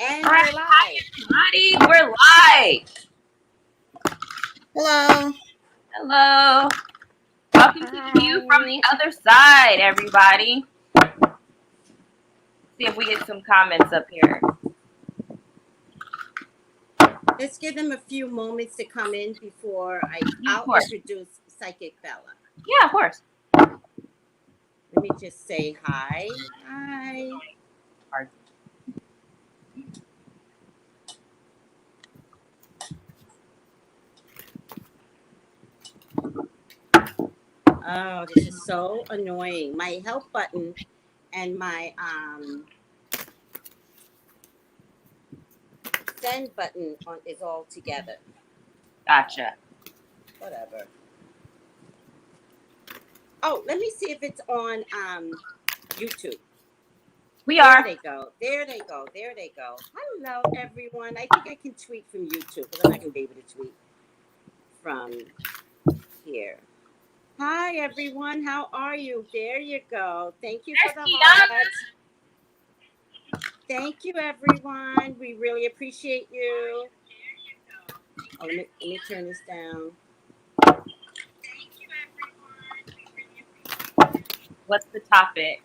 And All right, we're hi live. everybody. We're live. Hello. Hello. Welcome to the view from the other side, everybody. See if we get some comments up here. Let's give them a few moments to come in before I'll course. introduce Psychic Bella. Yeah, of course. Let me just say hi. Hi. Oh, this is so annoying. My help button and my send button is all together. Gotcha. Whatever. Oh, let me see if it's on YouTube. We are. There they go. There they go. There they go. Hello, everyone. I think I can tweet from YouTube, but I'm not going to be able to tweet from here. Hi, everyone. How are you? There you go. Thank you for the hearts. Thank you, everyone. We really appreciate you. Oh, let me turn this down. What's the topic?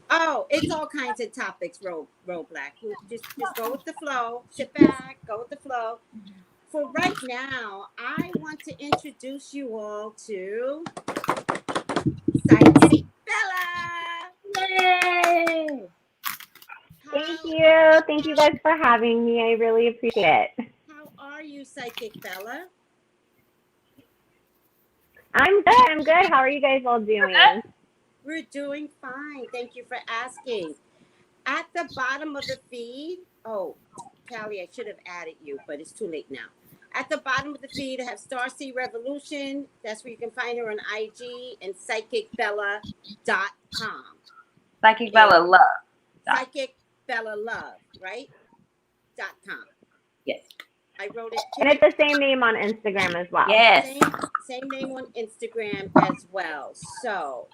Oh, it's all kinds of topics, Black. Just go with the flow. Sit back, go with the flow. For right now, I want to introduce you all to Psychic Bella. Yay! Thank you. Thank you guys for having me. I really appreciate it. How are you, Psychic Bella? I'm good. I'm good. How are you guys all doing? We're doing fine. Thank you for asking. At the bottom of the feed, oh, Callie, I should have added you, but it's too late now. At the bottom of the feed, I have Starseed Revolution. That's where you can find her on IG and psychicbella.com. Psychic Bella Love. Psychic Bella Love, right? .com. Yes. I wrote it. And it's the same name on Instagram as well. Yes. Same name on Instagram as well. So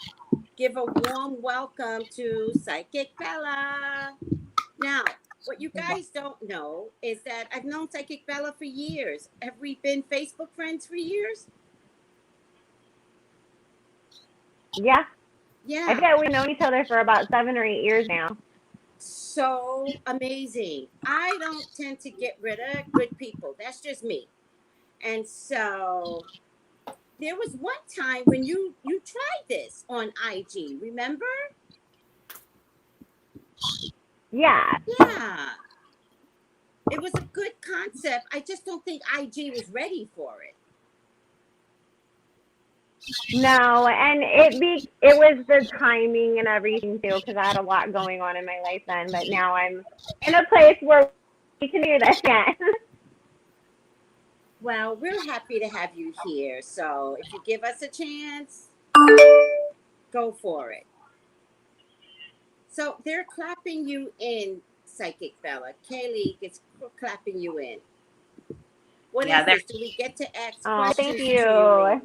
give a warm welcome to Psychic Bella. Now, what you guys don't know is that I've known Psychic Bella for years. Have we been Facebook friends for years? Yeah. Yeah. I bet we've known each other for about 7 or 8 years now. So amazing. I don't tend to get rid of good people. That's just me. And so there was one time when you tried this on IG, remember? Yeah. Yeah. It was a good concept. I just don't think IG was ready for it. No, and it was the timing and everything too, because I had a lot going on in my life then. But now I'm in a place where we can do this again. Well, we're happy to have you here. So if you give us a chance, go for it. So they're clapping you in, Psychic Bella. Kaylee is clapping you in. What is this? Do we get to ask questions? Thank you.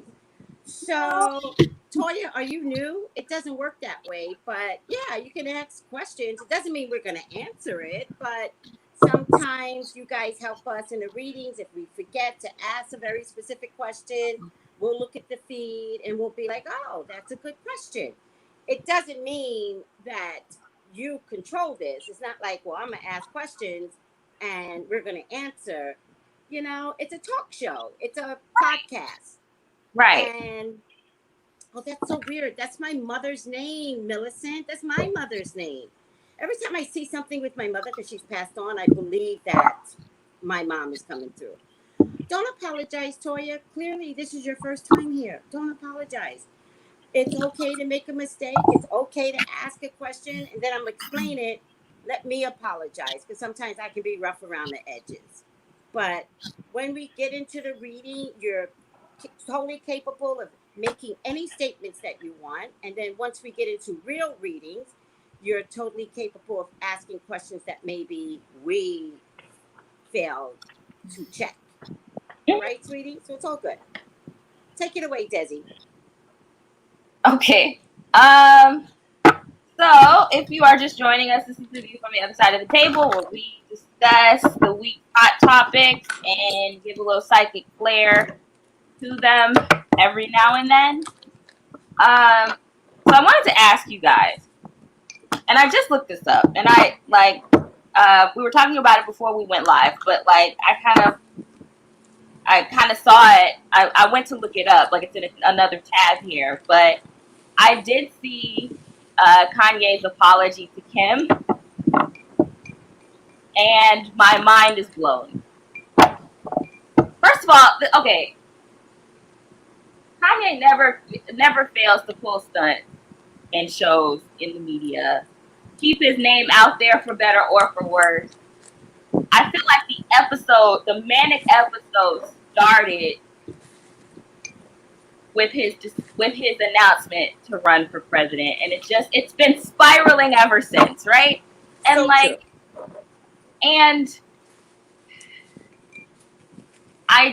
So, Toya, are you new? It doesn't work that way, but yeah, you can ask questions. It doesn't mean we're going to answer it, but sometimes you guys help us in the readings. If we forget to ask a very specific question, we'll look at the feed and we'll be like, oh, that's a good question. It doesn't mean that you control this. It's not like, well, I'm going to ask questions and we're going to answer. You know, it's a talk show. It's a podcast. Right. And, oh, that's so weird. That's my mother's name, Millicent. That's my mother's name. Every time I see something with my mother, because she's passed on, I believe that my mom is coming through. Don't apologize, Toya. Clearly, this is your first time here. Don't apologize. It's okay to make a mistake. It's okay to ask a question, and then I'm going to explain it. Let me apologize, because sometimes I can be rough around the edges. But when we get into the reading, you're totally capable of making any statements that you want. And then once we get into real readings, you're totally capable of asking questions that maybe we failed to check. Right, sweetie? So it's all good. Take it away, Desi. Okay. So if you are just joining us, this is the View from the Other Side of the Table, where we discuss the week's hot topics and give a little psychic flair to them every now and then. So I wanted to ask you guys, and I just looked this up, and we were talking about it before we went live, but like I kind of saw it. I went to look it up, like it's in another tab here, but I did see Kanye's apology to Kim, and my mind is blown. First of all, okay, Kanye never fails to pull stunts and shows in the media, keep his name out there for better or for worse. I feel like the manic episode started with his announcement to run for president, and it's been spiraling ever since, right? And So like, true. and I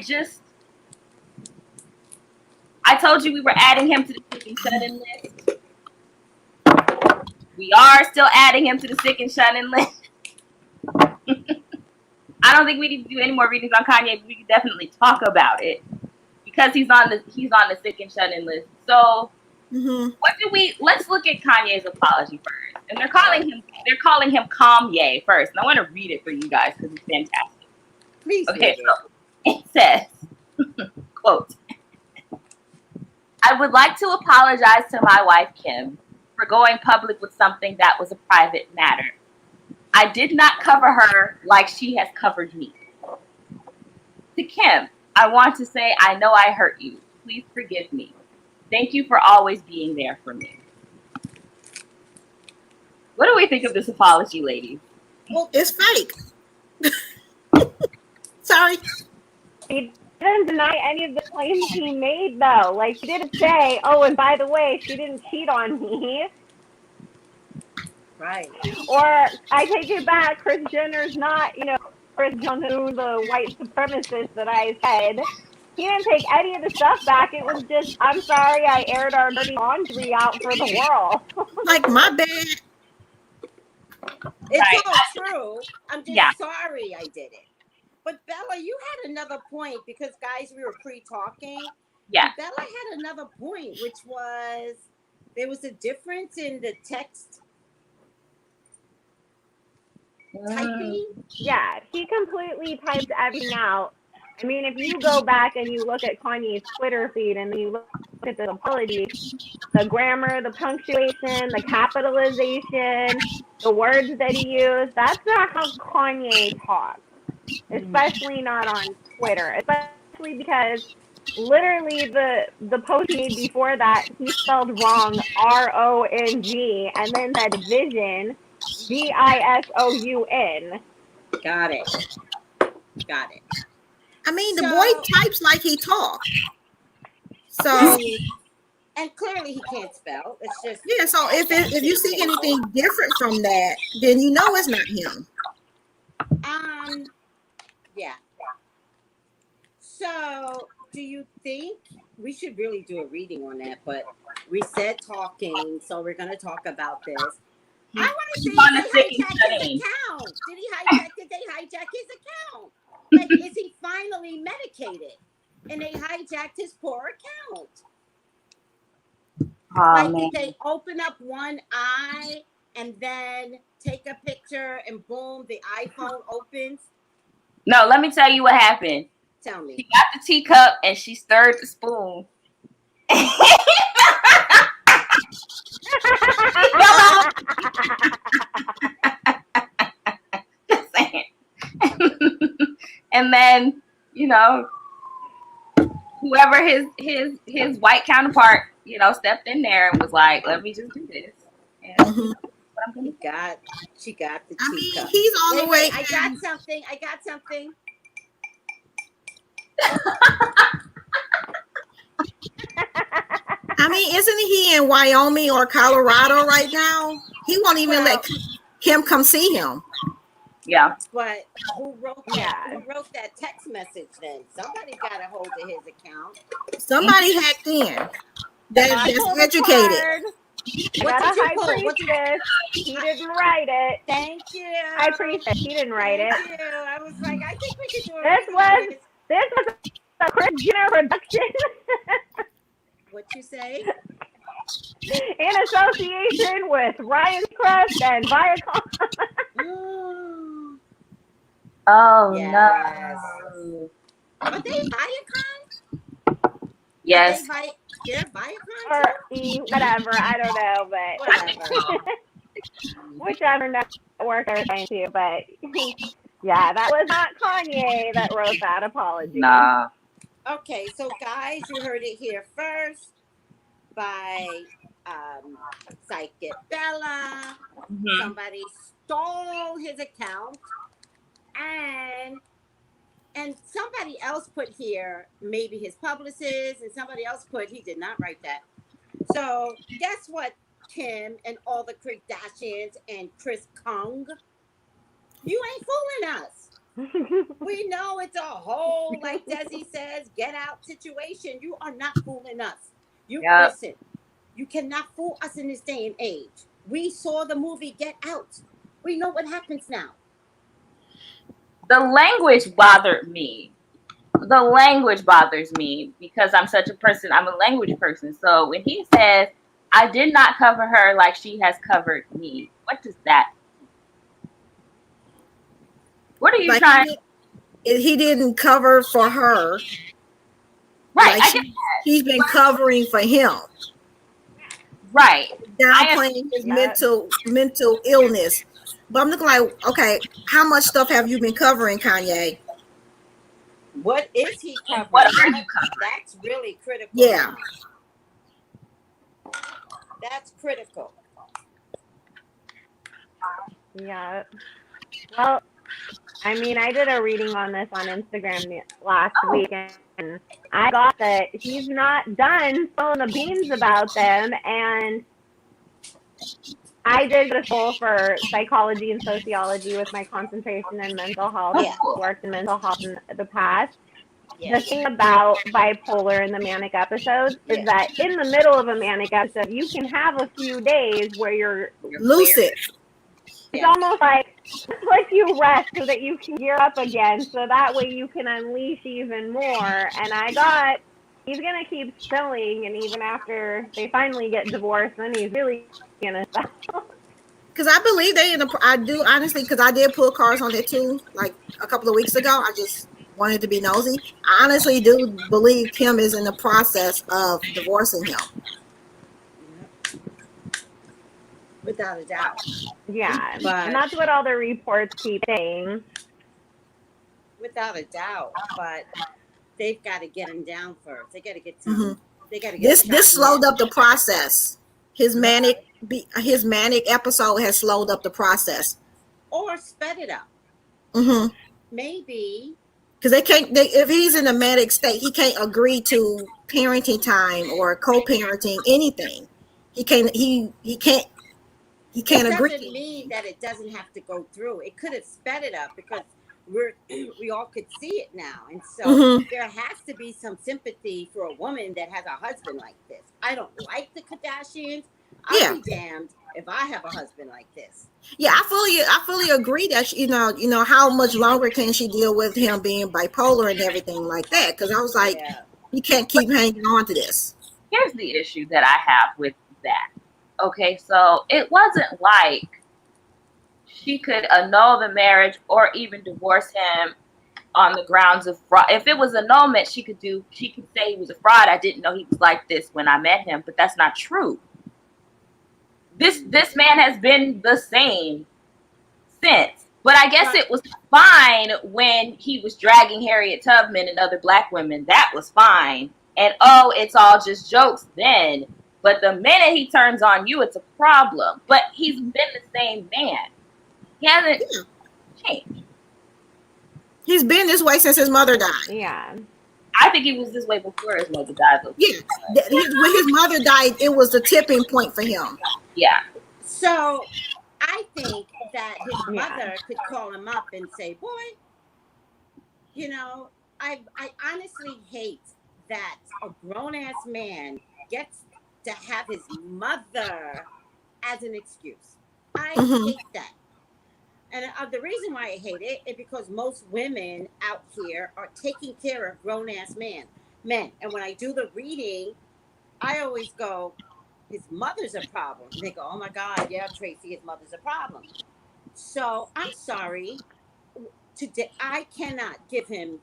told you we were adding him to the sick and shut-in list. We are still adding him to the sick and shut-in list. I don't think we need to do any more readings on Kanye, but we can definitely talk about it because he's on the sick and shut-in list. So let's look at Kanye's apology first. And they're calling him Kanye first. And I want to read it for you guys because it's fantastic. Please. Okay, so it says, quote, I would like to apologize to my wife, Kim, for going public with something that was a private matter. I did not cover her like she has covered me. To Kim, I want to say I know I hurt you. Please forgive me. Thank you for always being there for me. What do we think of this apology, ladies? Well, it's fake. Sorry. He didn't deny any of the claims he made, though. Like, he didn't say, oh, and by the way, she didn't cheat on me. Right. Or, I take it back, Kris Jenner's not, Kris Jenner, the white supremacist that I said. He didn't take any of the stuff back. It was just, I'm sorry, I aired our dirty laundry out for the world. Like, my bad. It's Right. all true. I'm just sorry I did it. But Bella, you had another point because, guys, we were pre-talking. Yeah. Bella had another point, which was there was a difference in the text typing. Yeah, he completely typed everything out. I mean, if you go back and you look at Kanye's Twitter feed and you look at the apology, the grammar, the punctuation, the capitalization, the words that he used, that's not how Kanye talks, especially not on Twitter, especially because literally the post he made before that, he spelled wrong RONG and then said vision, VISOUN. Got it. I mean, the boy types like he talks. So, and clearly he can't spell. It's just yeah. So if you see anything different from that, then you know it's not him. Yeah. So, do you think we should really do a reading on that? But we said talking, so we're going to talk about this. I want to see if they hijacked his account. Did they hijack his account? Like, is he finally medicated? And they hijacked his poor account. Did they open up one eye and then take a picture and boom, the iPhone opens? No, let me tell you what happened. Tell me. She got the teacup and she stirred the spoon. Just saying. And then, whoever his white counterpart, stepped in there and was like, "Let me just do this." And She got the teacup. I mean, he's on the way. I got something. I mean, isn't he in Wyoming or Colorado right now? He won't even let Kim come see him. Yeah. But who wrote that text message then? Somebody got a hold of his account. Somebody hacked in. That's educated. I What got did a you high pull? What did priestess. He didn't write it. Thank you. High priestess. He didn't write Thank it. you. I was like, I think we could do a This reading on was this. a Chris Jenner production What you say? in association with Ryan Crust and Viacom. Oh, Oh yes. no. Are they Viacom? Are Yes, they're Viacom Or too? whatever, I don't know, but I think Whatever. so. whichever network they're trying to. But yeah, that was not Kanye that wrote that apology. Nah. Okay, so guys, you heard it here first by Psychic Bella. Mhm. Somebody stole his account, and somebody else put here, maybe his publicist, and somebody else put he did not write that. So guess what, Kim and all the Kardashians and Chris Kong, you ain't fooling us. We know it's a whole, like Desi says, get out situation. You are not fooling us. You Yep. listen. You cannot fool us in this day and age. We saw the movie Get Out. We know what happens now. The language bothered me. The language bothers me because I'm such a person. I'm a language person. So when he says, I did not cover her like she has covered me, what does that mean? What are you Like trying? he didn't cover for her. Right, Like I get he's been covering for him, right. downplaying his Yeah. mental illness. But I'm looking like, okay, how much stuff have you been covering, Kanye? What is he And what covering? are you covering? That's really critical Yeah. now. That's critical. Yeah. Well, I mean, I did a reading on this on Instagram last week, and I got that he's not done spilling the beans about them. And I did a school for psychology and sociology with my concentration in mental health. Yeah. I've worked in mental health in the past. Yeah. The thing about bipolar and the manic episodes is Yeah. that in the middle of a manic episode, you can have a few days where you're Lucid. it's almost like you rest so that you can gear up again, so that way you can unleash even more. And he's gonna keep spilling, and even after they finally get divorced, then he's really gonna spill. Because I believe I do honestly, because I did pull cards on it too, like a couple of weeks ago. I just wanted to be nosy. I honestly do believe Kim is in the process of divorcing him. Without a doubt. Yeah, But and that's what all the reports keep saying. without a doubt. But they've got to get him down first. They got to get some. Mhm. They got to get This slowed up the process. His manic episode has slowed up the process. or sped it up. Mm-hmm. Maybe Because if he's in a manic state, he can't agree to parenting time or co-parenting anything. He can't it agree. doesn't mean that it doesn't have to go through. It could have sped it up because we all could see it now, and so Mhm. there has to be some sympathy for a woman that has a husband like this. I don't like the Kardashians. I'll Yeah. be damned if I have a husband like this. Yeah, I fully agree that you know how much longer can she deal with him being bipolar and everything like that? Because I was like, Yeah. you can't keep hanging on to this. Here's the issue that I have with that. Okay, so it wasn't like she could annul the marriage or even divorce him on the grounds of fraud. If it was annulment, she could say he was a fraud. I didn't know he was like this when I met him, but that's not true. This man has been the same since. But I guess it was fine when he was dragging Harriet Tubman and other black women. That was fine. And it's all just jokes then. But the minute he turns on you, it's a problem. But he's been the same man. He hasn't changed. He's been this way since his mother died. Yeah. I think he was this way before his mother died. Yeah, when his mother died, it was the tipping point for him. Yeah. So I think that his mother could call him up and say, "Boy, I honestly hate that a grown ass man gets to have his mother as an excuse. I Mhm. hate that. And the reason why I hate it is because most women out here are taking care of grown ass men. And when I do the reading, I always go, his mother's a problem. And they go, oh my God, yeah, Tracy, his mother's a problem. So I'm sorry. Today, I cannot give him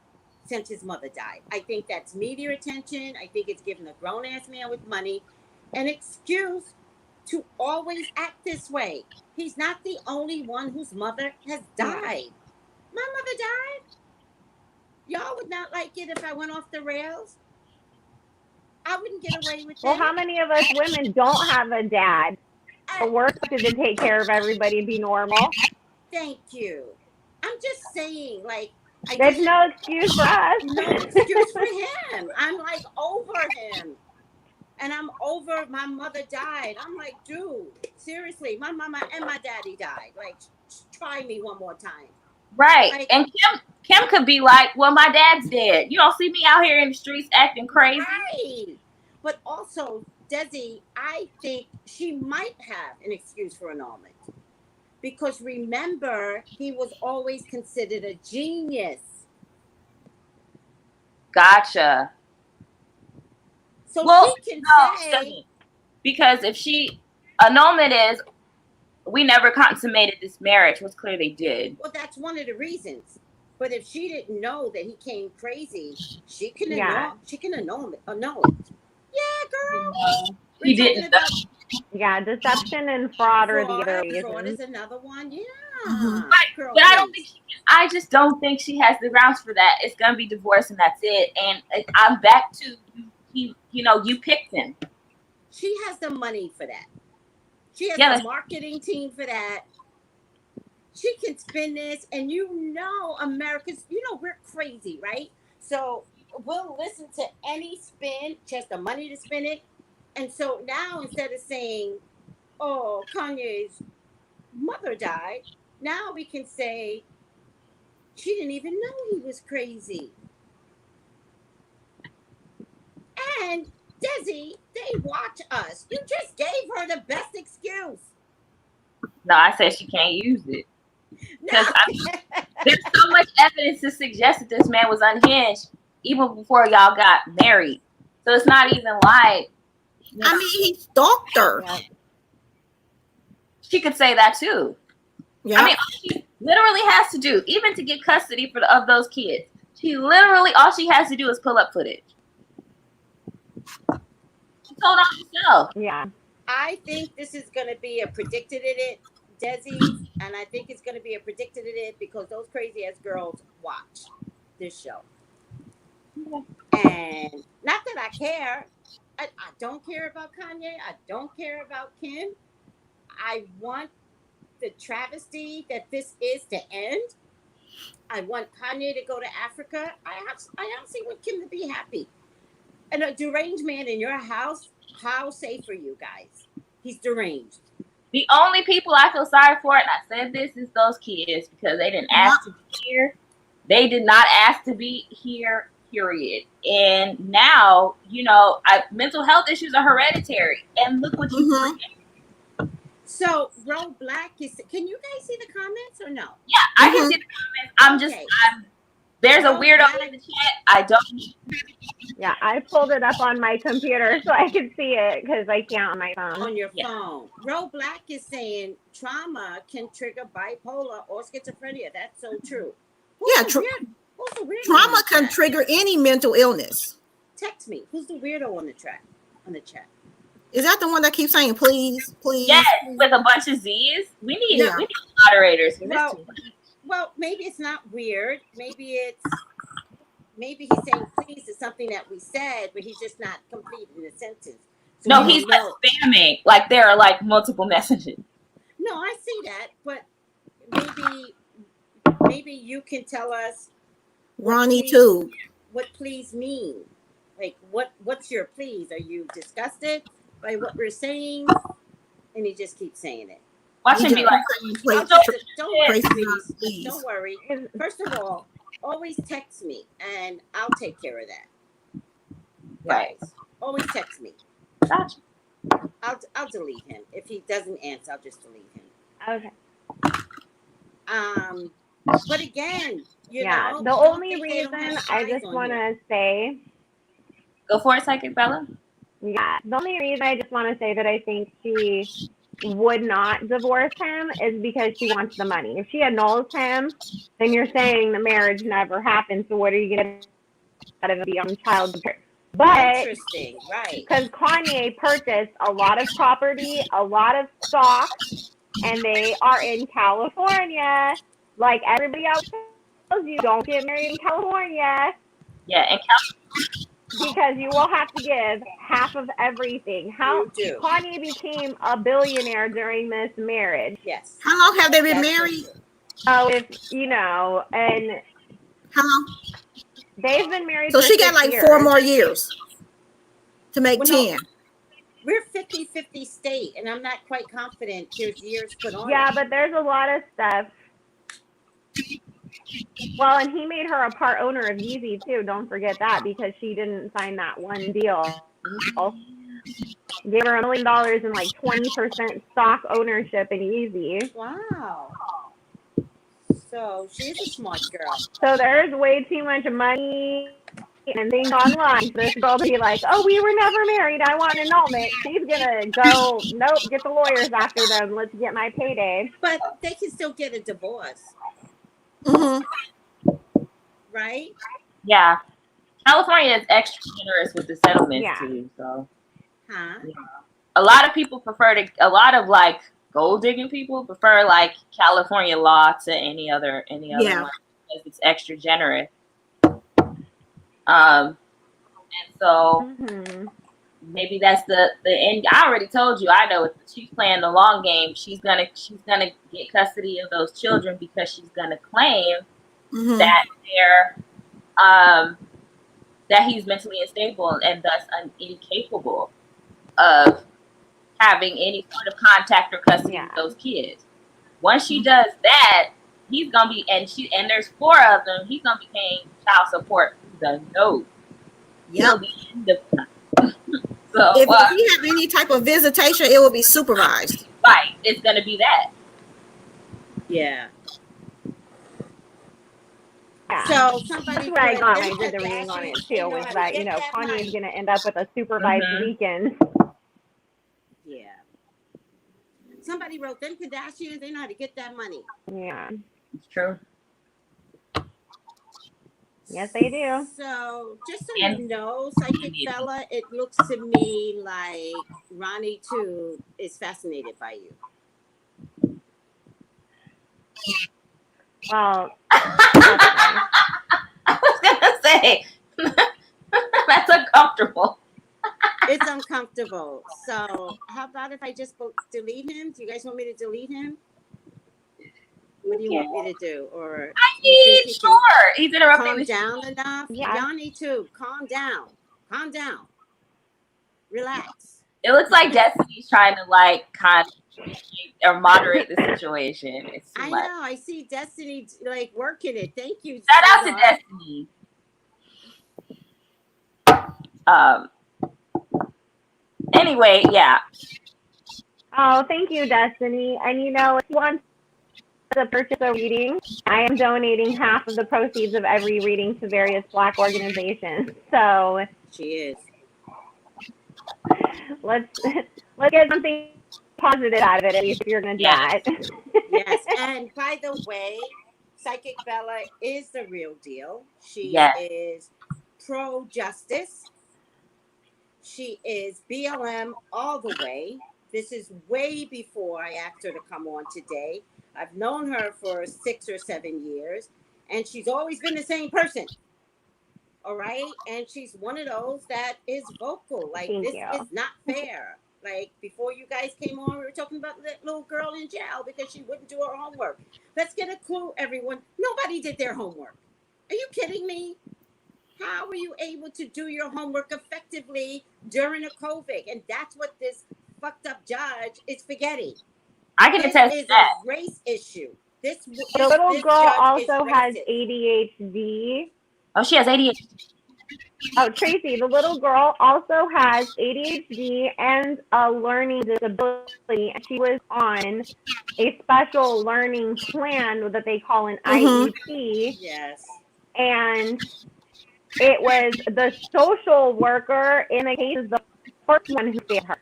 since his mother died. I think that's media attention. I think it's giving a grown ass man with money an excuse to always act this way. He's not the only one whose mother has died. My mother died. Y'all would not like it if I went off the rails. I wouldn't get away with Well, how it. many of us women don't have a dad? I, But we're expected to take care of everybody and be normal. thank you. I'm just saying, like, I There's just no excuse for us. no excuse for him. I'm like over him. And I'm over my mother died. I'm like, dude, seriously, my mama and my daddy died. Like, try me one more time. Right. Like, And Kim could be like, well, my dad's dead. You don't see me out here in the streets acting crazy. right. But also, Desi, I think she might have an excuse for annulment. Because remember, he was always considered a genius. Gotcha. So Well, she can no, she say, doesn't. Because if she annulment is we never consummated this marriage, was clear they did. well, that's one of the reasons. But if she didn't know that he came crazy, she can Yeah. annul it. Yeah, girl. He We're talking didn't. about Yeah, deception and fraud are the other fraud reasons. is another one. Yeah. Mhm. Girl, But I don't please. think I just don't think she has the grounds for that. It's gonna be divorce and that's it. And I'm back to you picked him. She has the money for that. She has Yeah, the marketing team for that. She can spin this, and Americans, we're crazy, right? So we'll listen to any spin, just the money to spin it. And so now instead of saying, oh, Kanye's mother died, now we can say she didn't even know he was crazy. And Desi, they watch us. You just gave her the best excuse. No, I said she can't use it. No. Because there's so much evidence to suggest that this man was unhinged even before y'all got married. So it's not even like I mean, he stalked her. Yeah. she could say that too. Yeah. I mean, all she literally has to do, even to get custody of those kids, all she has to do is pull up footage. She told on herself. Yeah. I think this is going to be a predicted it, Desi, and I think it's going to be a predicted it because those crazy ass girls watch this show. And not that I care. I don't care about Kanye. I don't care about Kim. I want the travesty that this is to end. I want Kanye to go to Africa. I honestly want Kim to be happy. And a deranged man in your house, how safe are you guys? He's deranged. The only people I feel sorry for, and I said this, is those kids because they didn't ask to be here. They did not ask to be here, period. And now, mental health issues are hereditary. And look what you created. So, Ro Black is. Can you guys see the comments or no? Yeah, I can see the comments. There's a weirdo in the chat. I don't. Yeah, I pulled it up on my computer so I could see it because I can't on my phone. On your phone. Ro Black is saying trauma can trigger bipolar or schizophrenia. That's so true. Who's the weirdo Trauma can trigger any mental illness. Text me. Who's the weirdo on the chat? Is that the one that keeps saying please, please? Yes, with a bunch of Z's. We need moderators. Well, maybe it's not weird. Maybe he's saying please is something that we said, but he's just not completing the sentence. So no, he's like spamming. Like there are like multiple messages. No, I see that, but maybe you can tell us Ronnie too. What please mean? Like what's your please? Are you disgusted by what we're saying? And he just keeps saying it. Watch him be like, don't worry. First of all, always text me and I'll take care of that. Right. Always text me. Gotcha. I'll delete him. If he doesn't answer, I'll just delete him. Okay. But again, you Yeah. know, The don't only think they don't reason have I spies just on want here. to say, Go for it, Psychic Bella. yeah, the only reason I just want to say that I think she would not divorce him is because she wants the money. If she annuls him, then you're saying the marriage never happened. So what are you going to out of it beyond child support? But Interesting, right? because Kanye purchased a lot of property, a lot of stock, and they are in California. Like everybody else tells you, don't get married in California Yeah, and because you will have to give half of everything. How You do. Kanye became a billionaire during this marriage. Yes. How long have they been That's so married? true. So if you know, and How long? they've been married So for she got 6 like years. 4 more years to make Well, no, 10. we're 50-50 state, and I'm not quite confident there's years put on Yeah, it. but there's a lot of stuff. Well, and he made her a part owner of Yeezy too. Don't forget that because she didn't sign that one deal. Gave her $1 million and like 20% stock ownership in Yeezy. Wow. So she's a smart girl. So there's way too much money and things online for this girl to be like, oh, we were never married. I want annulment. She's gonna go, nope, get the lawyers after them. Let's get my payday. But they can still get a divorce, Mm-hmm. right? yeah, California is extra generous with the settlements Yeah. too. So Huh? a lot of people a lot of like gold digging people prefer like California law to any other Yeah. one because it's extra generous. And so maybe that's the end. I already told you. I know she's playing the long game. She's gonna get custody of those children because she's gonna claim Mm-hmm. that that he's mentally unstable and thus incapable of having any sort of contact or custody with those kids. Once she does that, he's gonna be and there's 4 of them. He's gonna be paying child support through the nose. Yep. So If he have any type of visitation, it will be supervised. right, it's gonna be that. Yeah. Yeah. So somebody That's what I put, got them when I did the reading on it Kardashians, they too, know was how to that, get that Kanye's money. going to end up with a supervised weekend. Yeah. Somebody wrote, them Kardashians, they know how to get that money. Yeah. It's true. Yes, they do. So just so And- you know, Psychic Fella, it looks to me like Ronnie too is fascinated by you. Well, I was gonna say that's uncomfortable. It's uncomfortable. So how about if I just delete him? Do you guys want me to delete him? What do you want me to do? Or Sure. He's interrupting calm the down enough? Yeah. Yanni too. Calm down. Calm down. Relax. It looks like Destiny's trying to like kind of or moderate the situation. It's too I much. know. I see Destiny like working it. Thank you. Shout out to sweetheart. Destiny. Anyway, yeah. oh, thank you, Destiny. And if you want to purchase a reading, I am donating half of the proceeds of every reading to various Black organizations. So She is. let's get something positive out of it, at least if you're going to do that. Yes. And by the way, Psychic Bella is the real deal. She is pro-justice. She is BLM all the way. This is way before I asked her to come on today. I've known her for 6 or 7 years, and she's always been the same person. All right? And she's one of those that is vocal. Like, Thank this you. is not fair. Like, before you guys came on, we were talking about that little girl in jail because she wouldn't do her homework. Let's get a clue, everyone. Nobody did their homework. Are you kidding me? How were you able to do your homework effectively during a COVID? And that's what this fucked up judge is forgetting. I can attest to that. A race issue. This The little this girl judge also is has racist. ADHD. Oh, she has ADHD. Oh, Tracy, the little girl also has ADHD and a learning disability, and she was on a special learning plan that they call an Mm-hmm. IEP, Yes. and it was the social worker in the case is the first one who failed her.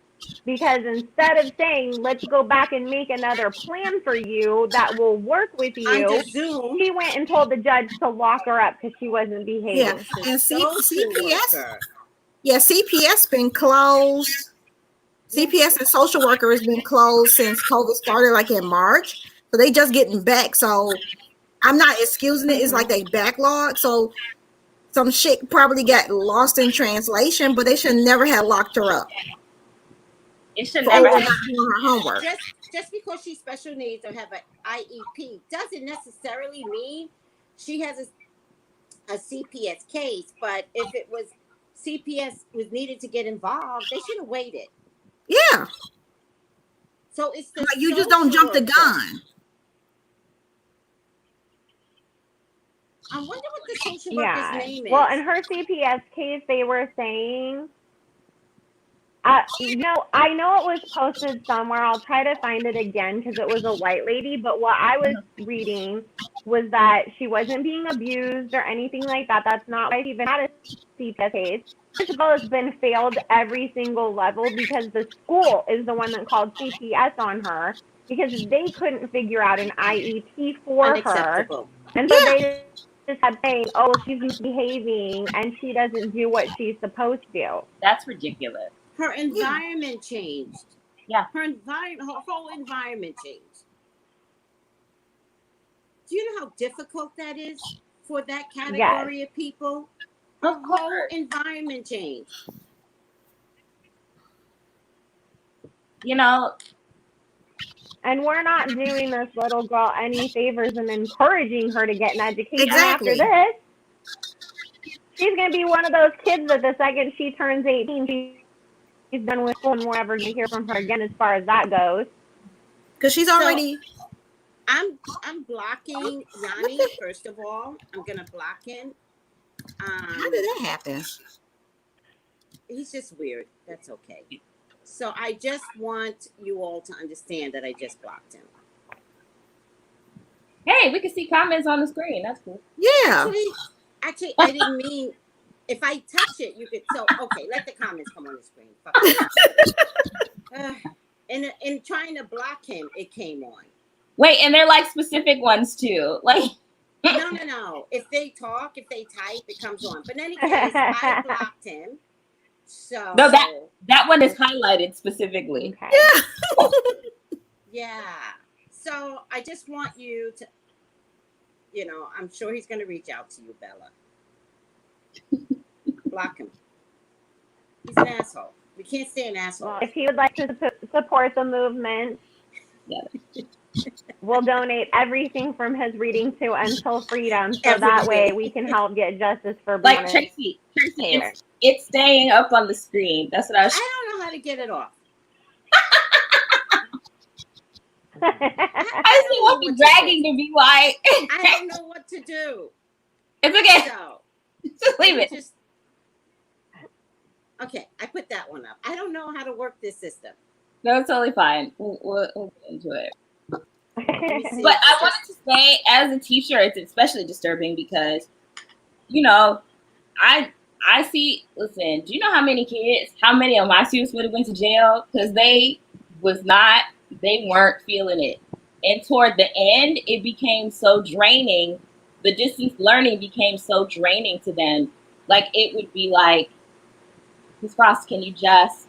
Because instead of saying, let's go back and make another plan for you that will work with Under you, Zoom, she went and told the judge to lock her up because she wasn't Yeah, behaving. the and social CPS. worker. Yeah, CPS been closed. CPS and social worker has been closed since COVID started, like in March. So they just getting back. So I'm not excusing it. It's like they backlog. So some shit probably got lost in translation, but they should never have locked her up It should for never over have. not doing her homework. Just because she's special needs or have an IEP doesn't necessarily mean she has a CPS case. But if it was CPS was needed to get involved, they should have waited. Yeah, So it's the like you just don't social jump the worker. gun. I wonder what the social worker's Yeah. name is. Well, in her CPS case, they were saying, you know, I know it was posted somewhere. I'll try to find it again because it was a white lady. But what I was reading was that she wasn't being abused or anything like that. That's not why she even had a CPS case. This girl has been failed every single level because the school is the one that called CPS on her because they couldn't figure out an IEP for her. Unacceptable. And so they just kept saying, oh, she's misbehaving and she doesn't do what she's supposed to. That's ridiculous. Her environment changed. Yeah. Her whole environment changed. Do you know how difficult that is for that category of people? Her whole environment changed. You know, And we're not doing this little girl any favors and encouraging her to get an education Exactly. after this. She's going to be one of those kids that the second she turns 18, she's done with school and we'll never hear from her again as far as that goes. Because she's already. I'm blocking Yanni, first of all. I'm going to block him. How did that happen? He's just weird. That's okay. So I just want you all to understand that I just blocked him. hey, we can see comments on the screen. That's cool. Yeah. Actually, I didn't mean. If I touch it, you could. So okay, let the comments come on the screen. Fuck it. In trying to block him, it came on. Wait, and they're like specific ones too. Like No. If they talk, if they type, it comes on. But in any case, I blocked him. So no, that one is highlighted specifically. Okay. Yeah. yeah. So I just want you to, I'm sure he's going to reach out to you, Bella. Block him. He's an asshole. We can't stand assholes. Well, if he would like to support the movement, we'll donate everything from his reading to Until Freedom, so that way we can help get justice for Like Tracy, it's staying up on the screen. That's what I don't know how to get it off. I just want to be dragging to be like. I don't know what to do. It's okay. So, just leave it. Okay, I put that one up. I don't know how to work this system. No, it's totally fine. We'll get into it. But I wanted to say, as a teacher, it's especially disturbing because, I see. Listen, do you know how many of my students would have went to jail because they weren't feeling it, and toward the end, it became so draining. The distance learning became so draining to them. Like it would be like, Ms. Frost, can you just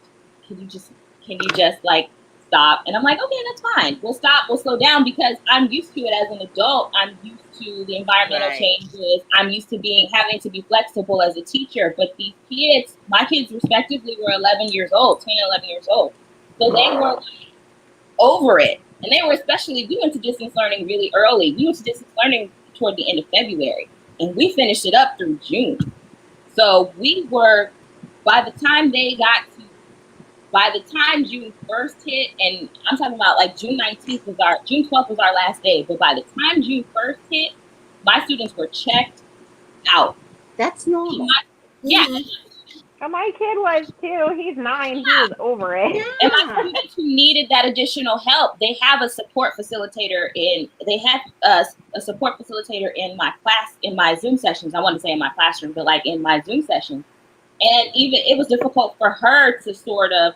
like stop? And I'm like, okay, that's fine. We'll stop. We'll slow down because I'm used to it as an adult. I'm used to the environmental changes. I'm used to having to be flexible as a teacher. But these kids, my kids respectively were 11 years old, 10 and 11 years old. So they were like, over it. And they were we went to distance learning really early. We went to distance learning toward the end of February. And we finished it up through June. So we were, by the time June 1st hit, and I'm talking about like June 12th was our last day, but by the time June 1st hit, my students were checked out. That's normal. Yeah, Oh, my kid was too. He's 9. He was over it. and my students who needed that additional help, they have a support facilitator a support facilitator in my class, in my Zoom sessions. I want to say in my classroom, but like in my Zoom sessions. And even it was difficult for her to sort of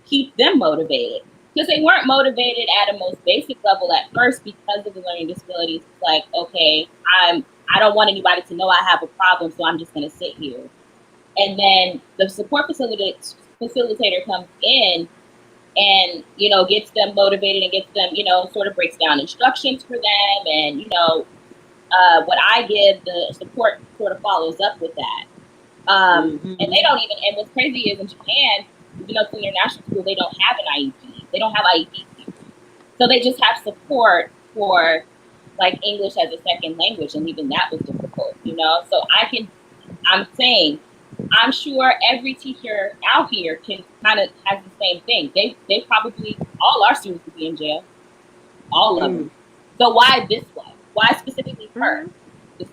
keep them motivated because they weren't motivated at a most basic level at first because of the learning disabilities. It's like, okay, I don't want anybody to know I have a problem, so I'm just going to sit here. And then the support facilitator comes in and, you know, gets them motivated and gets them, you know, sort of breaks down instructions for them. And, you know, what I give, the support sort of follows up with that. And they don't even, and what's crazy is in Japan, you know, it's an international school, they don't have an IEP. They don't have IEPs here. So they just have support for like English as a second language. And even that was difficult, you know? So I'm saying, I'm sure every teacher out here can kind of has the same thing. They probably, all our students would be in jail. All of them. So why this one? Why specifically her?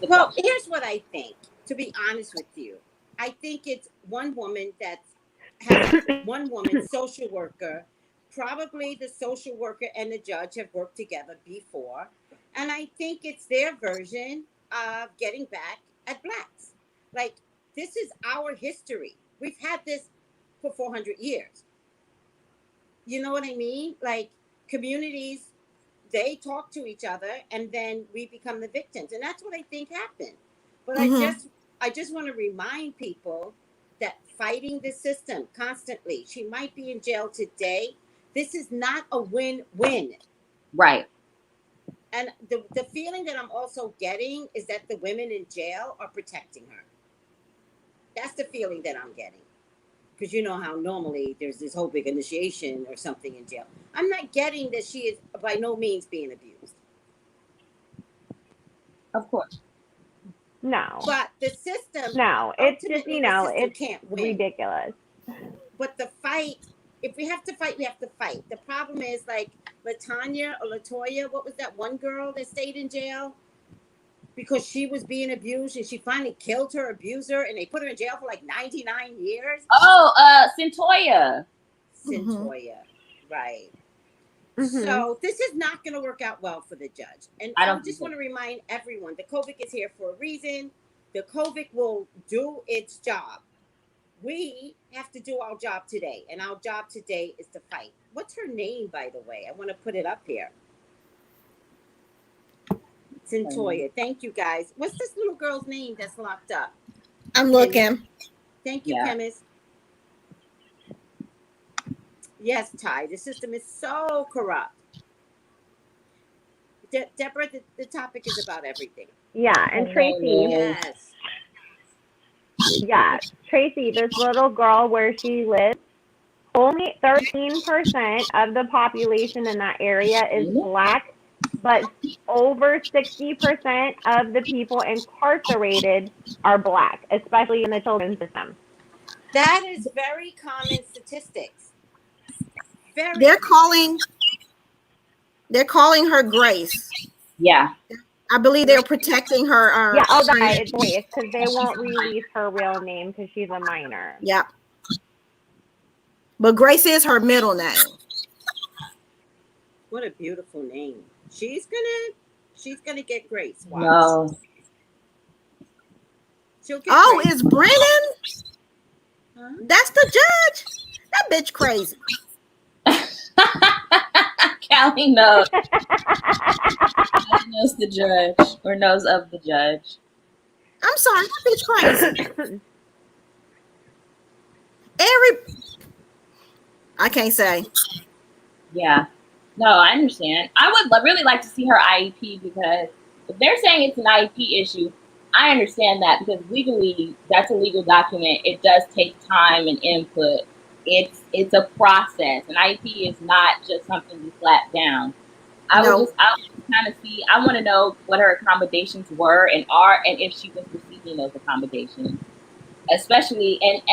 Well, here's what I think, to be honest with you. I think it's one woman social worker. Probably the social worker and the judge have worked together before. And I think it's their version of getting back at blacks. Like, this is our history. We've had this for 400 years. You know what I mean? Like, communities, they talk to each other and then we become the victims. And that's what I think happened. But I just want to remind people that fighting the system constantly, she might be in jail today. This is not a win-win. Right. And the feeling that I'm also getting is that the women in jail are protecting her. That's the feeling that I'm getting. Because you know how normally there's this whole big initiation or something in jail. I'm not getting that she is by no means being abused. Of course. No. But the system. No, it's just, you know, it's can't win. ridiculous. But the fight, if we have to fight, we have to fight. The problem is, like, Latoya, what was that one girl that stayed in jail? Because she was being abused and she finally killed her abuser and they put her in jail for like 99 years. Oh, Centoya. Right. So this is not going to work out well for the judge. And I just want to remind everyone, the COVID is here for a reason. The COVID will do its job. We have to do our job today. And our job today is to fight. What's her name, by the way? I want to put it up here. Centoya. Thank you, guys. What's this little girl's name that's locked up? I'm looking. Thank you, chemist. Yes, Ty. The system is so corrupt. Deborah, the topic is about everything. Yeah, and Tracy. Yes. Yeah, Tracy, this little girl where she lives, only 13% of the population in that area is black, but over 60% of the people incarcerated are black, especially in the children's system. That is very common statistics. They're calling her Grace. Yeah. I believe they're protecting her. Yeah, oh, that is Grace, because they won't release her real name because she's a minor. Yep. But Grace is her middle name. What a beautiful name. She's gonna get Grace. Watch. No. She'll get Grace. Is Brennan? Huh? That's the judge. That bitch crazy. Callie knows. Callie knows the judge or knows of the judge. I'm sorry, that bitch crazy. I can't say. Yeah. No, I understand. I would really like to see her IEP because if they're saying it's an IEP issue, I understand that because legally that's a legal document. It does take time and input. It's a process. An IEP is not just something you slap down. I would just kind of see. I want to know what her accommodations were and are, and if she was receiving those accommodations. Especially, and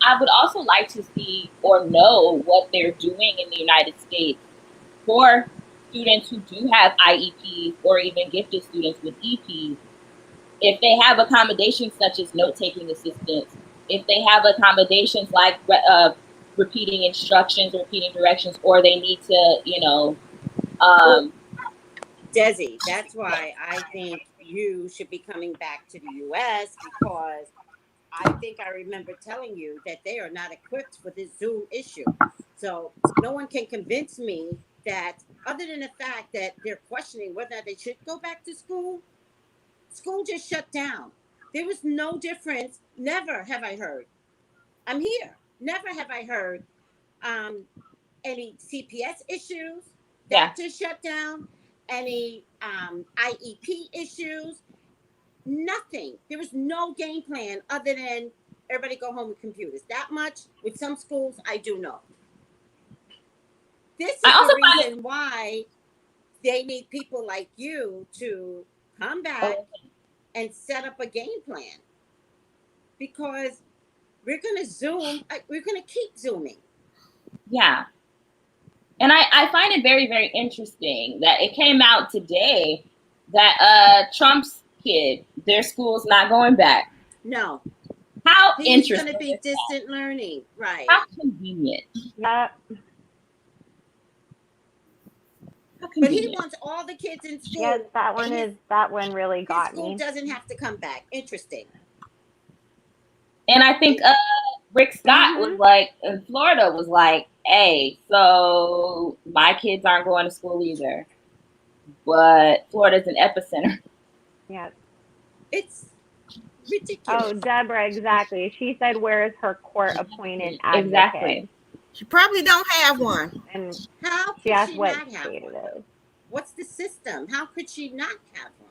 I would also like to see or know what they're doing in the United States for students who do have IEPs or even gifted students with EPs if they have accommodations such as note-taking assistance, if they have accommodations like repeating instructions, repeating directions, or they need to, Well, Desi, that's why I think you should be coming back to the US, because I think I remember telling you that they are not equipped for this Zoom issue. So no one can convince me that, other than the fact that they're questioning whether they should go back to school, school just shut down. There was no difference. Never have I heard. I'm here. Never have I heard um, any CPS issues Yeah. that just shut down, any IEP issues, nothing. There was no game plan other than everybody go home with computers. That much with some schools I do know. This I is the also find reason why they need people like you to come back it, and set up a game plan, because we're going to Zoom, we're going to keep Zooming. yeah. And I find it very, very interesting that it came out today that Trump's kid, their school's not going back. No, How he's interesting. going to be distant learning, right? How convenient. Yep. How But he convenient. wants all the kids in school. Yes, that one really His got school me. doesn't have to come back. Interesting. And I think Rick Scott was like, in Florida, was like, hey, so my kids aren't going to school either. But Florida's an epicenter. Yeah. It's ridiculous. Oh, Deborah, exactly. She said, "Where is her court-appointed advocate?" Exactly. She probably don't have one. And How she could asked she what not have state one? it is. What's the system? How could she not have one?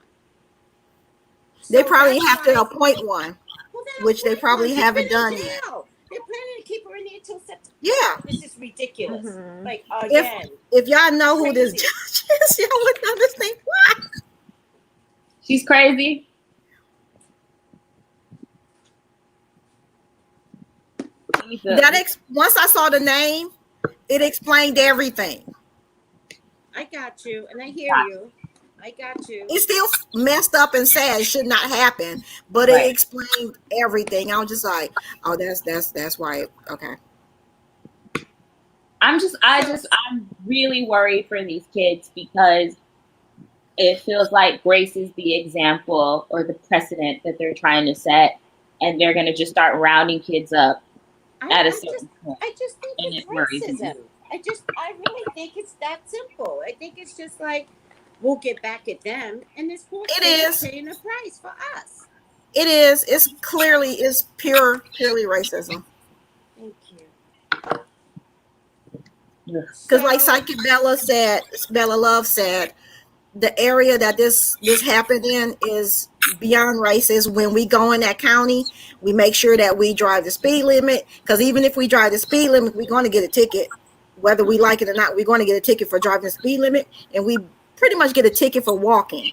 They So probably that's have to why- appoint one, Well, then which they appoint probably one. She's haven't been in done yet. jail. They're planning to keep her in there until September. Yeah. This is ridiculous. Mhm. Like, again. If y'all know who this Crazy. judge is, y'all wouldn't understand why. She's crazy. Once I saw the name, it explained everything. I got you, and I hear you. I got you. It's still messed up and sad. It should not happen, but Right. it explained everything. I was just like, oh, that's why. Okay. I'm really worried for these kids because it feels like Grace is the example or the precedent that they're trying to set, and they're going to just start rounding kids up at a certain point. I just think And it's it worries me. racism. I really think it's that simple. I think it's just like, we'll get back at them, and this poor It kid is. paying the price for us. It is. It's purely racism. Thank you. Because like Psychic Bella Love said, the area that this happened in is beyond racist. When we go in that county, we make sure that we drive the speed limit, because even if we drive the speed limit, we're going to get a ticket. Whether we like it or not, we're going to get a ticket for driving the speed limit, and we pretty much get a ticket for walking.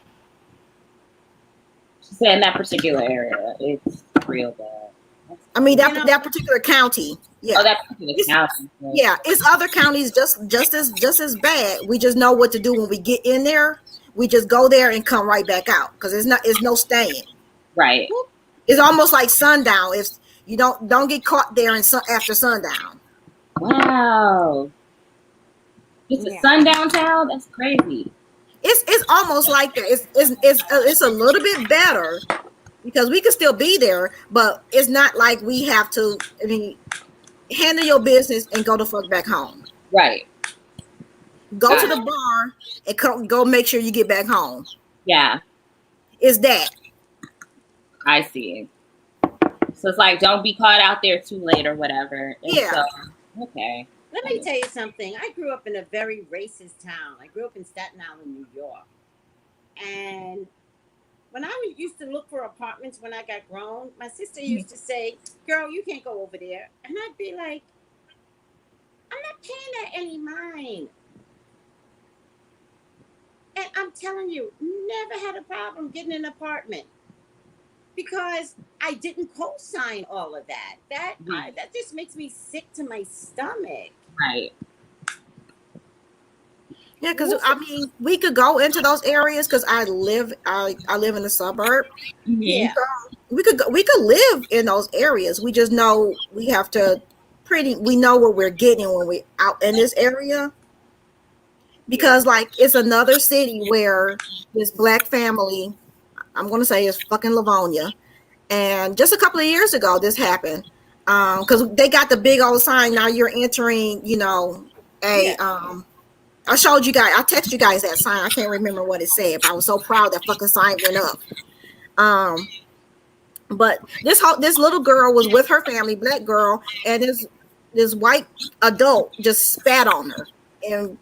She said in that particular area, it's real bad. I mean, that particular county. Yeah. Oh, that particular county. Yeah, it's other counties just as bad. We just know what to do when we get in there. We just go there and come right back out, because it's no staying. Right. It's almost like sundown. If you don't get caught there after sundown. Wow. It's a sundown town? That's crazy. It's almost like that. It's a little bit better, because we can still be there, but it's not like we have to. I mean, handle your business and go the fuck back home. Right. Go to the bar and go make sure you get back home. Yeah. It's that. I see. So it's like, don't be caught out there too late or whatever. And yeah. So, okay. Let me tell you something. I grew up in a very racist town. I grew up in Staten Island, New York. And when I used to look for apartments when I got grown, my sister used to say, girl, you can't go over there. And I'd be like, I'm not paying that any mind. And I'm telling you, never had a problem getting an apartment, because I didn't co-sign all of that. That just makes me sick to my stomach. Right. Yeah, because I mean, we could go into those areas because I live in the suburb. Mhm. Yeah, We could live in those areas. We just know we have to we know what we're getting when we out in this area, yeah. because like it's another city where this black family, I'm gonna say it's fucking Livonia, and just a couple of years ago this happened, because they got the big old sign, now you're entering, a Yeah. I showed you guys, I texted you guys that sign. I can't remember what it said, but I was so proud that fucking sign went up. Um, but this little girl was with her family, black girl, and this white adult just spat on her in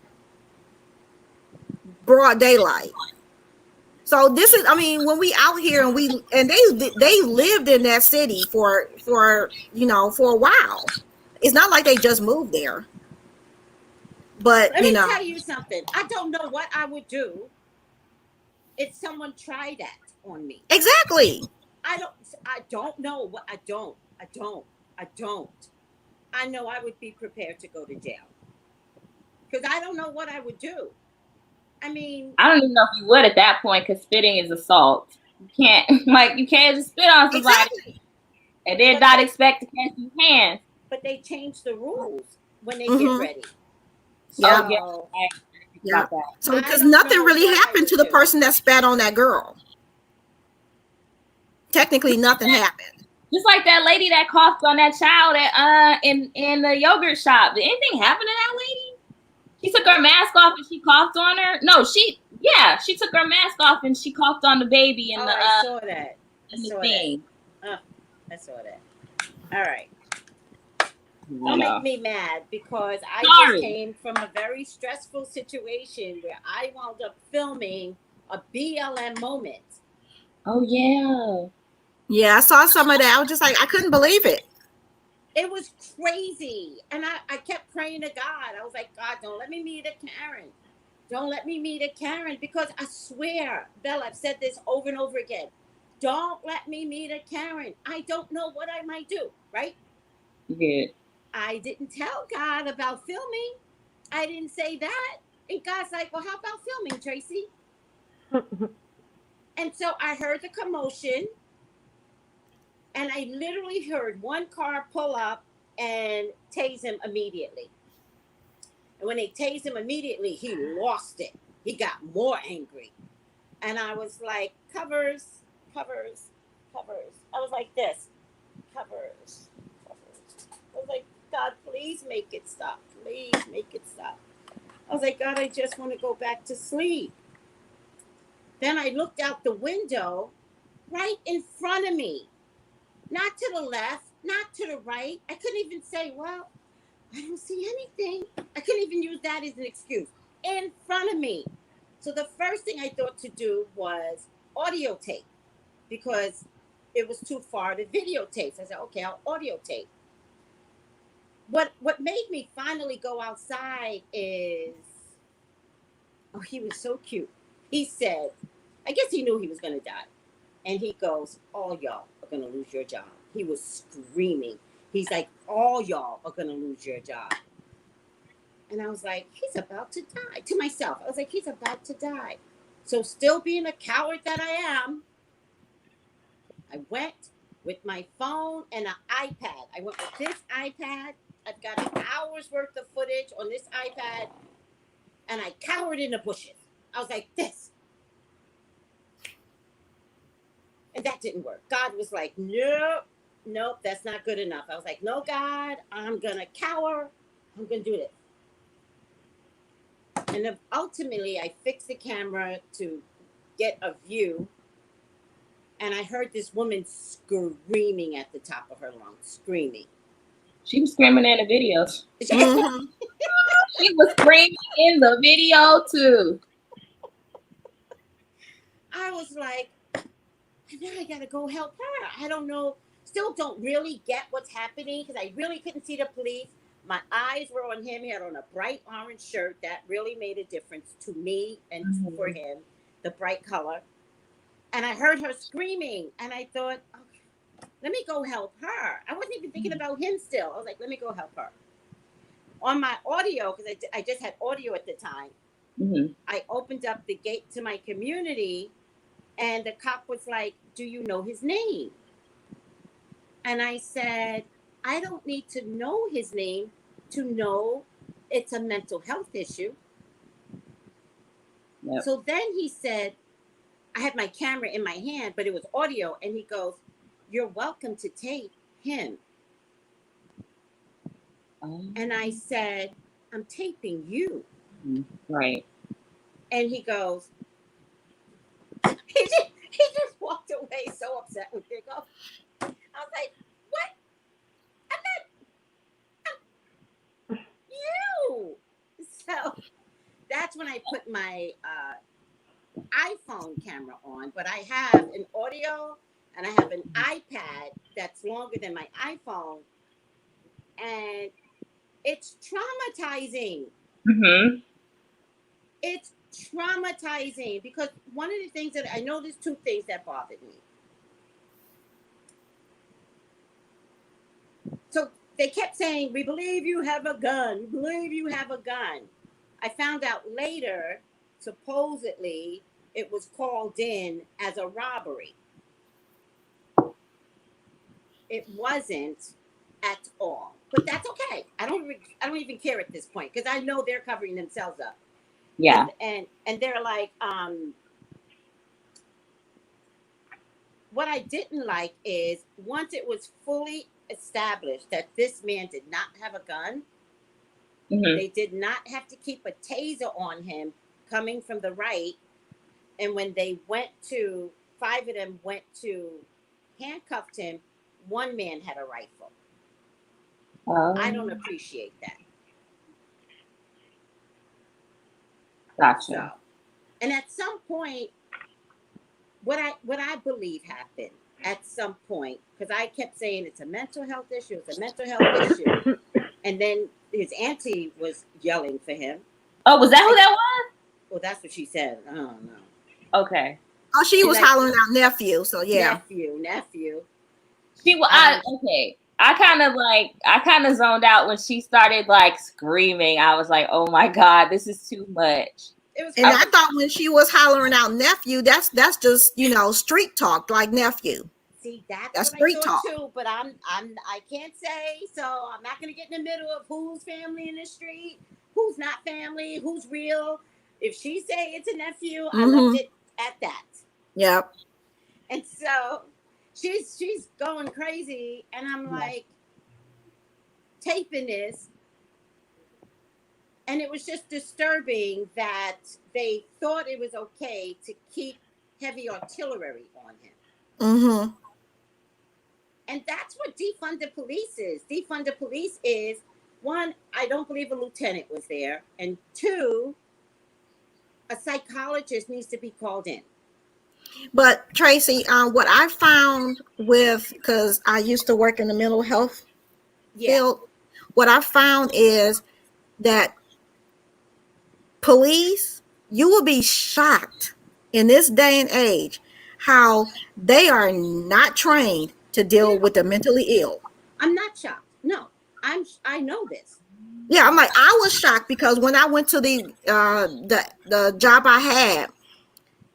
broad daylight. So this is, I mean, when we out here and they lived in that city for a while. It's not like they just moved there, but Let me tell you something. I don't know what I would do if someone tried that on me. exactly. I don't. I don't know what. I don't. I know I would be prepared to go to jail because I don't know what I would do. I mean, I don't even know if you would at that point, because spitting is assault. You can't like you can't just spit on somebody Exactly. and then but not they expect to catch your hands. they change the rules when they get Mm-hmm. ready. Yeah. Oh yeah, So I agree Yeah. about that. So I because don't nothing know really what I happened would to the do. person that spat on that girl. Technically, nothing happened. Just like that lady that coughed on that child at in the yogurt shop. Did anything happen to that lady? She took her mask off and she coughed on her. No, she took her mask off and she coughed on the baby Oh, I saw that. I in the saw that. thing. Oh, I saw that. All right. I Don't make know. me mad because I just Sorry. came from a very stressful situation where I wound up filming a BLM moment. Oh yeah. Yeah, I saw some of that. I was just like, I couldn't believe it. It was crazy. And I kept praying to God. I was like, God, don't let me meet a Karen. Don't let me meet a Karen because I swear, Bella, I've said this over and over again. Don't let me meet a Karen. I don't know what I might do, right? Good. I didn't tell God about filming. I didn't say that. And God's like, well, how about filming, Tracy? And so I heard the commotion and I literally heard one car pull up and tase him immediately. And when they tased him immediately, he lost it. He got more angry. And I was like, covers, covers, covers. I was like this, covers, covers. I was like, God, please make it stop. Please make it stop. I was like, God, I just want to go back to sleep. Then I looked out the window right in front of me, not to the left, not to the right. I couldn't even say, well, I don't see anything. I couldn't even use that as an excuse. In front of me. So the first thing I thought to do was audio tape because it was too far to videotape. So I said, okay, I'll audio tape. What made me finally go outside is, oh, he was so cute. He said, I guess he knew he was gonna die. And he goes, all y'all are gonna lose your job. He was screaming. He's like, all y'all are gonna lose your job. And I was like, he's about to die. To myself, I was like, he's about to die. So, still being a coward that I am, I went with my phone and an iPad. I went with this iPad. I've got an hour's worth of footage on this iPad, and I cowered in the bushes. I was like, this. And that didn't work. God was like, nope, nope, that's not good enough. I was like, no, God, I'm going to cower. I'm going to do this. And then ultimately, I fixed the camera to get a view. And I heard this woman screaming at the top of her lungs, screaming. She was screaming in the videos. Mm-hmm. She was screaming in the video too. I was like, now I got to go help her. I don't know. Still don't really get what's happening because I really couldn't see the police. My eyes were on him. He had on a bright orange shirt. That really made a difference to me and for him, the bright color. And I heard her screaming. And I thought, okay, let me go help her. I wasn't even thinking about him still. I was like, let me go help her. On my audio, because I just had audio at the time, Mhm. I opened up the gate to my community, and the cop was like, "Do you know his name?" And I said, "I don't need to know his name to know it's a mental health issue." Yep. So then he said, I had my camera in my hand, but it was audio. And he goes, "You're welcome to tape him." And I said, "I'm taping you." Right. And he goes, he just walked away so upset with me. I was like, "What? I'm not you." So that's when I put my iPhone camera on, but I have an audio and I have an iPad that's longer than my iPhone, and it's traumatizing. Mhm. It's traumatizing because one of the things that I know, there's two things that bothered me. So they kept saying, "We believe you have a gun. We believe you have a gun." I found out later, supposedly, it was called in as a robbery. It wasn't at all, but that's okay. I don't even care at this point because I know they're covering themselves up. Yeah. And they're like, what I didn't like is once it was fully established that this man did not have a gun, Mhm. they did not have to keep a taser on him coming from the right. And when they went to, five of them went to handcuffed him, one man had a rifle. I don't Um, appreciate that. So, gotcha. and at some point, what I believe happened at some point, because I kept saying it's a mental health issue, it's a mental health issue, and then his auntie was yelling for him. Oh, was that who I, that was? well, that's what she said. I don't know. Okay. Oh, she She's was like, hollering out nephew. So yeah. nephew. She was. And Okay. I kind of zoned out when she started like screaming. I was like, "Oh my god, this is too much." it was And I, I crazy. thought when she was hollering out nephew, that's just street talk like nephew. See, that's That's what I street thought talk. too. But I can't say. So I'm not gonna get in the middle of who's family in the street, who's not family, who's real. If she say it's a nephew, I left Mm-hmm. it at that. Yep. And so she's going crazy, and I'm yeah. like taping this, and it was just disturbing that they thought it was okay to keep heavy artillery on him. Mm-hmm. And that's what defund the police is. Defund the police is, one, I don't believe a lieutenant was there, and two, a psychologist needs to be called in. But Tracy, what I found with, because I used to work in the mental health Yeah. field, what I found is that police, you will be shocked in this day and age how they are not trained to deal Yeah. with the mentally ill. I'm not shocked. No. I know this. Yeah, I'm like, I was shocked because when I went to the job I had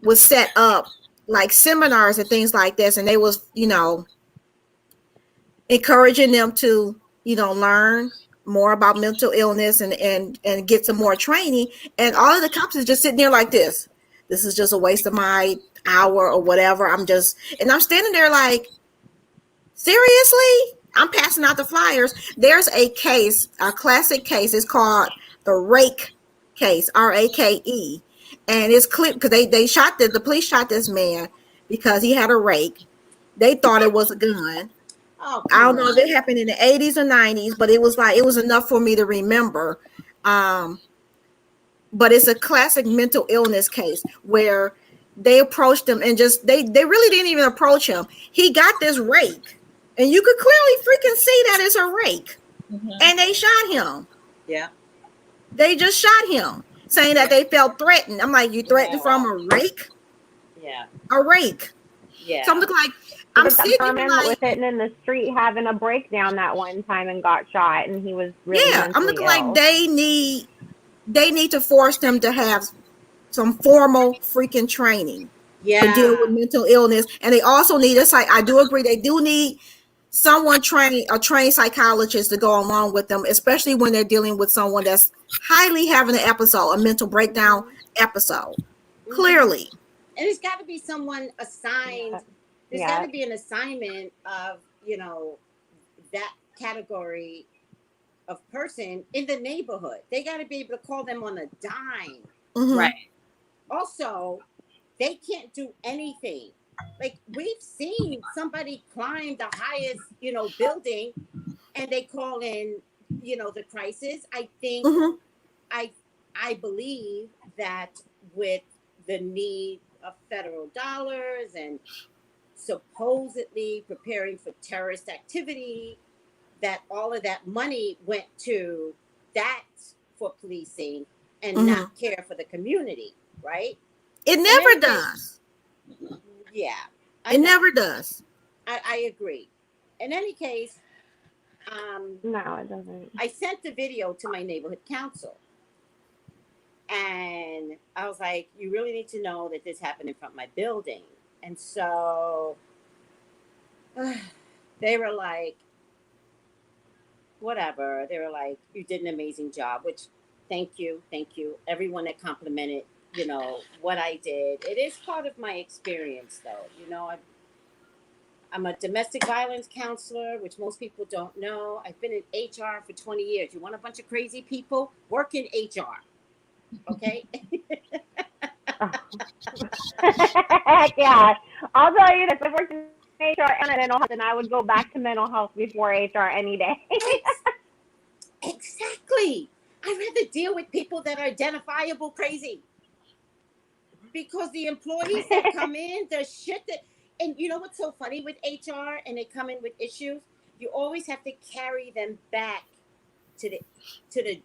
was set up like seminars and things like this, and they was encouraging them to learn more about mental illness and get some more training, and all of the cops is just sitting there like this is just a waste of my hour or whatever. I'm standing there like, seriously? I'm passing out the flyers. There's a case, a classic case. It's called the Rake case, Rake, and it's clip because they shot the police shot this man because he had a rake. They thought it was a gun. Oh, I come don't know if it on. happened in the 80s or 90s, but it was enough for me to remember. Um, but it's a classic mental illness case where they approached him and just they really didn't even approach him. He got this rake, and you could clearly freaking see that it's a rake, Mm-hmm. and they shot him. Yeah. They just shot him, saying that Yeah. they felt threatened. I'm like, you Yeah. threatened from Wow. a rake? Yeah. A rake. So I'm Yeah. looking like, I'm But that sitting Berman here was like, sitting in the street having a breakdown that one time and got shot, and he was really yeah, I'm mentally looking like ill. they need to force them to have some formal freaking training to deal with Yeah. mental illness. And they also need, it's like, I do agree, they do need someone trained, a trained psychologist to go along with them, especially when they're dealing with someone that's highly having an episode, a mental breakdown Hmm. episode. Hmm. Clearly. And it's got to be someone Yeah. assigned. There's got Yeah. to be an assignment of, that category of person in the neighborhood. They got to be able to call them on a dime. Mm-hmm. Right. Also, they can't do anything. Like, we've seen somebody climb the highest, building, and they call in, the crisis. I think Mm-hmm. I I believe that with the need of federal dollars and supposedly preparing for terrorist activity, that all of that money went to that for policing and Mm-hmm. not care for the community, right? It In any never case, does. yeah, I It know. never does. I agree. In any case, No, it doesn't. I sent the video to my neighborhood council, and I was like, "You really need to know that this happened in front of my building." And so they were like, "Whatever." They were like, "You did an amazing job," which, thank you, everyone that complimented, what I did. It is part of my experience, though. I'm a domestic violence counselor, which most people don't know. I've been in HR for 20 years. You want a bunch of crazy people? Work in HR. Okay? Oh. Heck yeah. I'll tell you this. I've worked in HR and mental health, and I would go back to mental health before HR any day. Exactly. I'd rather deal with people that are identifiable crazy, because the employees that come in, the shit that, and you know what's so funny with HR, and they come in with issues, you always have to carry them back to the to the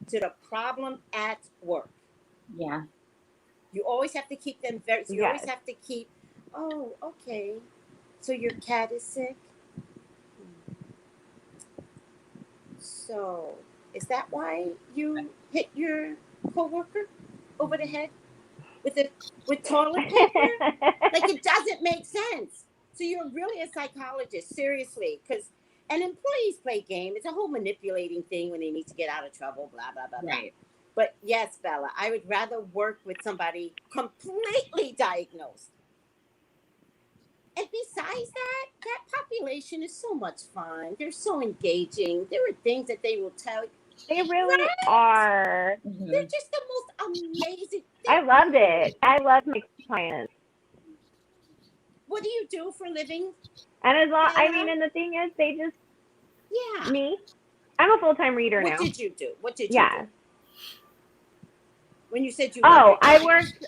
to the problem at work. Yeah. You always have to keep them very. So you always Yes. have to keep. Oh, okay. So your cat is sick. So is that why you hit your coworker over the head with toilet paper? Like, it doesn't make sense. So you're really a psychologist, seriously, because and employees play game. It's a whole manipulating thing when they need to get out of trouble. Blah blah blah blah. Right. But yes, Bella, I would rather work with somebody completely diagnosed. And besides that population is so much fun. They're so engaging. There are things that they will tell you. They really Right? are. They're just the most amazing. I loved it. I loved my clients. What do you do for a living, And as long, I mean, Bella? and the thing is, they just, Yeah. me, I'm a full-time reader What now. did you do? What did you Yeah. do? When you said you love Oh, your I clients. worked,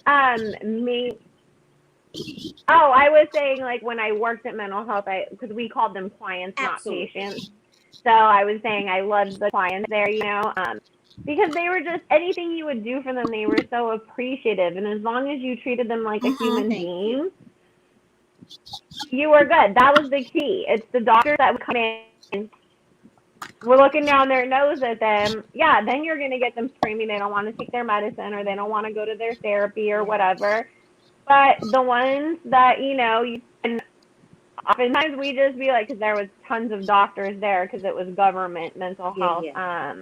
oh, I was saying, like, when I worked at mental health, because we called them clients, not Absolutely. patients. So I was saying I loved the clients there, because they were just, anything you would do for them, they were so appreciative. And as long as you treated them like a human Thank you. being, you were good. That was the key. It's the doctors that would come in, we're looking down their nose at them. Yeah, then you're going to get them screaming they don't want to take their medicine, or they don't want to go to their therapy or Yeah. whatever. But the ones that, and oftentimes we just be like, because there was tons of doctors there because it was government mental Yeah, health. yeah.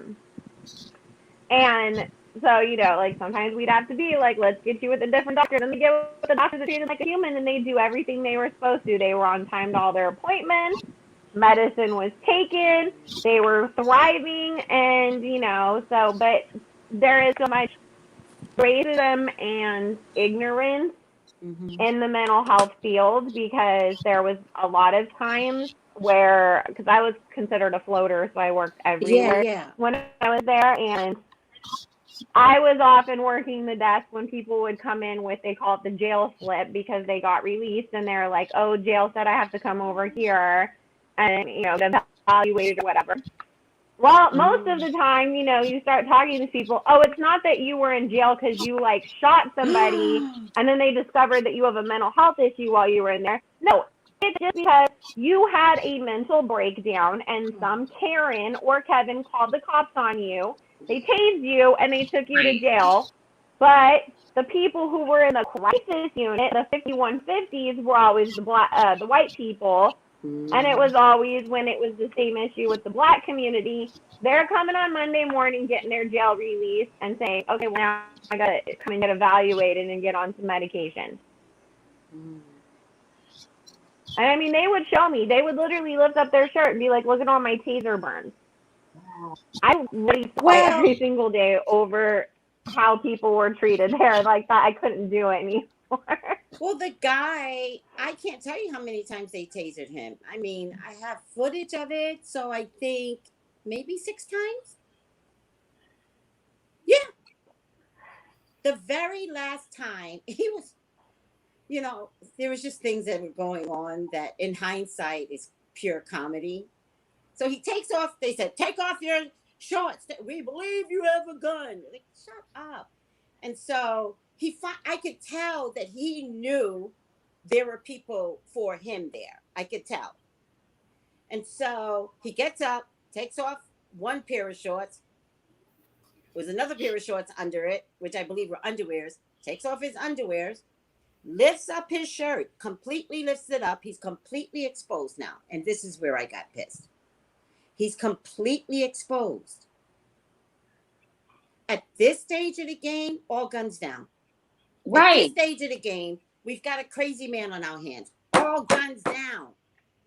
And so, like sometimes we'd have to be like, let's get you with a different doctor. Then they get with the doctor that treated like a human, and they do everything they were supposed to. They were on time to all their appointments. Medicine was taken. They were thriving, and but there is so much racism and ignorance Mm-hmm. in the mental health field, because there was a lot of times where, because I was considered a floater, so I worked Yeah, everywhere yeah. when I was there, and I was often working the desk when people would come in with, they call it the jail slip, because they got released and they're like, oh, jail said I have to come over here and, evaluated or whatever. Well, most of the time, you start talking to people, oh, it's not that you were in jail because you like shot somebody and then they discovered that you have a mental health issue while you were in there. No, it's just because you had a mental breakdown and some Karen or Kevin called the cops on you. They tased you and they took you to jail. But the people who were in the crisis unit, the 5150s, were always the white people, and it was always when it was the same issue with the black community. They're coming on Monday morning, getting their jail release, and saying, "Okay, well now I gotta come and get evaluated and get on some medication." And I mean, they would show me. They would literally lift up their shirt and be like, "Look at all my taser burns." I really fight Well, every single day over how people were treated there. Like that, I couldn't do it anymore. well, the guy, I can't tell you how many times they tasered him. I mean, I have footage of it, so I think maybe 6 times. Yeah. The very last time he was, there was just things that were going on that in hindsight is pure comedy. So he takes off, they said, take off your shorts. We believe you have a gun. Like, shut up. And so I could tell that he knew there were people for him there. I could tell. And so he gets up, takes off one pair of shorts, was another pair of shorts under it, which I believe were underwears, takes off his underwears, lifts up his shirt, completely lifts it up. He's completely exposed now. And this is where I got pissed. He's completely exposed. At this stage of the game, all guns down. Right. At this stage of the game, we've got a crazy man on our hands. All guns down.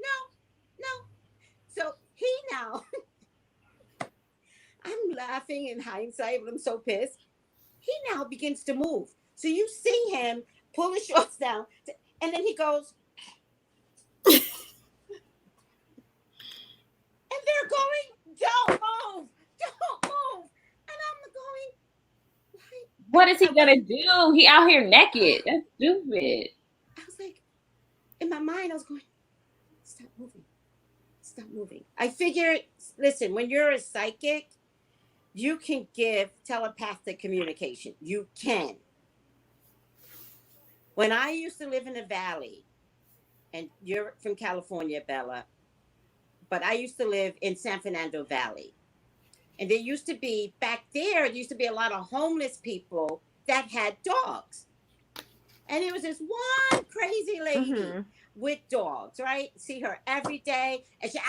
No. So he now, I'm laughing in hindsight, but I'm so pissed. He now begins to move. So you see him pull his shorts down, and then he goes, and they're going, don't move. And I'm going, what is he gonna do? He out here naked. That's stupid. I was like, in my mind, I was going, stop moving. I figured, listen, when you're a psychic, you can give telepathic communication. You can. When I used to live in the valley, and you're from California, Bella, but I used to live in San Fernando Valley. And there used to be, back there used to be a lot of homeless people that had dogs. And there was this one crazy lady with dogs, right? See her every day. And she,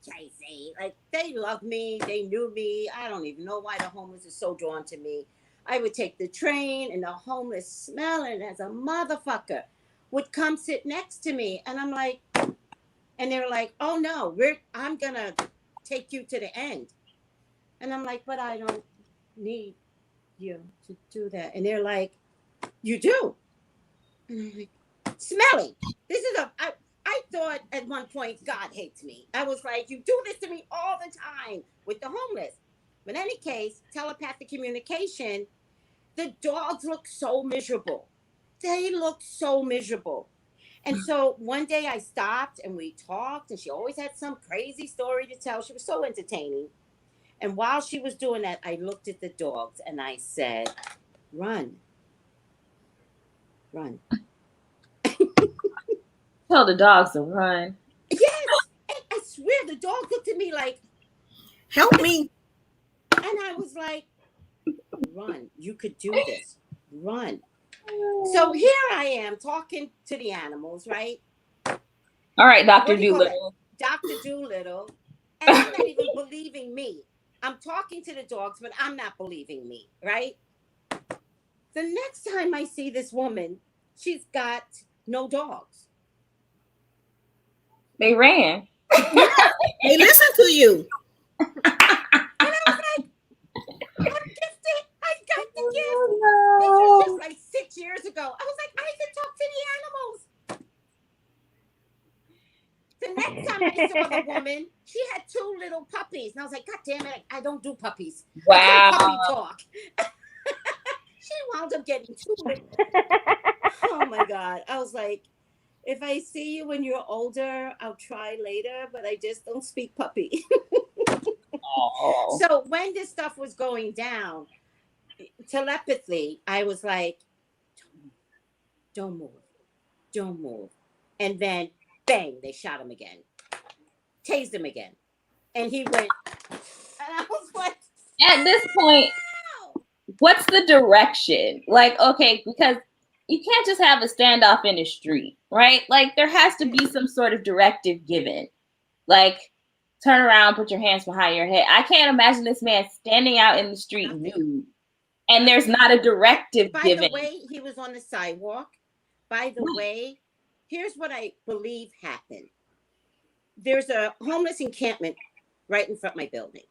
Tracy. Like, they love me. They knew me. I don't even know why the homeless is so drawn to me. I would take the train, and the homeless, smelling as a motherfucker, would come sit next to me. And I'm like, and they were like, oh no, I'm going to take you to the end. And I'm like, but I don't need you to do that. And they're like, you do. And I'm like, smelly. This is I thought at one point, God hates me. I was like, you do this to me all the time with the homeless. But in any case, telepathic communication, the dogs look so miserable. They look so miserable. And so one day I stopped and we talked, and she always had some crazy story to tell. She was so entertaining. And while she was doing that, I looked at the dogs and I said, run. Tell the dogs to run. Yes. And I swear the dog looked at me like, help me. And I was like, run. You could do this. Run. So here I am talking to the animals, right? All right, Dr. Doolittle. Dr. Doolittle. And I'm not even believing me. I'm talking to the dogs, but I'm not believing me, right? The next time I see this woman, she's got no dogs. They ran. They listen to you. And I was like, I'm gifted. I got the gift. No. This was just like 6 years ago. I was like, I can talk to the animals. The next time I saw the woman, she had 2 little puppies. And I was like, God damn it, I don't do puppies. Wow. I do puppy talk. She wound up getting 2 little. Oh my God. I was like, if I see you when you're older, I'll try later, but I just don't speak puppy. Oh. So when this stuff was going down, telepathically, I was like, don't move. And then, bang, they shot him again. Tased him again. And he went, I was like, At this point, wow. what's the direction? Like, okay, because you can't just have a standoff in the street, right? Like, there has to be some sort of directive given. Like, turn around, put your hands behind your head. I can't imagine this man standing out in the street nude, and there's not a directive By given. the way, he was on the sidewalk. By the way, here's what I believe happened. There's a homeless encampment right in front of my building.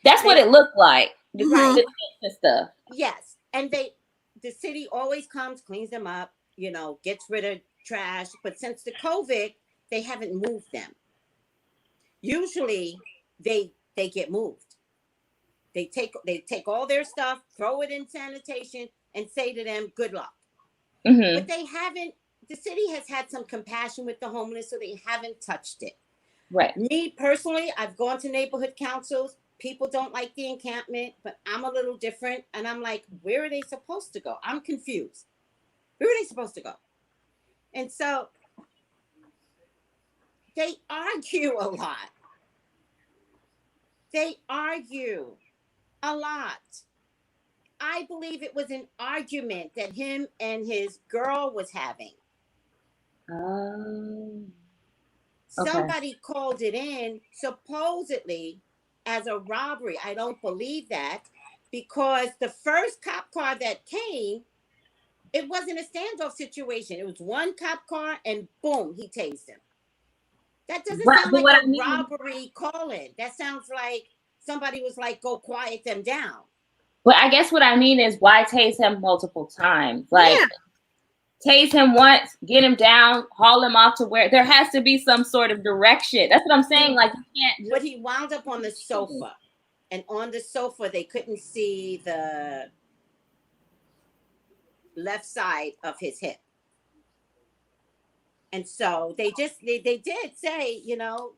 That's what it looked like. The Right. tents and stuff. Yes. And the city always comes, cleans them up, gets rid of trash. But since the COVID, they haven't moved them. Usually they get moved. They take all their stuff, throw it in sanitation, and say to them, good luck. Mm-hmm. But they haven't, the city has had some compassion with the homeless, so they haven't touched it. Right. Me personally, I've gone to neighborhood councils. People don't like the encampment, but I'm a little different. And I'm like, where are they supposed to go? I'm confused. Where are they supposed to go? And so they argue a lot. They argue a lot. I believe it was an argument that him and his girl was having. Okay. Somebody called it in supposedly as a robbery. I don't believe that, because the first cop car that came, it wasn't a standoff situation. It was one cop car and boom, he tased him. That doesn't sound like a robbery call-in. That sounds like somebody was like, go quiet them down. But I guess what I mean is, why tase him multiple times? Like, tase him once, get him down, haul him off to where there has to be some sort of direction. That's what I'm saying. Like, you can't. But he wound up on the sofa, and on the sofa they couldn't see the left side of his hip, and so they did say,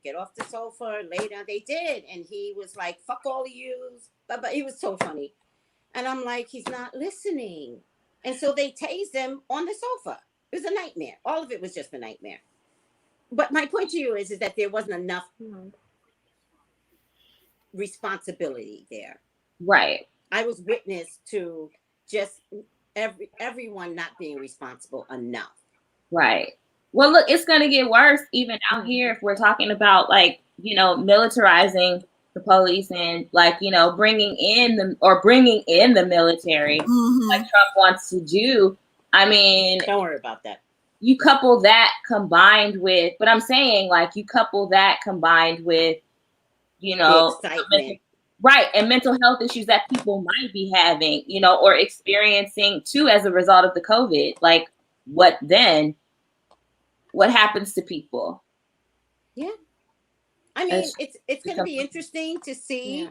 get off the sofa, lay down. They did, and he was like, "Fuck all of you," but he was so funny, and I'm like, he's not listening. And so they tased him on the sofa. It was a nightmare. All of it was just a nightmare. But my point to you is that there wasn't enough responsibility there. Right. I was witness to just everyone not being responsible enough. Right. Well, look, it's going to get worse even out here if we're talking about, like, militarizing the police and, like, bringing in the military, like Trump wants to do. I mean, don't worry about that. You couple that combined with, but I'm saying, like, you couple that combined with, the excitement. Right, and mental health issues that people might be having, or experiencing too as a result of the COVID. Like, what then? What happens to people? Yeah. I mean, it's going to be interesting to see,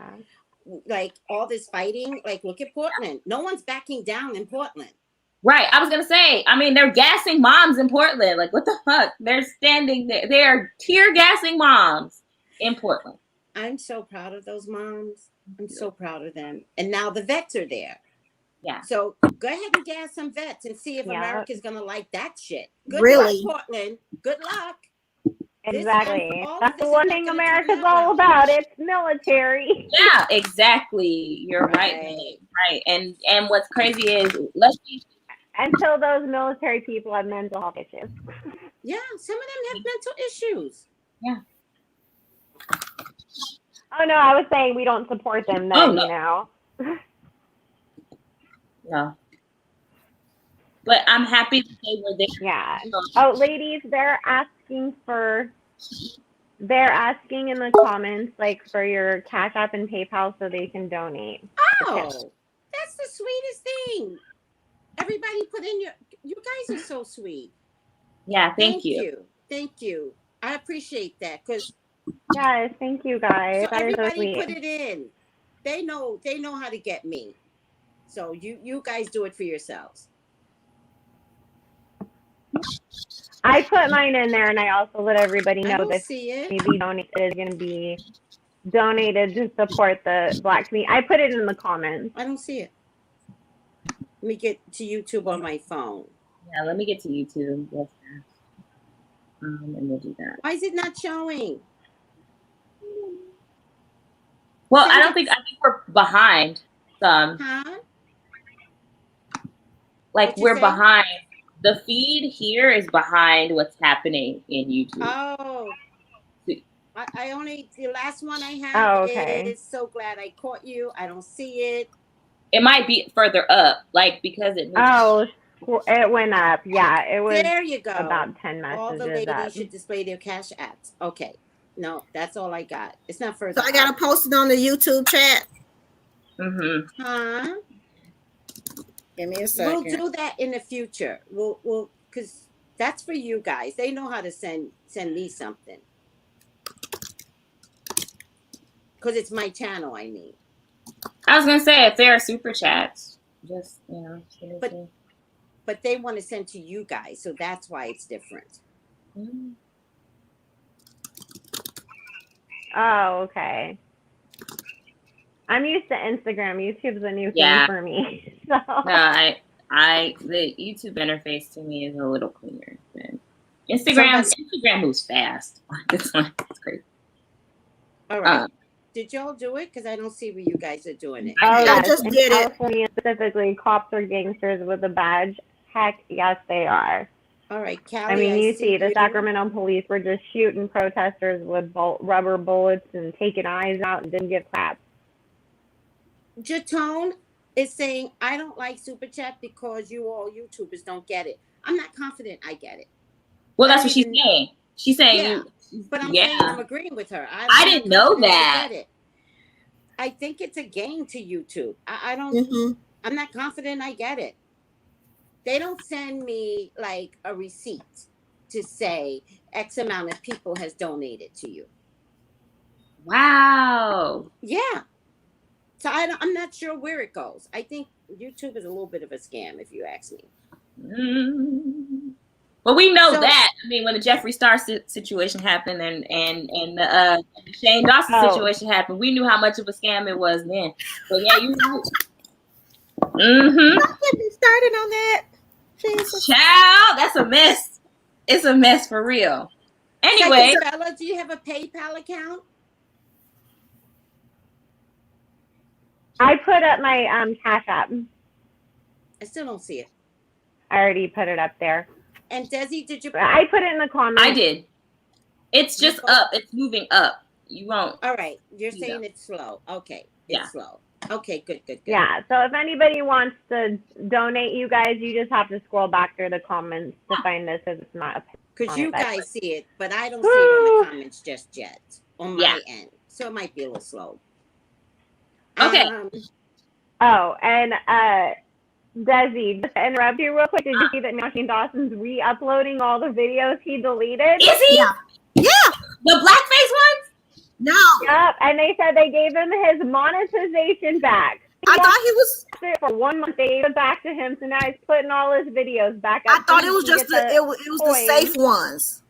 like, all this fighting. Like, look at Portland. No one's backing down in Portland. Right. I was going to say, I mean, they're gassing moms in Portland. Like, what the fuck? They're standing there. They're tear gassing moms in Portland. I'm so proud of those moms. I'm so proud of them. And now the vets are there. Yeah. So go ahead and gas some vets and see if America's going to like that shit. Good Really? luck, Portland. Good luck. Exactly. That's the one thing America's all about. It's military. Yeah, exactly. You're right. Right. And what's crazy is, until those military people have mental health issues. Yeah, some of them have mental issues. Yeah. Oh no, I was saying we don't support them then, No. But I'm happy that they were there. Yeah. Oh, ladies, they're asking in the comments, like, for your Cash App and PayPal so they can donate. Oh, that's the sweetest thing. Everybody put in you guys are so sweet. Yeah, thank you. Thank you. I appreciate that, because yes, thank you guys. So everybody so sweet. Put it in. They know how to get me. So you guys do it for yourselves. I put mine in there, and I also let everybody know that maybe donate is going to be donated to support the Black community. I put it in the comments. I don't see it. Let me get to YouTube on my phone. Yeah, let me get to YouTube. Yes, and we'll do that. Why is it not showing? Well, I think we're behind some. Huh? Like What'd you we're say? behind. The feed here is behind what's happening in YouTube. Oh. I only, the last one I have Oh, okay. is So Glad I Caught You. I don't see it. It might be further up, like because it moved. Oh, it went up. Yeah, it was There you go. about 10 All the messages ladies up. should display their cash apps. Okay. No, that's all I got. It's not further. So I gotta up. post it on the YouTube chat. Mm-hmm. Huh? Give me a second. We'll do that in the future. We'll because that's for you guys. They know how to send me something. Because it's my channel, I mean. I was gonna say if there are super chats, just But they want to send to you guys, so that's why it's different. Mm-hmm. Oh, okay. I'm used to Instagram. YouTube's a new thing for me. So. No, the YouTube interface to me is a little cleaner than Instagram. Instagram moves fast. This one, it's crazy. All right. Did y'all do it? Because I don't see where you guys are doing it. Oh, yes. I just in did California, specifically, cops are gangsters with a badge. Heck, yes, they are. All right, Callie. I mean, you see, the Sacramento police were just shooting protesters with rubber bullets and taking eyes out and didn't give crap. Jatone is saying, I don't like Super Chat because you all YouTubers don't get it. I'm not confident I get it. Well, that's what she's saying. She's saying, but I'm saying I'm agreeing with her. I didn't know that. I think it's a game to YouTube. I don't. I'm not confident I get it. They don't send me like a receipt to say X amount of people has donated to you. Wow. Yeah. So I'm not sure where it goes. I think YouTube is a little bit of a scam, if you ask me. Well, we know that. I mean, when the Jeffree Star situation happened and the Shane Dawson situation happened, we knew how much of a scam it was then. So yeah, you know. Don't get me started on that. Jesus. Child, that's a mess. It's a mess for real. Anyway, Bella, do you have a PayPal account? I put up my Cash App. I still don't see it. I already put it up there. And Desi, did you? I put it in the comments. I did. It's just up. It's moving up. You won't. All right. You're saying it's slow. Okay. It's slow. Okay. Good. Yeah. So if anybody wants to donate, you guys, you just have to scroll back through the comments to find this if it's not. Because you guys see it, but I don't see it on the comments just yet on my end. So it might be a little slow. Okay. And Desi, just to interrupt you real quick, did you see that now Shane Dawson's re-uploading all the videos he deleted? Is he? Yeah. The blackface ones? No. Yep. And they said they gave him his monetization back. I thought he was for 1 month. They gave it back to him, so now he's putting all his videos back up. I thought it was just it was the safe ones.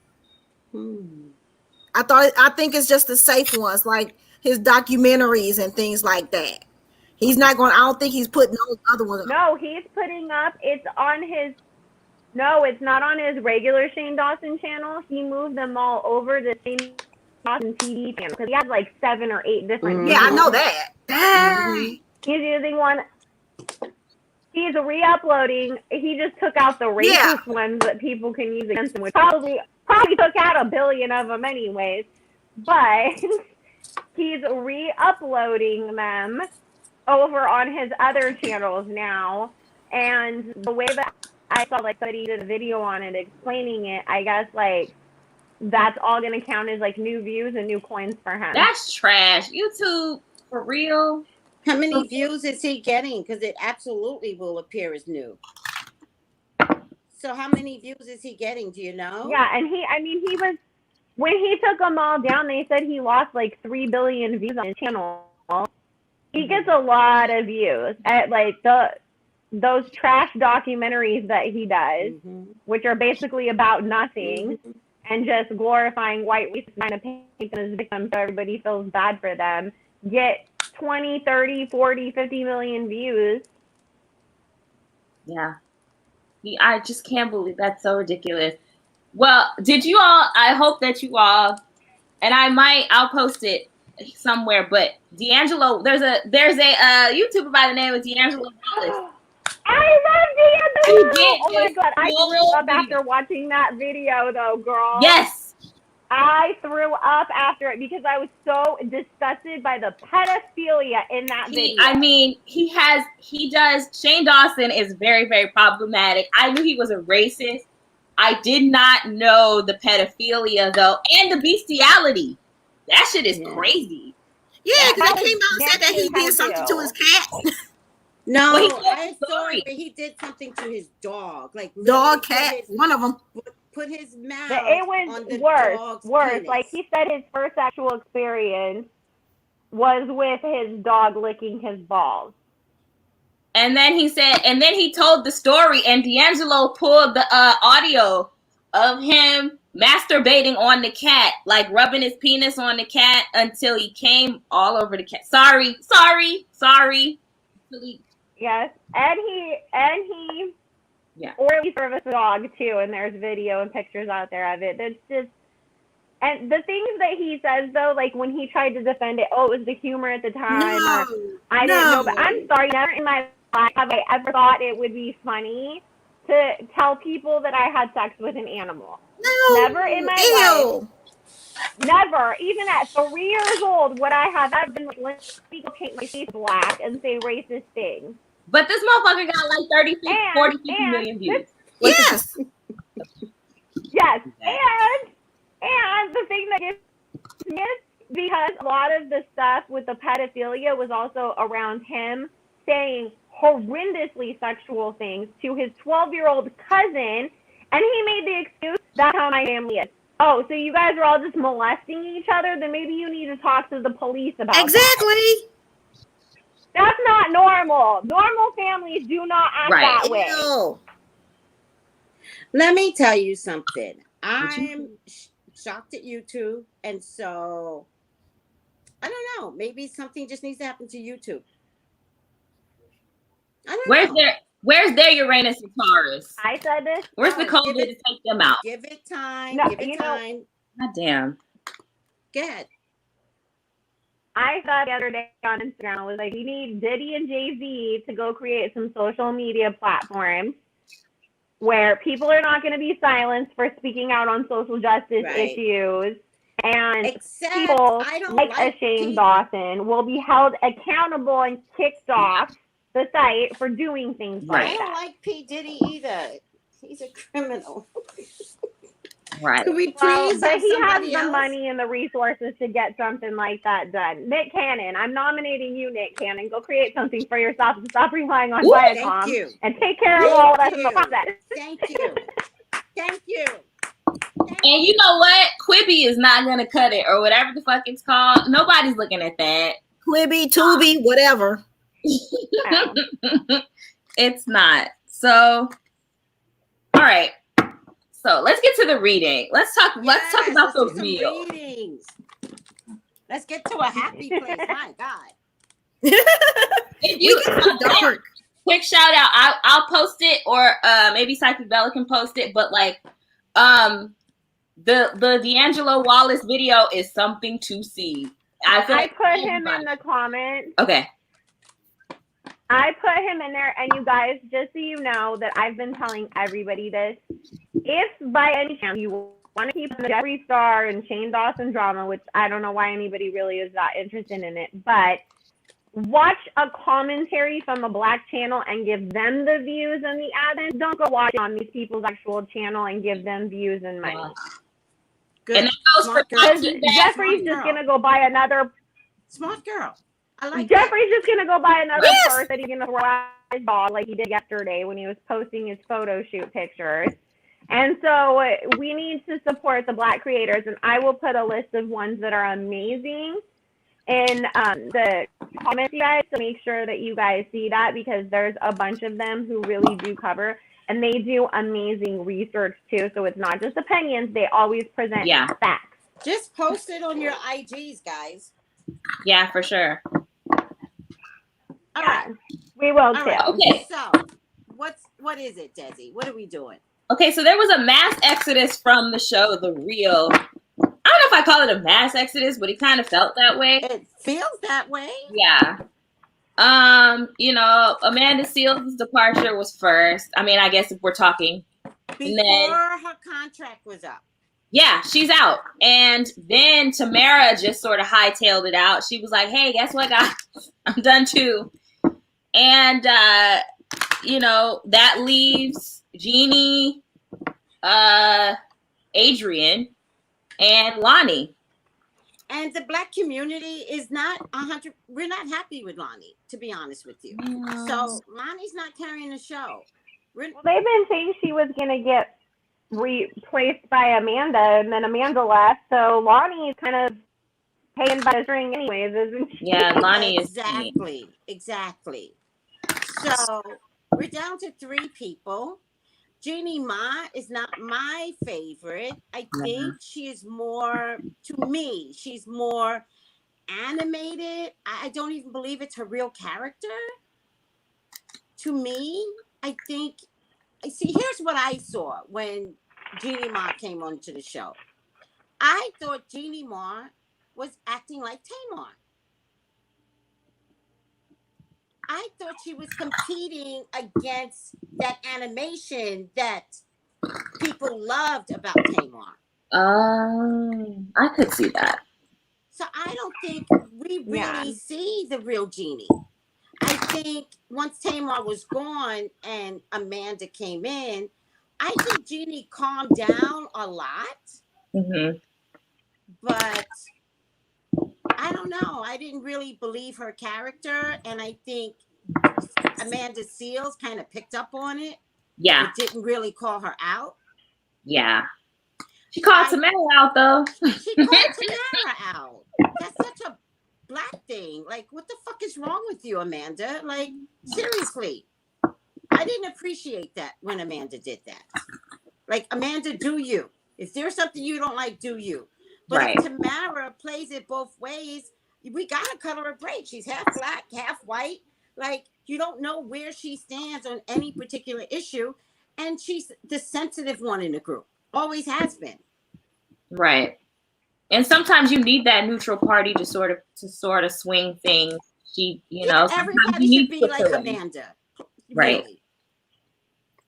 I think it's just the safe ones, like his documentaries and things like that. He's not going. I don't think he's putting those other ones. No, he's putting up. It's on his. No, it's not on his regular Shane Dawson channel. He moved them all over to Shane Dawson TV channel because he has like 7 or 8 different. Yeah, I know that. Dang. He's using one. He's re-uploading. He just took out the racist ones that people can use against him, which probably took out 1 billion of them anyways. But he's re-uploading them over on his other channels now. And the way that I saw like somebody did a video on it explaining it, I guess like that's all gonna count as like new views and new coins for him. That's trash. YouTube, for real. How many views is he getting? Because it absolutely will appear as new. So how many views is he getting? Do you know? Yeah, and he was, when he took them all down, they said he lost like 3 billion views on his channel. He gets a lot of views at like those trash documentaries that he does, which are basically about nothing and just glorifying white racists trying to paint them as victims so everybody feels bad for them. Get 20, 30, 40, 50 million views. Yeah. I just can't believe that's so ridiculous. Well, did you all, I hope that you all, and I'll post it somewhere, but D'Angelo, there's a YouTuber by the name of D'Angelo Wallace. I love D'Angelo. He Oh my did god, I this threw up video. after watching that video, though, girl. Yes. I threw up after it because I was so disgusted by the pedophilia in that video. I mean, he does. Shane Dawson is very, very problematic. I knew he was a racist. I did not know the pedophilia, though, and the bestiality. That shit is crazy. Yeah, because That they came out and said that he did something to his cat. Well, No, he told I the saw story. it, but he did something to his dog. Like Dog, literally cat, one of them. put his mouth It on was the worse. dog's Worse. penis. Like, he said his first sexual experience was with his dog licking his balls. And then he told the story, and D'Angelo pulled the audio of him masturbating on the cat, like rubbing his penis on the cat until he came all over the cat. Sorry. Yes, and he Yeah. orally serviced the dog too, and there's video and pictures out there of it. That's just, and the things that he says though, like when he tried to defend it, oh, it was the humor at the time, or I didn't know. But I'm sorry, never in my life have I ever thought it would be funny to tell people that I had sex with an animal. No. Never in my life. Never, even at 3 years old, would I have ever been like, let me go paint my face black and say racist things. But this motherfucker got like 30, 40, 50 million views. Yes. Yes, and the thing that gets missed, because a lot of the stuff with the pedophilia was also around him saying horrendously sexual things to his 12-year-old cousin, and he made the excuse, that's how my family is. Oh, so you guys are all just molesting each other? Then maybe you need to talk to the police about Exactly. that. That's not normal. Normal families do not act that way. No. Let me tell you something. I'm shocked at you too, and so I don't know. Maybe something just needs to happen to YouTube. I don't know. Where's their Uranus and Taurus? I said this. Where's the COVID to take them out? Give it time. No, give it time. God damn. Go ahead. I saw the other day on Instagram, I was like, we need Diddy and Jay-Z to go create some social media platforms where people are not going to be silenced for speaking out on social justice issues. And Except people I don't like a Shane Dawson will be held accountable and kicked off the site for doing things like I that. don't like P. Diddy either. He's a criminal. Right. Could we please Well, but have he has somebody the else? money and the resources to get something like that done. Nick Cannon, I'm nominating you, Nick Cannon. Go create something for yourself and stop relying on Thank Viacom you. and take care of all of us in the process. Thank you. Thank you. And you know what? Quibi is not gonna cut it, or whatever the fuck it's called. Nobody's looking at that. Quibi, Tubi, whatever. It's not. So, all right. So let's get to the reading. Let's talk about the do some real. readings. Let's get to a happy place. My God. If you We get dark. quick shout out, I'll post it, or maybe Psychic Bella can post it. But like, the D'Angelo Wallace video is something to see. I put him in the comments. Okay. I put him in there, and you guys, just so you know that I've been telling everybody this, if by any chance you want to keep the Jeffree Star and Shane Dawson drama, which I don't know why anybody really is that interested in it, but watch a commentary from a black channel and give them the views and the ads. Don't go watch on these people's actual channel and give them views and money. Good. And that goes for Because Kanye. Jeffrey's just going to go buy another... Smart girl. I like Jeffrey's just going to go buy another Yes. purse that he's going to throw at his dog like he did yesterday when he was posting his photo shoot pictures. And so we need to support the black creators, and I will put a list of ones that are amazing in the comments, you guys, so make sure that you guys see that, because there's a bunch of them who really do cover, and they do amazing research too. So it's not just opinions, they always present facts. Just post it on your IGs, guys. Yeah, for sure. All right. We will All too. right. Okay. So, what is it, Desi? What are we doing? Okay, so there was a mass exodus from the show The Real. I don't know if I to call it a mass exodus, but it kind of felt that way. It feels that way. Yeah. Amanda Seales' departure was first. I mean, I guess if we're talking. Before her contract was up. Yeah, she's out. And then Tamara just sort of hightailed it out. She was like, hey, guess what, guys? I'm done too. And, that leaves Jeannie, Adrian, and Lonnie. And the Black community is not 100. We're not happy with Lonnie, to be honest with you. So Lonnie's not carrying the show. Well, they've been saying she was going to get replaced by Amanda, and then Amanda left. So Lonnie's kind of paying by the string anyways, isn't she? Yeah, Lonnie is. Exactly. So we're down to 3 people. Jeannie Ma is not my favorite. I think she is more, to me, she's more animated. I don't even believe it's her real character. To me, I think, here's what I saw when Jeannie Ma came onto the show. I thought Jeannie Ma was acting like Tamar. I thought she was competing against that animation that people loved about Tamar. I could see that. So I don't think we really see the real Jeannie. I think once Tamar was gone and Amanda came in, I think Jeannie calmed down a lot. Mm-hmm. But I don't know. I didn't really believe her character. And I think Amanda Seales kind of picked up on it. Yeah. But didn't really call her out. Yeah. She called Tamara out, though. She called Tamara out. That's such a Black thing. Like, what the fuck is wrong with you, Amanda? Like, seriously. I didn't appreciate that when Amanda did that. Like, Amanda, do you. If there's something you don't like, do you. But if Tamara plays it both ways, we got to cut her a break. She's half Black, half white. Like, you don't know where she stands on any particular issue. And she's the sensitive one in the group. Always has been. Right. And sometimes you need that neutral party to sort of swing things. Everybody should be like Amanda. Right. Really.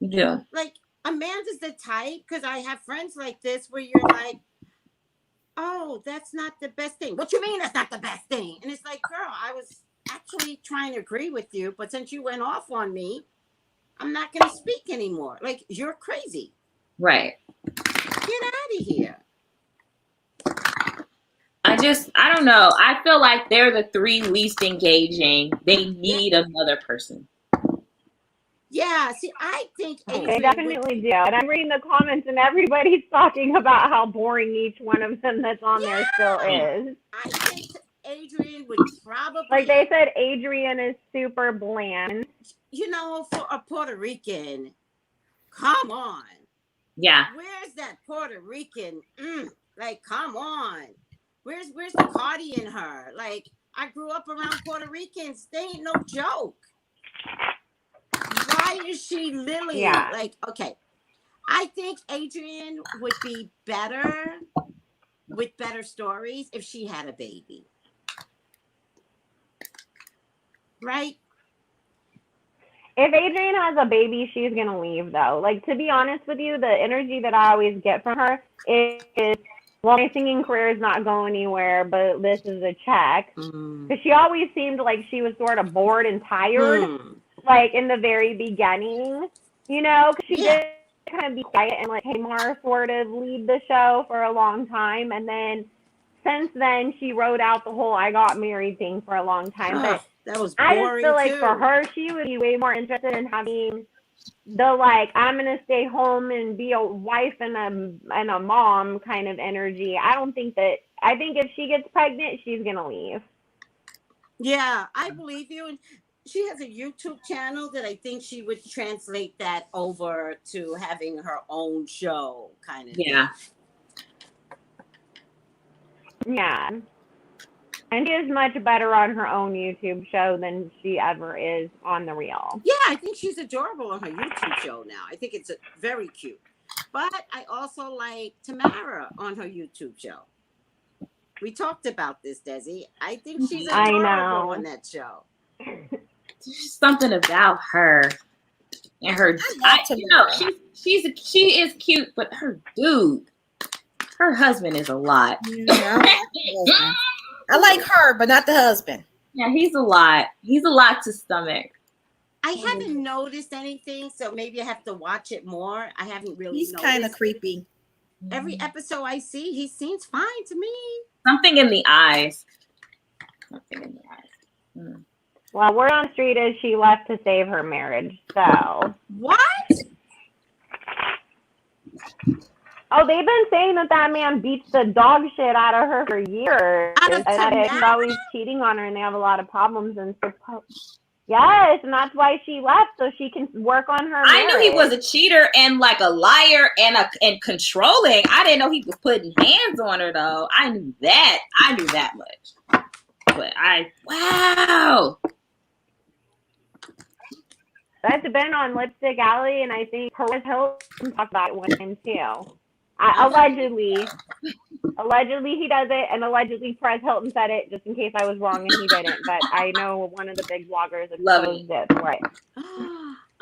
You do. Like, Amanda's the type, because I have friends like this where you're like, oh, that's not the best thing. What you mean that's not the best thing? And it's like, girl, I was actually trying to agree with you, but since you went off on me, I'm not going to speak anymore. Like, you're crazy. Right. Get out of here. I don't know. I feel like they're the 3 least engaging. They need another person. Yeah, see, I think they definitely do. And I'm reading the comments, and everybody's talking about how boring each one of them that's on there still is. I think Adrian would probably... Like they said, Adrian is super bland. You know, for a Puerto Rican, come on. Yeah. Where's that Puerto Rican? Like, come on. Where's the Cardi in her? Like, I grew up around Puerto Ricans. They ain't no joke. Why is she Lily? Yeah. Like, okay. I think Adrian would be better with better stories if she had a baby. Right? If Adrian has a baby, she's going to leave, though. Like, to be honest with you, the energy that I always get from her is, well, my singing career is not going anywhere, but this is a check. Because she always seemed like she was sort of bored and tired, like, in the very beginning, you know? Because she did kind of be quiet and let Tamar sort of lead the show for a long time. And then, since then, she wrote out the whole I got married thing for a long time. But that was boring, I just feel like for her, she would be way more interested in having the, like, I'm going to stay home and be a wife and a mom kind of energy. I think if she gets pregnant, she's going to leave. Yeah, I believe you. And she has a YouTube channel that I think she would translate that over to having her own show kind of thing. Yeah. And she is much better on her own YouTube show than she ever is on The Real. Yeah, I think she's adorable on her YouTube show now. I think it's very cute. But I also like Tamara on her YouTube show. We talked about this, Desi. I think she's I adorable know. on that show. There's something about her and her. She is cute, but her dude, her husband is a lot. Yeah, I like her, but not the husband. Yeah, he's a lot. He's a lot to stomach. I haven't noticed anything, so maybe I have to watch it more. I haven't really He's noticed. kind of creepy. Every episode I see, he seems fine to me. Something in the eyes. Something in the eyes. Well, word on the street is she left to save her marriage. So. What? Oh, they've been saying that man beats the dog shit out of her for years, and that he's always cheating on her, and they have a lot of problems. And yes, and that's why she left, so she can work on her marriage. I knew he was a cheater and like a liar and controlling. I didn't know he was putting hands on her though. I knew that. I knew that much. But wow. That's been on Lipstick Alley, and I think Perez Hilton talked about it one time too. Allegedly he does it, and allegedly Perez Hilton said it, just in case I was wrong and he didn't. But I know one of the big bloggers exposed it. Right.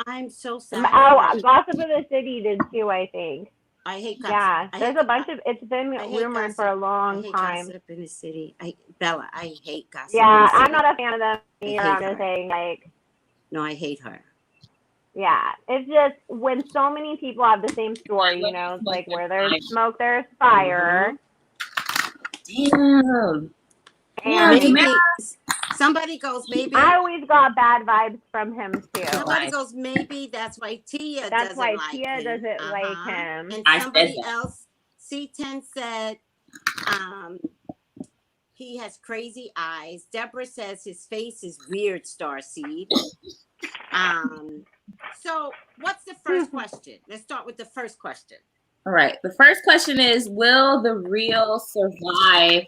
I'm so sad. Oh, Gossip of the City did too, I think. I hate gossip. Yeah, there's a bunch of. It's been rumored for a long time. Gossip in the City. Bella, I hate gossip. Yeah, I'm not a fan of them either. I'm just saying, like. No, I hate her. Yeah, it's just when so many people have the same story, you know, like where there's smoke, there's fire. Damn. And maybe somebody goes, maybe. I always got bad vibes from him too. Somebody goes, maybe that's why Tia doesn't like him. And somebody else, C10 said, he has crazy eyes. Deborah says his face is weird, Starseed. So what's the first question? Let's start with the first question. All right. The first question is, will the real survive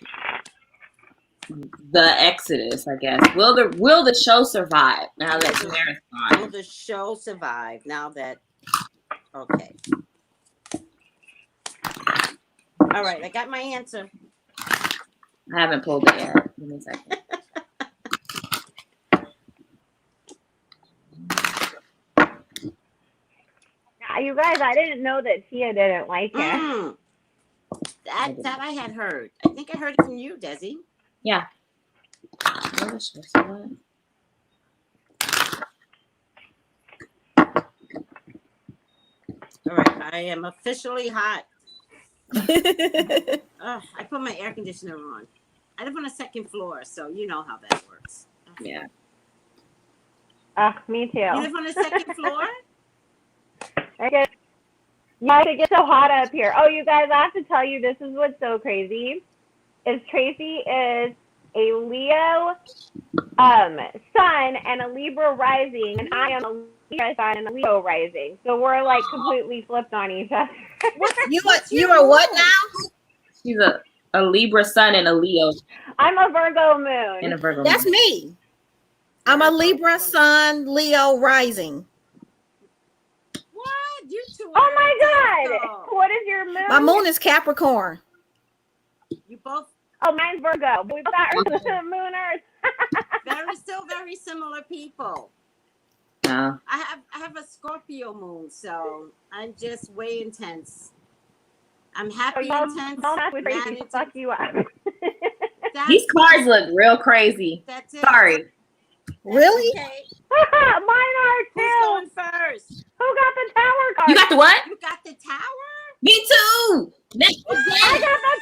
the Exodus, I guess? Will the show survive now that Tamara's gone? Will the show survive now that okay. All right, I got my answer. I haven't pulled it yet. Give me a second. You guys, I didn't know that Tia didn't like it. That I had heard. I think I heard it from you, Desi. Yeah. All right, I am officially hot. I put my air conditioner on. I live on a second floor, so you know how that works. Yeah. Me too. You live on the second floor? Okay. Yeah, it gets so hot up here. Oh, you guys, I have to tell you, this is what's so crazy. Is Tracy is a Leo sun and a Libra rising, and I am a Libra sun and a Leo rising. So we're like completely flipped on each other. You are what now? She's a Libra sun and a Leo. I'm a Virgo moon. And a Virgo That's moon. me. I'm a Libra sun, Leo rising. What? You two Oh my God! What is your moon? My moon is Capricorn. You both. Oh, mine's Virgo. We've got moon Earth. Still very similar people. No. I have a Scorpio moon, so I'm just way intense. I'm happy intense. Fuck you up. These cards look real crazy. That's it. Sorry. Really? Okay. Mine are too. Who's going first? Who got the tower card? You got the what? You got the tower? Me too. Next I got the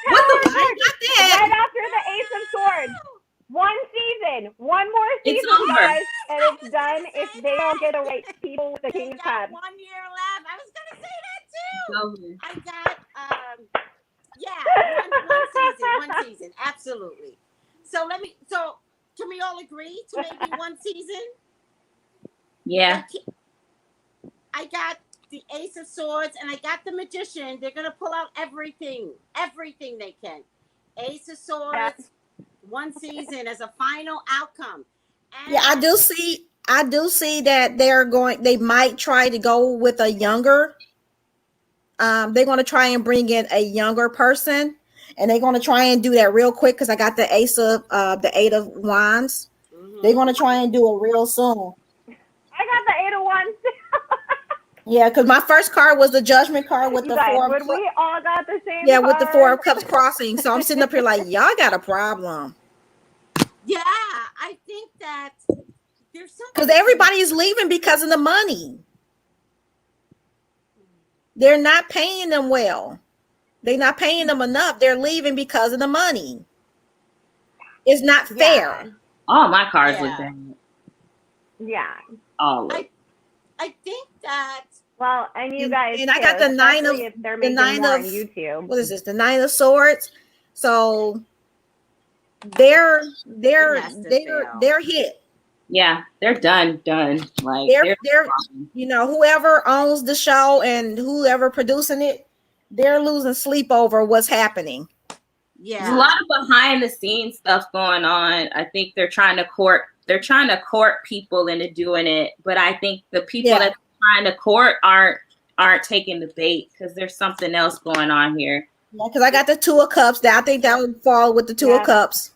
tower What the card fuck? right after the Ace of Swords. One season. One more season, It's over. guys, and it's done if they don't get the right people with the King of Cups. 1 year left. I was gonna say that too. over. I got one season, absolutely. So can we all agree to maybe one season? Yeah. I got the Ace of Swords and I got the Magician. They're gonna pull out everything they can. Ace of Swords, one season as a final outcome. And Yeah, I do see that they might try to go with a younger. They're going to try and bring in a younger person. and they're going to try and do that real quick because I got the the 8 of Wands. They're going to try and do it real soon. I got the 8 of Wands. Yeah, because my first card was the Judgment card with the Guys, 4 of when we all got the same with the 4 of card. Cups crossing. So I'm sitting up here like, y'all got a problem. Yeah, I think that there's something. Because everybody is leaving because of the money. They're not paying them well. They're not paying them enough. They're leaving because of the money. It's not fair. All my cards look bad. Yeah. All of I think that. Well, and you guys, and I got the 9 of if they're making more on YouTube. What is this? The 9 of Swords. So they're hit. Yeah, they're done. Like they're whoever owns the show and whoever producing it, they're losing sleep over what's happening. Yeah, there's a lot of behind the scenes stuff going on. I think they're trying to court people into doing it, but I think the people that they're trying to court aren't taking the bait because there's something else going on here. Yeah, because I got the 2 of Cups. I think that would fall with the 2 of Cups.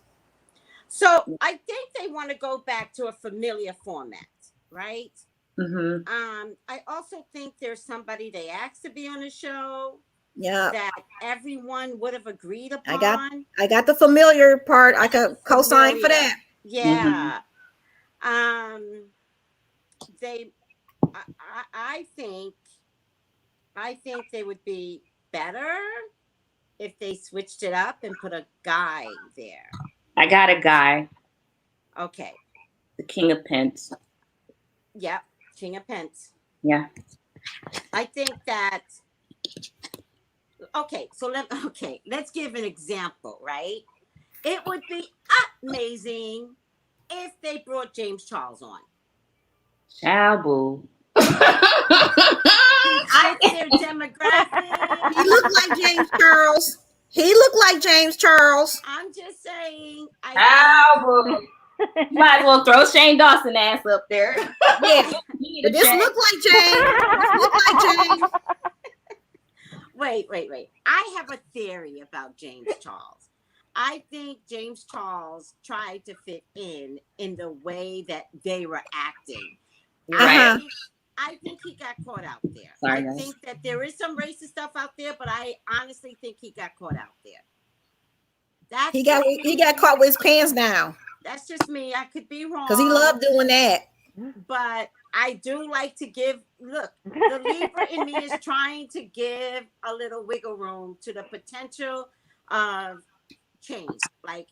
So I think they want to go back to a familiar format, right? Mm-hmm. I also think there's somebody they asked to be on the show. Yeah, that everyone would have agreed upon. I got the familiar part. I could co-sign for that. Yeah. I think they would be better if they switched it up and put a guy there. I got a guy. Okay. The King of Pence. Yep. King of Pence. Yeah. I think that. Okay. So let's give an example, right? It would be amazing if they brought James Charles on. Shabu. Their demographic. He looked like James Charles. I'm just saying. Shabu. You might as well throw Shane Dawson ass up there. Yeah. This look like James. Wait. I have a theory about James Charles. I think James Charles tried to fit in the way that they were acting. Right. I think he got caught out there. Sorry, I guys. think that there is some racist stuff out there, but I honestly think he got caught out there. He got caught with his pants down. That's just me. I could be wrong. Because he loved doing that. But I do like to the Libra in me is trying to give a little wiggle room to the potential of change. Like,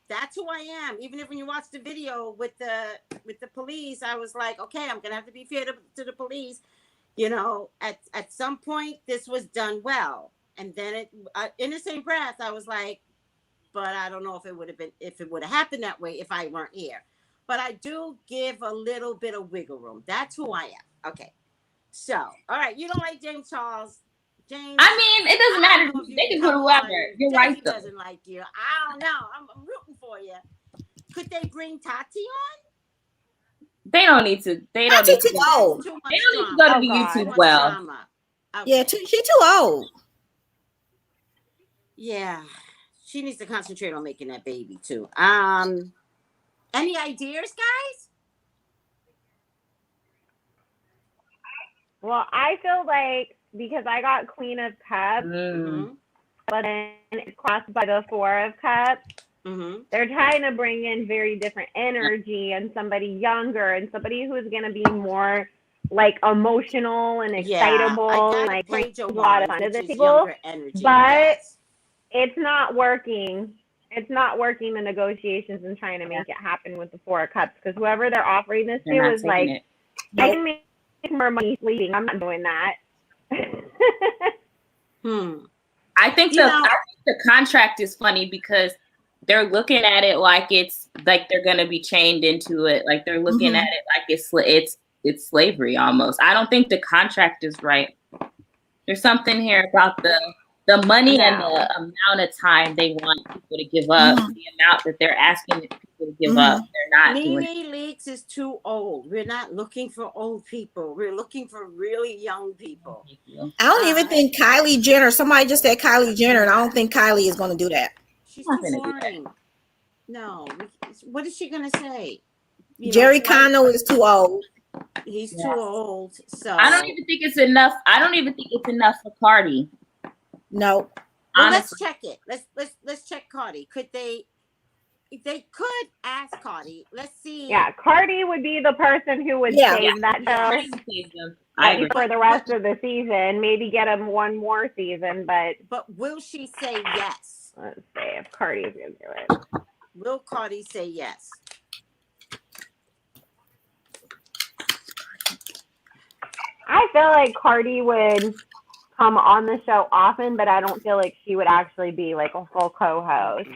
that's who I am. Even if when you watch the video with the police, I was like, okay, I'm gonna have to be fair to the police. You know, at some point this was done well, and then in the same breath, I was like, but I don't know if it would have happened that way if I weren't here. But I do give a little bit of wiggle room. That's who I am. Okay. So, all right, you don't like James Charles. James. I mean, it doesn't matter. They can put whoever. You're right, though. Doesn't like you. I don't know. I'm rooting for you. Could they bring Tati on? They don't need to. They don't need to. Too much They don't need to go to the YouTube well. Okay. Yeah, she's too old. Yeah. She needs to concentrate on making that baby too. Any ideas, guys? Well, I feel like because I got Queen of Cups, but then it's crossed by the 4 of Cups, they're trying to bring in very different energy and somebody younger and somebody who is going to be more like emotional and excitable and like brings a lot of fun to the table. But it's not working. It's not working, the negotiations and trying to make it happen with the 4 of Cups, because whoever they're offering this to is like, I can make more money sleeping. I'm not doing that. I think the contract is funny because they're looking at it like it's like they're gonna be chained into it. Like they're looking at it like it's slavery almost. I don't think the contract is right. There's something here about the the money and No. the amount of time they want people to give up, the amount that they're asking people to give up, they're not doing it. Nene Leakes is too old. We're not looking for old people. We're looking for really young people. Thank you. I don't even think Kylie Jenner. Somebody just said Kylie Jenner, and I don't think Kylie is going to do that. She's Not too gonna do that. boring. No, what is she gonna say? You Jerry know, like, Connell is too old. he's Yes. too old. So I don't even think it's enough. I don't even think it's enough for Cardi. No. Well, let's Honestly, check it. Let's check Cardi. Could they? If they could ask Cardi, let's see. Yeah, Cardi would be the person who would Yeah. save that show Cardi can save them. I agree. for the rest of the season. Maybe get him one more season, but But will she say yes? let's see if Cardi's gonna do it. Will Cardi say yes? I feel like Cardi would come on the show often, but I don't feel like she would actually be like a full co-host.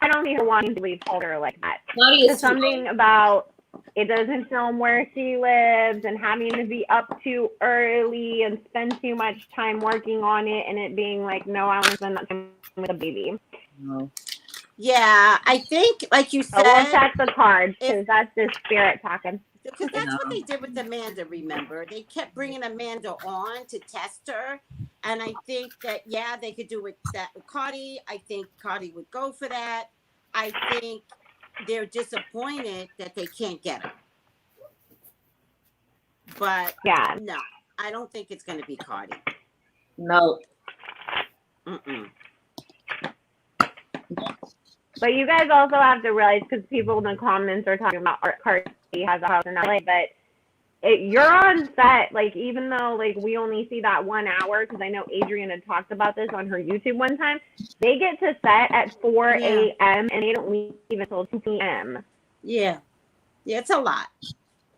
I don't see her wanting to leave Holder like that. Cardi is There's something about it doesn't film where she lives and having to be up too early and spend too much time working on it and it being like, no, I want to spend that time with a baby. No. Yeah, I think, like you So we'll said, check the cards because that's just spirit talking. because that's what they did with Amanda. Remember, they kept bringing Amanda on to test her, and I think that they could do that with Cardi. I think Cardi would go for that. I think they're disappointed that they can't get her, but Yeah. no, I don't think it's going to be Cardi. No. Mm-mm. But you guys also have to realize, because people in the comments are talking about Cardi has a house in LA, but you're on set, like, even though, like, we only see that 1 hour, because I know Adrienne had talked about this on her YouTube one time, they get to set at 4 a.m. and they don't leave until 2 p.m. Yeah, it's a lot.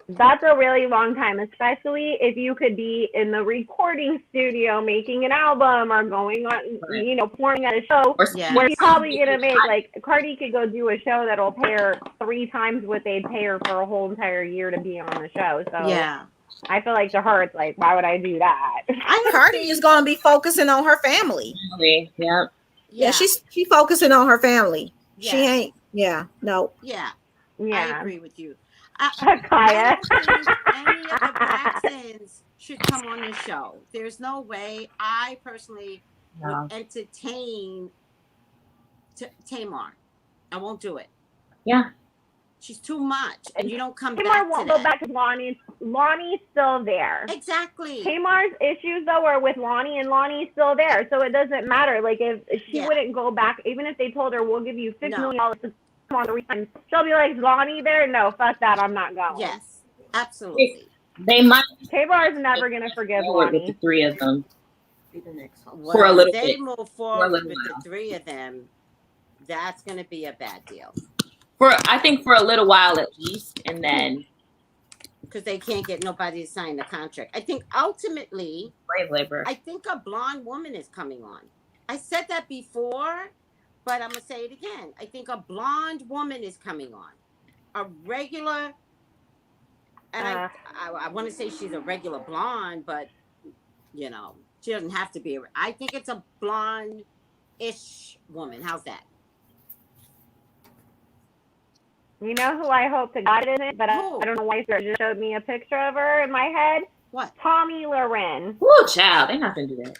That's a really long time, especially if you could be in the recording studio making an album or going on, performing at a show Yeah. where you're probably going to make, like, Cardi could go do a show that'll pay her 3 times what they'd pay her for a whole entire year to be on the show. So Yeah. I feel like to her, it's like, why would I do that? Cardi is going to be focusing on her family. Yeah. Yeah, she's focusing on her family. Yeah. She ain't. Yeah, no. Yeah. Yeah. I agree with you. Kaya. I don't think any of the Braxtons should come on the show. There's no way I personally would entertain Tamar. I won't do it. Yeah. She's too much, and you don't come Tamar back won't to go that. back to Lonnie. Lonnie's still there. Exactly. Tamar's issues though are with Lonnie, and Lonnie's still there, so it doesn't matter. Like if she wouldn't go back, even if they told her we'll give you $50 million to come on 3 times, she'll be like, "Is Lonnie there? No, fuck that, I'm not going." Yes, absolutely. They might. Tamar's never gonna forgive Lonnie. With the 3 of them. Well, For a little if they bit. move forward with the 3 of them, that's going to be a bad deal. I think for a little while at least, and then because they can't get nobody to sign the contract. I think ultimately, slave labor. I think a blonde woman is coming on. I said that before, but I'm gonna say it again. I think a blonde woman is coming on. A regular, and I want to say she's a regular blonde, but she doesn't have to be. I think it's a blonde-ish woman. How's that? You know who I hope to God it isn't, but I don't know why Sarah just showed me a picture of her in my head. What? Tommy Loren. Oh, child, they're not gonna do that.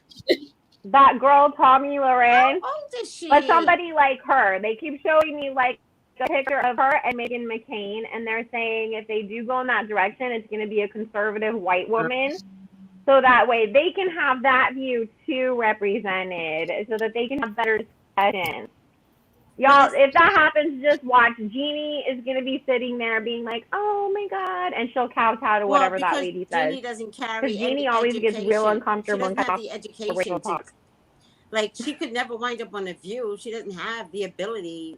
That girl, Tommy Loren. How old is she? But somebody like her. They keep showing me like a picture of her and Meghan McCain, and they're saying if they do go in that direction, it's going to be a conservative white woman. So that way they can have that view too represented, so that they can have better discussion. Y'all, if that happens, just watch. Jeannie is going to be sitting there being like, oh my God, and she'll kowtow to whatever that lady says. Jeannie doesn't carry Because Jeannie always gets real uncomfortable. She doesn't have the education like, she could never wind up on The View. She doesn't have the ability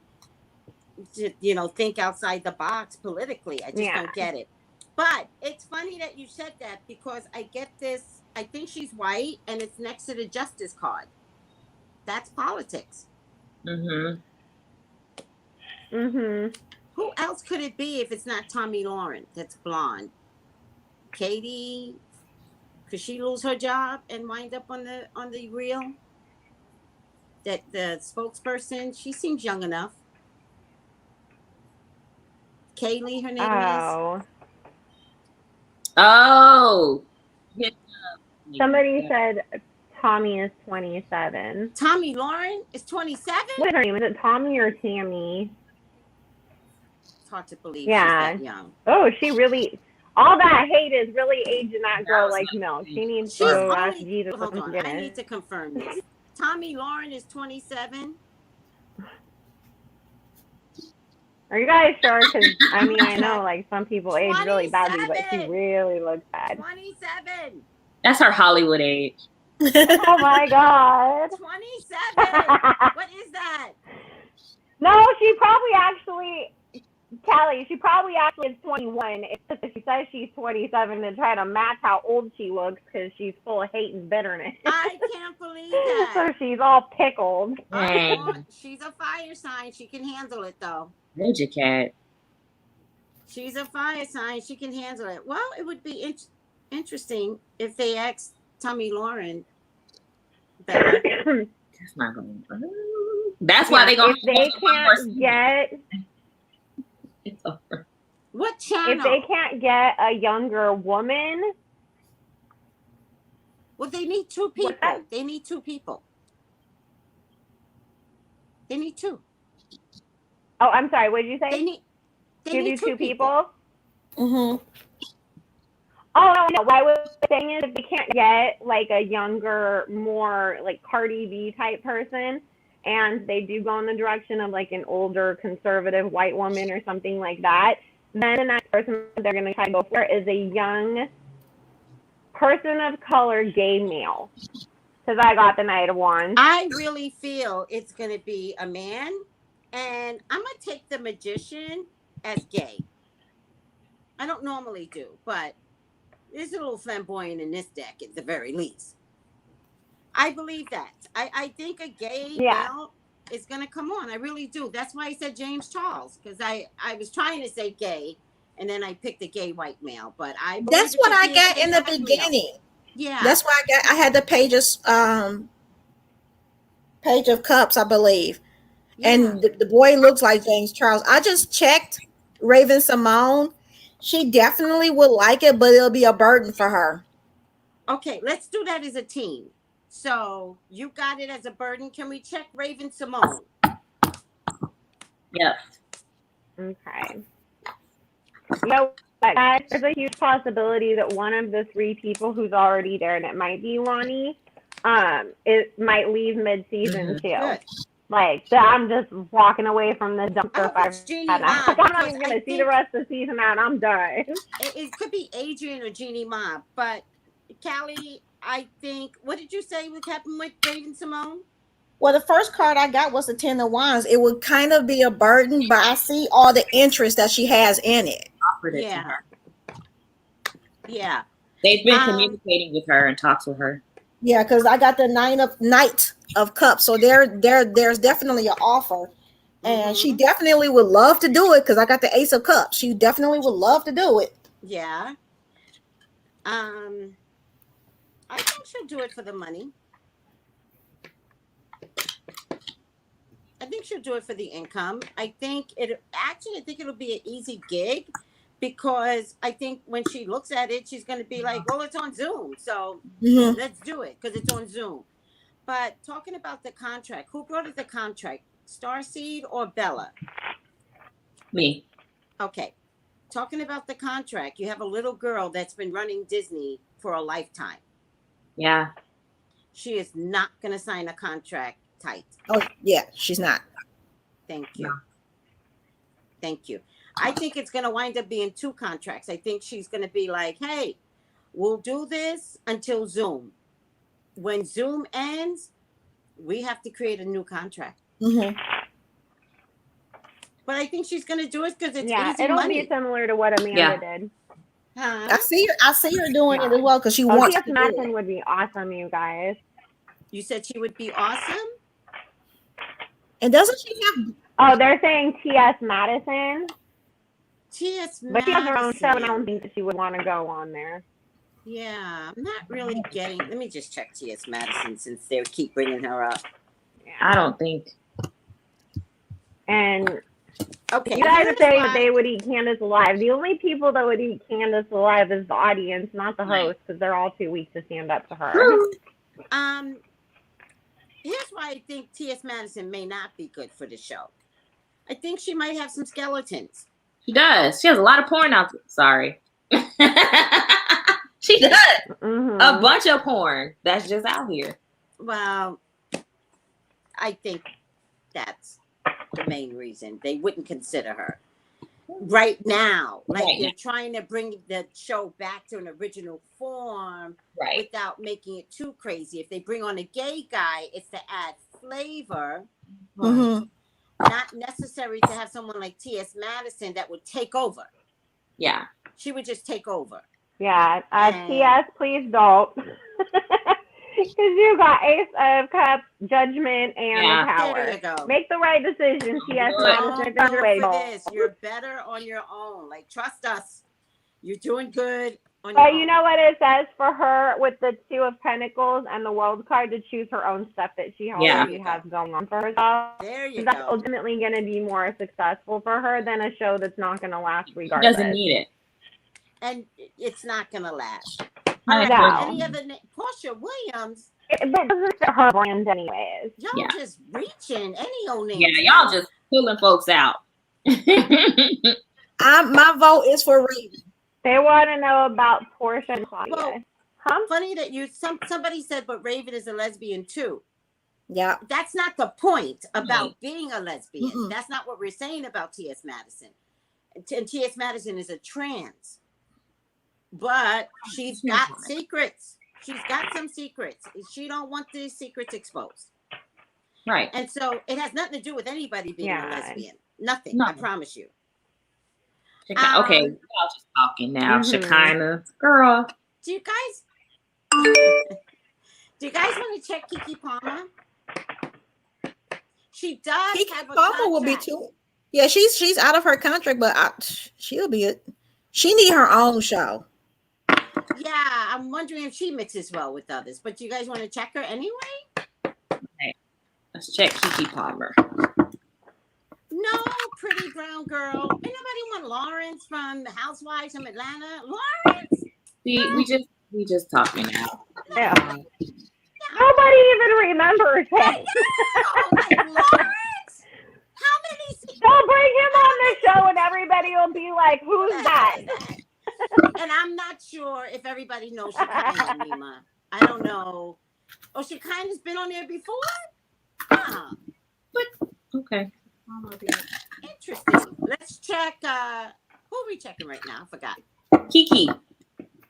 to, think outside the box politically. I just don't get it. But it's funny that you said that, because I get this. I think she's white, and it's next to the Justice card. That's politics. Mm-hmm. Mm-hmm. Who else could it be if it's not Tommy Lauren that's blonde? Katie? Could she lose her job and wind up on the reel? that the spokesperson, she seems young enough. Kaylee, her name is. Oh. Oh. Yeah. Somebody said Tommy is 27. Tommy Lauren is 27. What is her name? Is it Tommy or Tammy? It's hard to believe Yeah. she's that young. Oh, she really. All that hate is really aging that girl like milk. She needs to She's go ask only. Jesus Hold for on, I forgiveness. need to confirm this. Tommy Lauren is 27. Are you guys sure? Because I mean, I know like some people age really badly, but she 27. really looks bad. 27. That's her Hollywood age. Oh my god. 27. What is that? No, she probably actually, Callie, she probably actually is 21. It's just that she says she's 27 to try to match how old she looks because she's full of hate and bitterness. I can't believe So that. she's all pickled. Dang. She's a fire sign. She can handle it though. Ninja cat. She's a fire sign. She can handle it. Well, it would be interesting if they asked Tommy Lauren better. That's not going to. That's why they going If they can't get, It's over. What channel? if they can't get a younger woman, Well, they need two people. What's that? They need two people. They need two. oh, I'm sorry, what did you say? They Give need you two people? Mm-hmm. Oh, no, what I was saying is if they can't get like a younger, more like Cardi B type person, and they do go in the direction of like an older conservative white woman or something like that, then the next person they're going to try to go for is a young person of color gay male. Because I got the Knight of Wands. I really feel it's going to be a man, and I'm going to take the magician as gay. I don't normally do, but there's a little flamboyant in this deck at the very least. I believe that. I think a gay male is going to come on. I really do. That's why I said James Charles, because I was trying to say gay, and then I picked a gay white male. But That's what I got in the beginning. Male. Yeah. That's why I had the Page of Cups, I believe. Yeah. And the boy looks like James Charles. I just checked Raven Simone. She definitely would like it, but it'll be a burden for her. Okay, let's do that as a team. So you got it as a burden. Can we check Raven Simone? Yes. Okay. No, there's a huge possibility that one of the three people who's already there, and it might be Lonnie, it might leave mid-season too. Good. Like, I'm just walking away from the dumpster fire. I'm not even going to see the rest of the season out. I'm done. It could be Adrian or Jeannie Ma, but Callie, I think, what did you say would happen with Raven Simone? Well, the first card I got was the Ten of Wands. It would kind of be a burden, but I see all the interest that she has in it. Yeah. Yeah. They've been communicating with her and talks with her. Yeah, because I got the Knight of Cups. So there's definitely an offer. And she definitely would love to do it because I got the Ace of Cups. She definitely would love to do it. Yeah. I think she'll do it for the money. I think she'll do it for the income. I think it'll be an easy gig because I think when she looks at it, she's going to be like, well, it's on Zoom. So let's do it because it's on Zoom. But talking about the contract, who brought us the contract? Starseed or Bella? Me. Okay. Talking about the contract, you have a little girl that's been running Disney for a lifetime. Yeah. She is not going to sign a contract tight. Oh, yeah, she's not. Thank you. No. Thank you. I think it's going to wind up being two contracts. I think she's going to be like, hey, we'll do this until Zoom. When Zoom ends, we have to create a new contract. But I think she's going to do it because it's easy money. Be similar to what Amanda did. Huh? I see her doing it as well because she wants to. Madison would be awesome, you guys. You said she would be awesome? And doesn't she have... Oh, they're saying T.S. Madison. T.S. Madison. But she has her own show, and I don't think that she would want to go on there. Yeah, I'm not really getting... Let me just check T.S. Madison since they keep bringing her up. Yeah, I don't think. And Okay, you guys are here's saying why- that they would eat Candace alive. The only people that would eat Candace alive is the audience, not the Right. host, because they're all too weak to stand up to her. Here's why I think T.S. Madison may not be good for the show. I think she might have some skeletons. She does. She has a lot of porn out there. Sorry. She does. Mm-hmm. A bunch of porn that's just out here. Well, I think that's the main reason they wouldn't consider her right now. Like Right. they're trying to bring the show back to an original form Right. without making it too crazy. If they bring on a gay guy, it's to add flavor. Mhm. Not necessary to have someone like T.S. Madison that would take over. Yeah. She would just take over. Yeah. And- T.S., please don't. Because you got Ace of Cups, Judgment, and Yeah. the Tower. There you go. Make the right decision, T.S. Do it. Madison. Don't Your go way, for don't. this. You're better on your own. Like, trust us. You're doing good on your But own. you know what it says for her with the Two of Pentacles and the World card to choose her own stuff that she already has going on for herself. There you That's go. ultimately going to be more successful for her than a show that's not going to last She regardless. doesn't need it. And it's not going to last. I No. agree. Any other name? Portia Williams. It doesn't fit her brand anyways. Y'all Yeah. just reaching any old name. Yeah, y'all just pulling folks out. My vote is for Raven. They want to know about Portia and Claudia. Well, Huh? funny that somebody said, but Raven is a lesbian too. Yeah. That's not the point about Right. being a lesbian. Mm-mm. That's not what we're saying about T.S. Madison. And T.S. Madison is a trans, but she's got secrets. She's got some secrets. She don't want these secrets exposed. Right. And so it has nothing to do with anybody being Yeah. a lesbian. Nothing. No. I promise you. Okay, Um, y'all just talking now. Mhm. Shekinah. Girl. Do you guys want to check Keke Palmer? She does Keke have a Palmer will be contract. too. Yeah, she's out of her contract, but she'll be it. She need her own show. Yeah, I'm wondering if she mixes well with others. But you guys want to check her anyway? Let's check Keke Palmer. No, pretty brown girl. Ain't nobody want Lawrence from Housewives from Atlanta. Lawrence? See, we just talking now. Yeah. Nobody even remembers him. Oh, like Lawrence? How many? They'll bring him on the show and everybody will be like, who's that? And I'm not sure if everybody knows Shekinah, Nima. I don't know. Oh, Shekinah's been on there before? Huh. Okay. Interesting. Let's check. Who are we checking right now? I forgot. Kiki.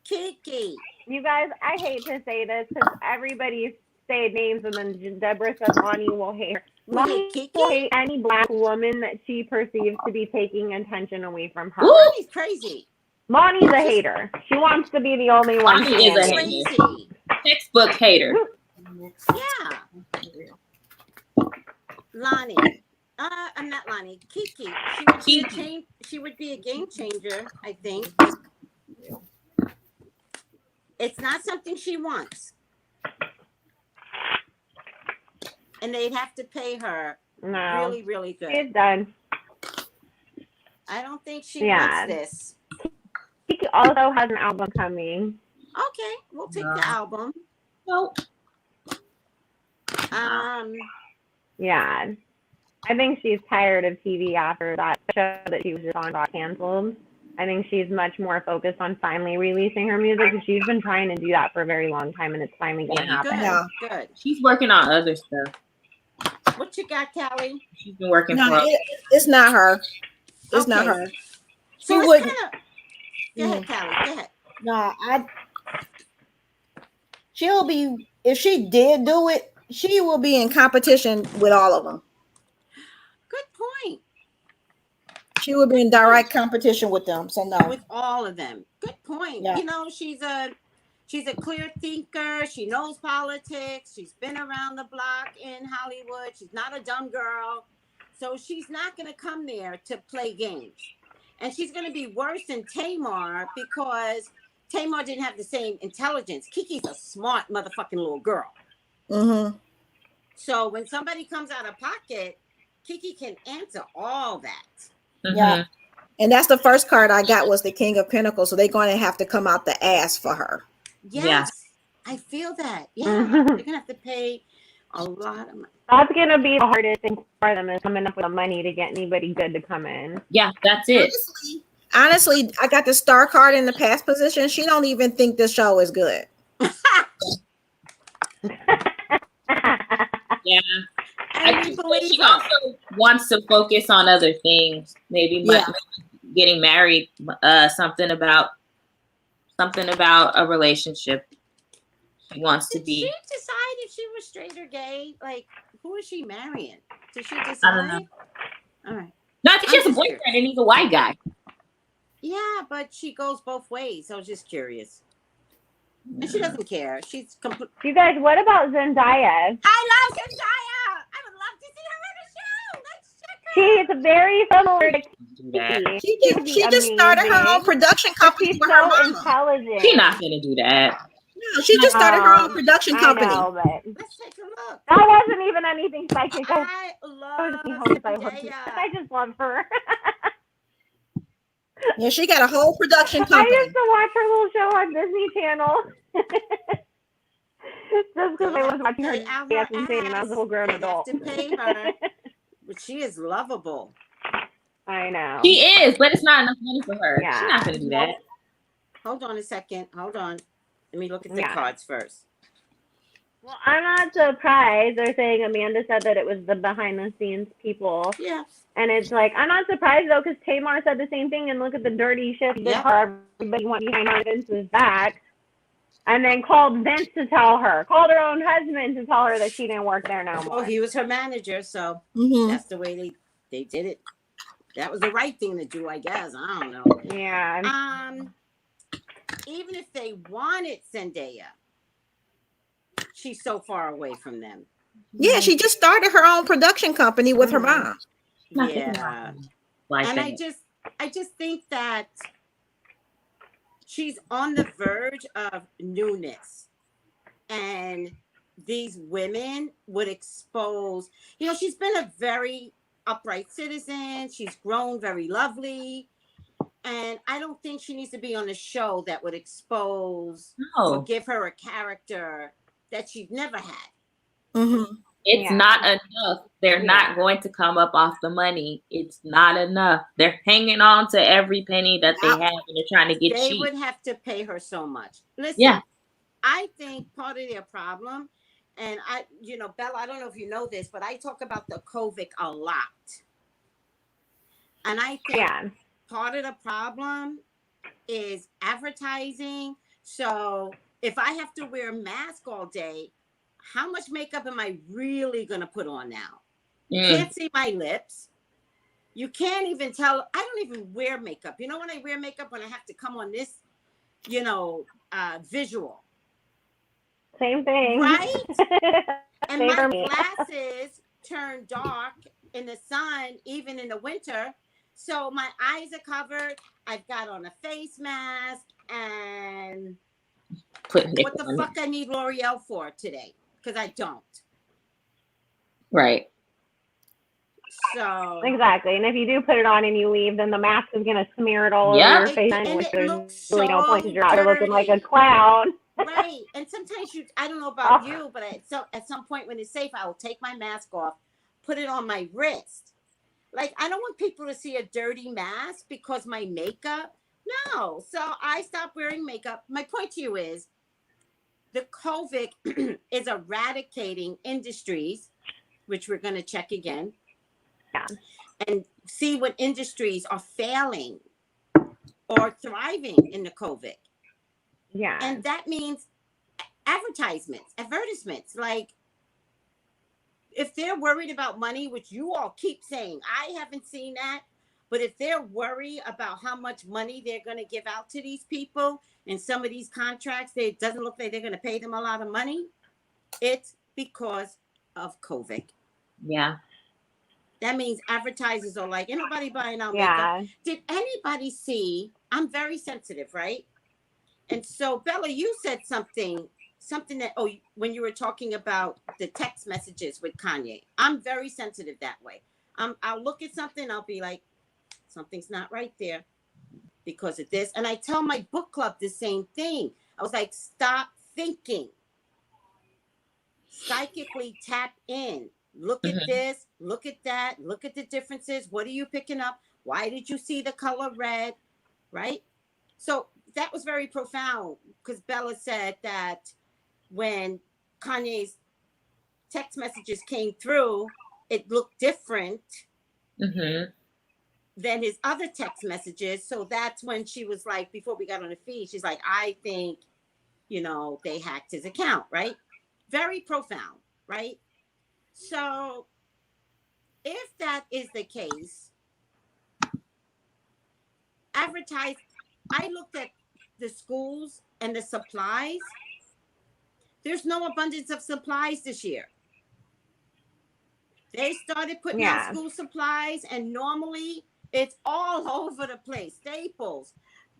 Kiki. You guys, I hate to say this because everybody say names and then Deborah says Lonnie will hate her. Lonnie Kiki? will hate any black woman that she perceives to be taking attention away from her. Ooh. He's crazy. Lonnie's a hater. She wants to be the only one. Lonnie she is a is. hater. Crazy. Textbook hater. Yeah. Lonnie. I'm not Lonnie. Kiki. She would be a game changer, I think. It's not something she wants. And they'd have to pay her No. really, really good. She's done. I don't think she Yeah. wants this. Kiki also has an album coming. Okay, we'll take the album. Nope. Yeah. I think she's tired of TV after that show that she was just on got canceled. I think she's much more focused on finally releasing her music because she's been trying to do that for a very long time and it's finally going to Yeah. happen. Good, Yeah. good. She's working on other stuff. What you got, Callie? She's been working No, for it's not her. It's not Okay. her. So She let's wouldn't. kind of... Go ahead, Callie. Go ahead. No, she'll be, if she did do it, she will be in competition with all of them. Good point. She will be in direct competition with them. So no. With all of them. Good point. Yeah. You know, she's a clear thinker. She knows politics. She's been around the block in Hollywood. She's not a dumb girl. So she's not going to come there to play games. And she's going to be worse than Tamar because Tamar didn't have the same intelligence. Kiki's a smart motherfucking little girl. Mm-hmm. So when somebody comes out of pocket, Kiki can answer all that. Yeah. And that's the first card I got was the King of Pentacles. So they're going to have to come out the ass for her. Yes, I feel that. Yeah, Mhm. they're gonna have to pay a lot of money. That's gonna be the hardest thing for them is coming up with the money to get anybody good to come in. Yeah, that's it. Honestly, I got the star card in the past position. She don't even think this show is good. Yeah. And I we think believe she her. also wants to focus on other things. Maybe getting married, something about a relationship. She wants to Did be. she decide if she was straight or gay? Like, who is she marrying? Did she decide? I don't know. All right. No, I think she I'm has a just boyfriend and he's a white guy. Yeah, but she goes both ways. I was just curious. And she doesn't care. She's complete. You guys, what about Zendaya? I love Zendaya. I would love to see her on the show. Let's check her. She's very similar to Do that. Kiki. She just started her own production company She's with her so mama. intelligent. She's not gonna do that. No, she just started her own production company. I know, but Let's take a look. that wasn't even anything psychic. I love Zendaya. I just love her. Yeah, she got a whole production I company. used to watch her little show on Disney Channel. Just because I was watching her Pay out dance her and sing, and I was a full grown They have adult. to pay her. But she is lovable. I know. She is, but it's not enough money for her. Yeah. She's not gonna do that. Hold on a second. Hold on. Let me look at the Yeah. cards first. Well, I'm not surprised. They're saying Amanda said that it was the behind the scenes people. Yeah. And it's like, I'm not surprised though, because Tamar said the same thing. And look at the dirty shit that everybody went behind Vince's back. And then called Vince to tell her, called her own husband to tell her that she didn't work there no more. Well, he was her manager, so Mhm. that's the way they did it. That was the right thing to do, I guess. I don't know. Yeah. Even if they wanted Zendaya, she's so far away from them. Yeah, she just started her own production company with her mom. Yeah. Like And that. I just think that she's on the verge of newness. And these women would expose, she's been a very upright citizen. She's grown very lovely. And I don't think she needs to be on a show that would expose or give her a character that she'd never had. Mm-hmm. It's not enough. They're not going to come up off the money. It's not enough. They're hanging on to every penny that they have, and they're trying to get cheap. They would have to pay her so much. Listen, I think part of their problem, and Bella, I don't know if you know this, but I talk about the COVID a lot. And I think part of the problem is advertising. So if I have to wear a mask all day, how much makeup am I really going to put on now? You can't see my lips. You can't even tell. I don't even wear makeup. You know when I wear makeup, when I have to come on this, visual. Same thing. Right? And my glasses turn dark in the sun, even in the winter. So my eyes are covered. I've got on a face mask. And what the fuck I need L'Oreal for today? Because I don't. Right. So exactly. And if you do put it on and you leave, then the mask is going to smear it all over your face. And which it there's looks really no point so because you're out there looking like a clown. Right. And sometimes I don't know about you, but at some point when it's safe, I will take my mask off, put it on my wrist. Like, I don't want people to see a dirty mask because my makeup. No. So I stopped wearing makeup. My point to you is the COVID is eradicating industries, which we're going to check again. Yeah. And see what industries are failing or thriving in the COVID. Yeah. And that means advertisements. Like, if they're worried about money, which you all keep saying, I haven't seen that. But if they're worried about how much money they're going to give out to these people and some of these contracts, it doesn't look like they're going to pay them a lot of money. It's because of COVID. Yeah. That means advertisers are like, ain't nobody buying our makeup. Did anybody see? I'm very sensitive, right? And so, Bella, you said something something that, oh, when you were talking about the text messages with Kanye, I'm very sensitive that way. I'll look at something, I'll be like, something's not right there because of this. And I tell my book club the same thing. I was like, stop thinking. Psychically tap in. Look at this, look at that, look at the differences. What are you picking up? Why did you see the color red? Right? So that was very profound because Bella said that when Kanye's text messages came through, it looked different than his other text messages. So that's when she was like, before we got on the feed, she's like, I think, they hacked his account, right? Very profound, right? So if that is the case, I looked at the schools and the supplies. There's no abundance of supplies this year. They started putting out school supplies, and normally it's all over the place. Staples,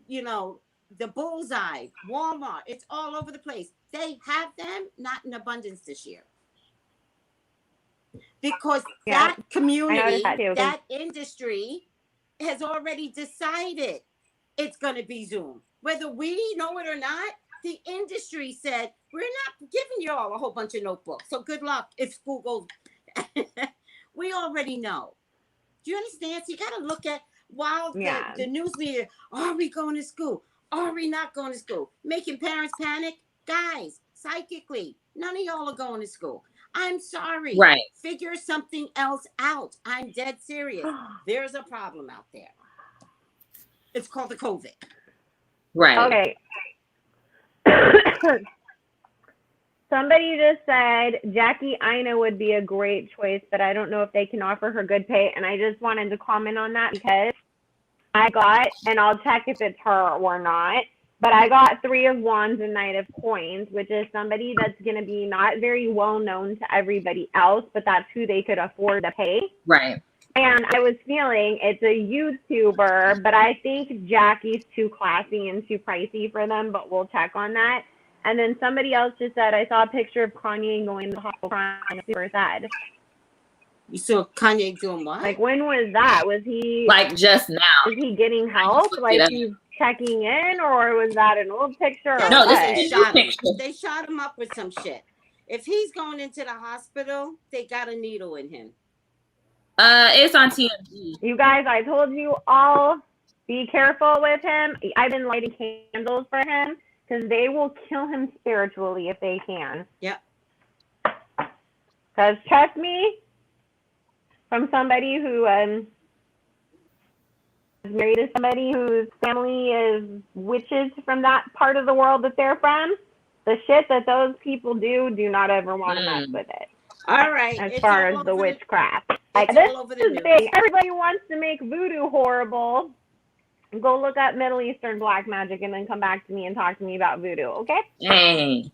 the Bullseye, Walmart, it's all over the place. They have them not in abundance this year. Because that community, that industry has already decided it's going to be Zoom. Whether we know it or not, the industry said, we're not giving you all a whole bunch of notebooks. So good luck if school goes. We already know. Do you understand? So you got to look at, while the news media, are we going to school? Are we not going to school? Making parents panic. Guys, psychically, none of y'all are going to school. I'm sorry. Right. Figure something else out. I'm dead serious. There's a problem out there. It's called the COVID. Right. Okay. Somebody just said Jackie Ina would be a great choice, but I don't know if they can offer her good pay. And I just wanted to comment on that because I got, and I'll check if it's her or not, but I got 3 of Wands and Knight of Coins, which is somebody that's going to be not very well known to everybody else, but that's who they could afford to pay. Right. And I was feeling it's a YouTuber, but I think Jackie's too classy and too pricey for them, but we'll check on that. And then somebody else just said, I saw a picture of Kanye going to the hospital crying. Super sad. You saw Kanye doing what? Like, when was that? Was he like just now? Was he getting help? Like, he's checking in, or was that an old picture? Or No, what? this is a picture. They shot him up with some shit. If he's going into the hospital, they got a needle in him. It's on TMZ. You guys, I told you all, be careful with him. I've been lighting candles for him because they will kill him spiritually if they can. Yep. Because trust me, from somebody who is married to somebody whose family is witches from that part of the world that they're from, the shit that those people do not ever want to mess with it. All right. As far as the witchcraft. Like, this is big. Everybody wants to make voodoo horrible. Go look up Middle Eastern black magic and then come back to me and talk to me about voodoo, okay? Dang.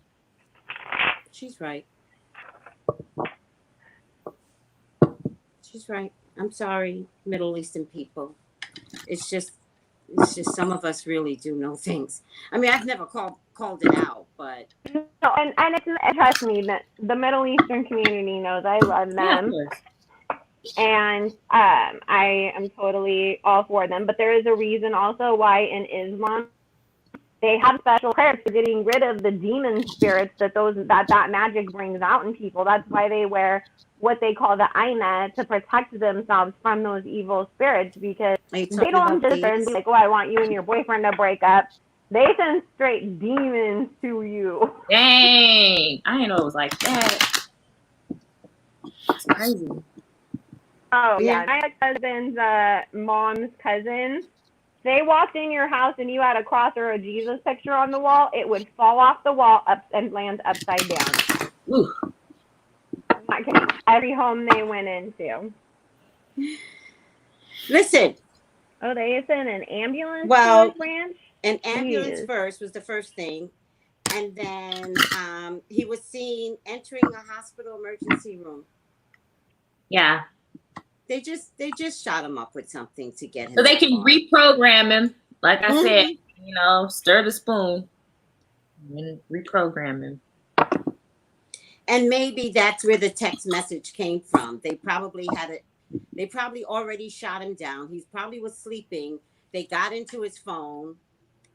She's right. She's right. I'm sorry, Middle Eastern people. It's just some of us really do know things. I mean, I've never called it out, but no, and it's, trust me, that the Middle Eastern community knows I love them. Yeah, and I am totally all for them. But there is a reason also why in Islam they have special prayers for getting rid of the demon spirits that magic brings out in people. That's why they wear what they call the aina to protect themselves from those evil spirits, because they don't just be like, oh, I want you and your boyfriend to break up. They send straight demons to you. Dang. I didn't know it was like that. That's crazy. Oh, yeah. My cousin's mom's cousin, they walked in your house and you had a cross or a Jesus picture on the wall, it would fall off the wall up and land upside down. Ooh. I'm not kidding. Every home they went into. Listen. Oh, they sent an ambulance to his ranch? An ambulance first was the first thing. And then he was seen entering a hospital emergency room. Yeah. They just shot him up with something to get him. So they can reprogram him. Like I said, stir the spoon and reprogram him. And maybe that's where the text message came from. They probably had it. They probably already shot him down. He probably was sleeping. They got into his phone,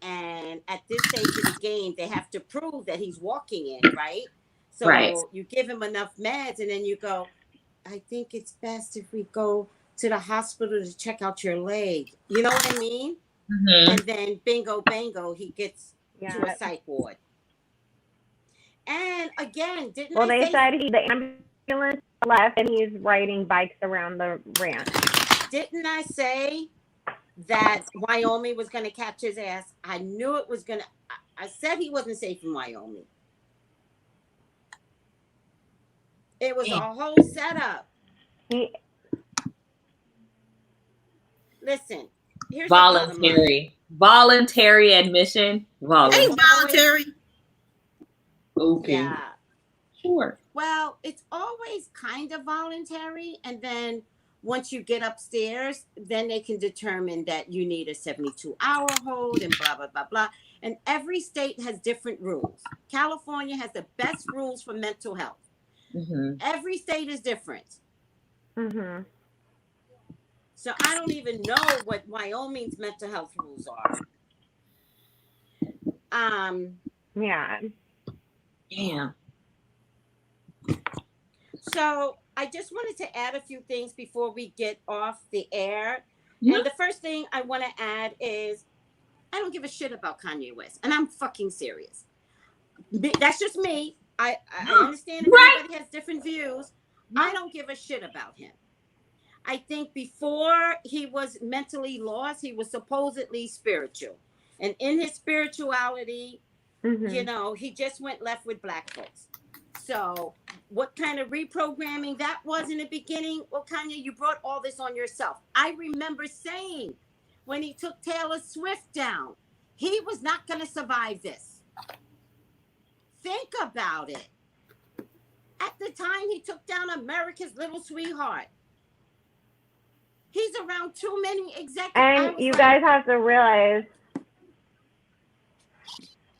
and at this stage of the game, they have to prove that he's walking in, right? Right. So you give him enough meds, and then you go, I think it's best if we go to the hospital to check out your leg. You know what I mean? Hmm. And then bingo, bango, he gets to a Yeah. psych ward. And again, didn't Well, I they say, said the ambulance left and he's riding bikes around the ranch. didn't I say that Wyoming was going to catch his ass? I knew it was going to. I said he wasn't safe in Wyoming. It was a whole setup. He, Listen, here's the bottom line. Voluntary admission. It Voluntary. ain't voluntary. Okay. Yeah. Sure. Well, it's always kind of voluntary. And then once you get upstairs, then they can determine that you need a 72-hour hold and blah, blah, blah, blah. And every state has different rules. California has the best rules for mental health. Hmm. Every state is different. mm-hmm. So I don't even know what Wyoming's mental health rules are. Yeah. Yeah. So I just wanted to add a few things before we get off the air. Mhm. And the first thing I want to add is I don't give a shit about Kanye West. And I'm fucking serious. That's just me. I understand if Right. everybody has different views. I don't give a shit about him. I think before he was mentally lost, he was supposedly spiritual. And in his spirituality, Mm-hmm. you know, he just went left with black folks. So what kind of reprogramming that was in the beginning? Well, Kanye, you brought all this on yourself. I remember saying when he took Taylor Swift down, he was not going to survive this. Think about it. At the time he took down America's Little Sweetheart, he's around too many executives. And you guys have to realize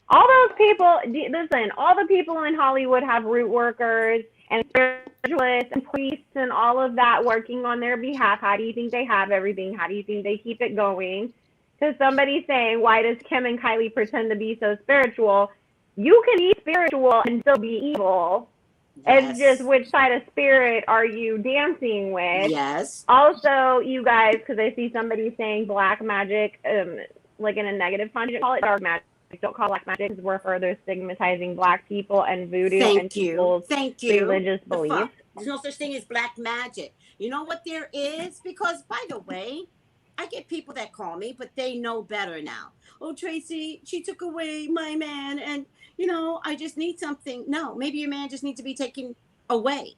all those people, listen, all the people in Hollywood have root workers and spiritualists and priests and all of that working on their behalf. How do you think they have everything? How do you think they keep it going? Because somebody's saying, why does Kim and Kylie pretend to be so spiritual? You can be spiritual and still be evil. It's just which side of spirit are you dancing with? Yes. Also, you guys, because I see somebody saying black magic, like in a negative context, call it dark magic. Don't call it black magic because we're further stigmatizing black people and voodoo and people's religious beliefs. There's no such thing as black magic. You know what there is? Because, by the way, I get people that call me, but they know better now. Oh, Tracy, she took away my man, and, you know, I just need something. No, maybe your man just needs to be taken away.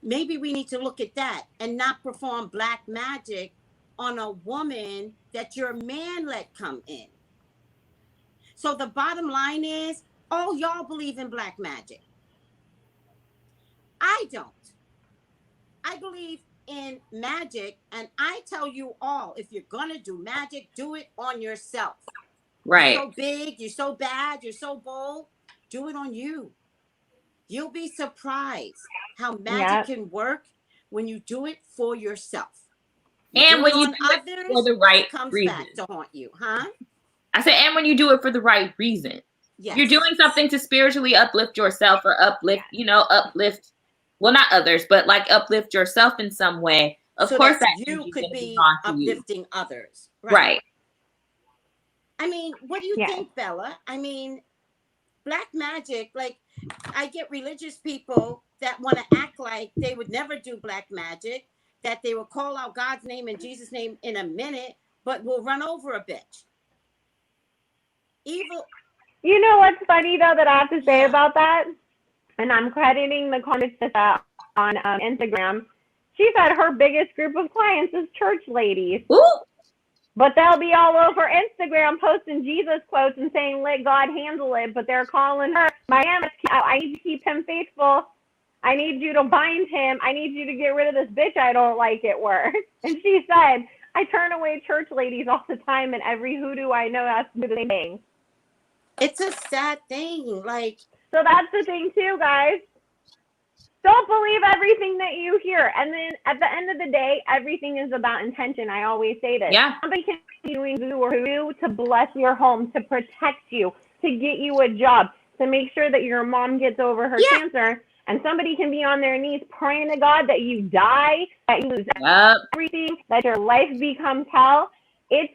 Maybe we need to look at that and not perform black magic on a woman that your man let come in. So the bottom line is, oh, y'all believe in black magic. I don't. I believe in magic, and I tell you all, if you're going to do magic, do it on yourself. Right. You're so big, you're so bad, you're so bold, do it on you. You'll be surprised how magic can work when you do it for yourself. And when you do it for the right reason. Back to haunt you, huh? I said, and when you do it for the right reason. Yes. You're doing something to spiritually uplift yourself or uplift, uplift, well, not others, but like uplift yourself in some way. Of course, that you could be uplifting others. Right. I mean, what do you think, Bella? I mean, black magic, like, I get religious people that want to act like they would never do black magic, that they will call out God's name and Jesus' name in a minute, but will run over a bitch. Evil. You know what's funny, though, that I have to say about that? And I'm crediting the comments on Instagram. She said her biggest group of clients is church ladies. Ooh. But they'll be all over Instagram posting Jesus quotes and saying, let God handle it. But they're calling her, I need to keep him faithful. I need you to bind him. I need you to get rid of this bitch I don't like at work. And she said, I turn away church ladies all the time, and every hoodoo I know has to do the same thing. It's a sad thing. Like, so that's the thing too, guys. don't believe everything that you hear. And then at the end of the day, everything is about intention. I always say this. Yeah. Somebody can be doing voodoo or hoodoo to bless your home, to protect you, to get you a job, to make sure that your mom gets over her cancer. And somebody can be on their knees praying to God that you die, that you lose everything, that your life becomes hell. It's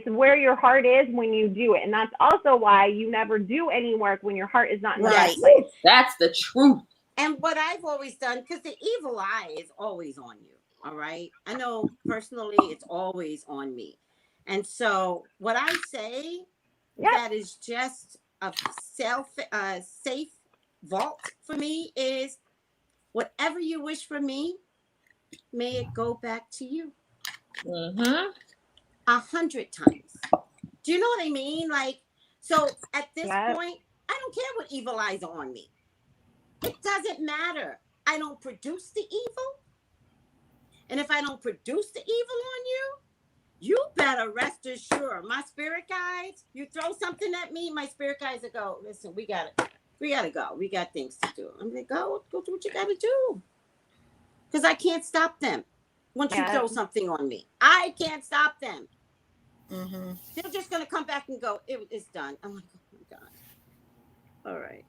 where your heart is when you do it. And that's also why you never do any work when your heart is not in the right place. That's the truth. And what I've always done, because the evil eye is always on you. All right. I know personally it's always on me. And so what I say that is just a safe vault for me is whatever you wish for me, may it go back to you. 100 times. Do you know what I mean? Like, so at this point, I don't care what evil eyes are on me. It doesn't matter. I don't produce the evil. And if I don't produce the evil on you, you better rest assured. My spirit guides, you throw something at me, my spirit guides will go, listen, we gotta go. We got things to do. I'm like, go do what you gotta do. Because I can't stop them once you throw something on me. I can't stop them. They're just gonna come back and go, it's done. I'm like, oh my God. All right.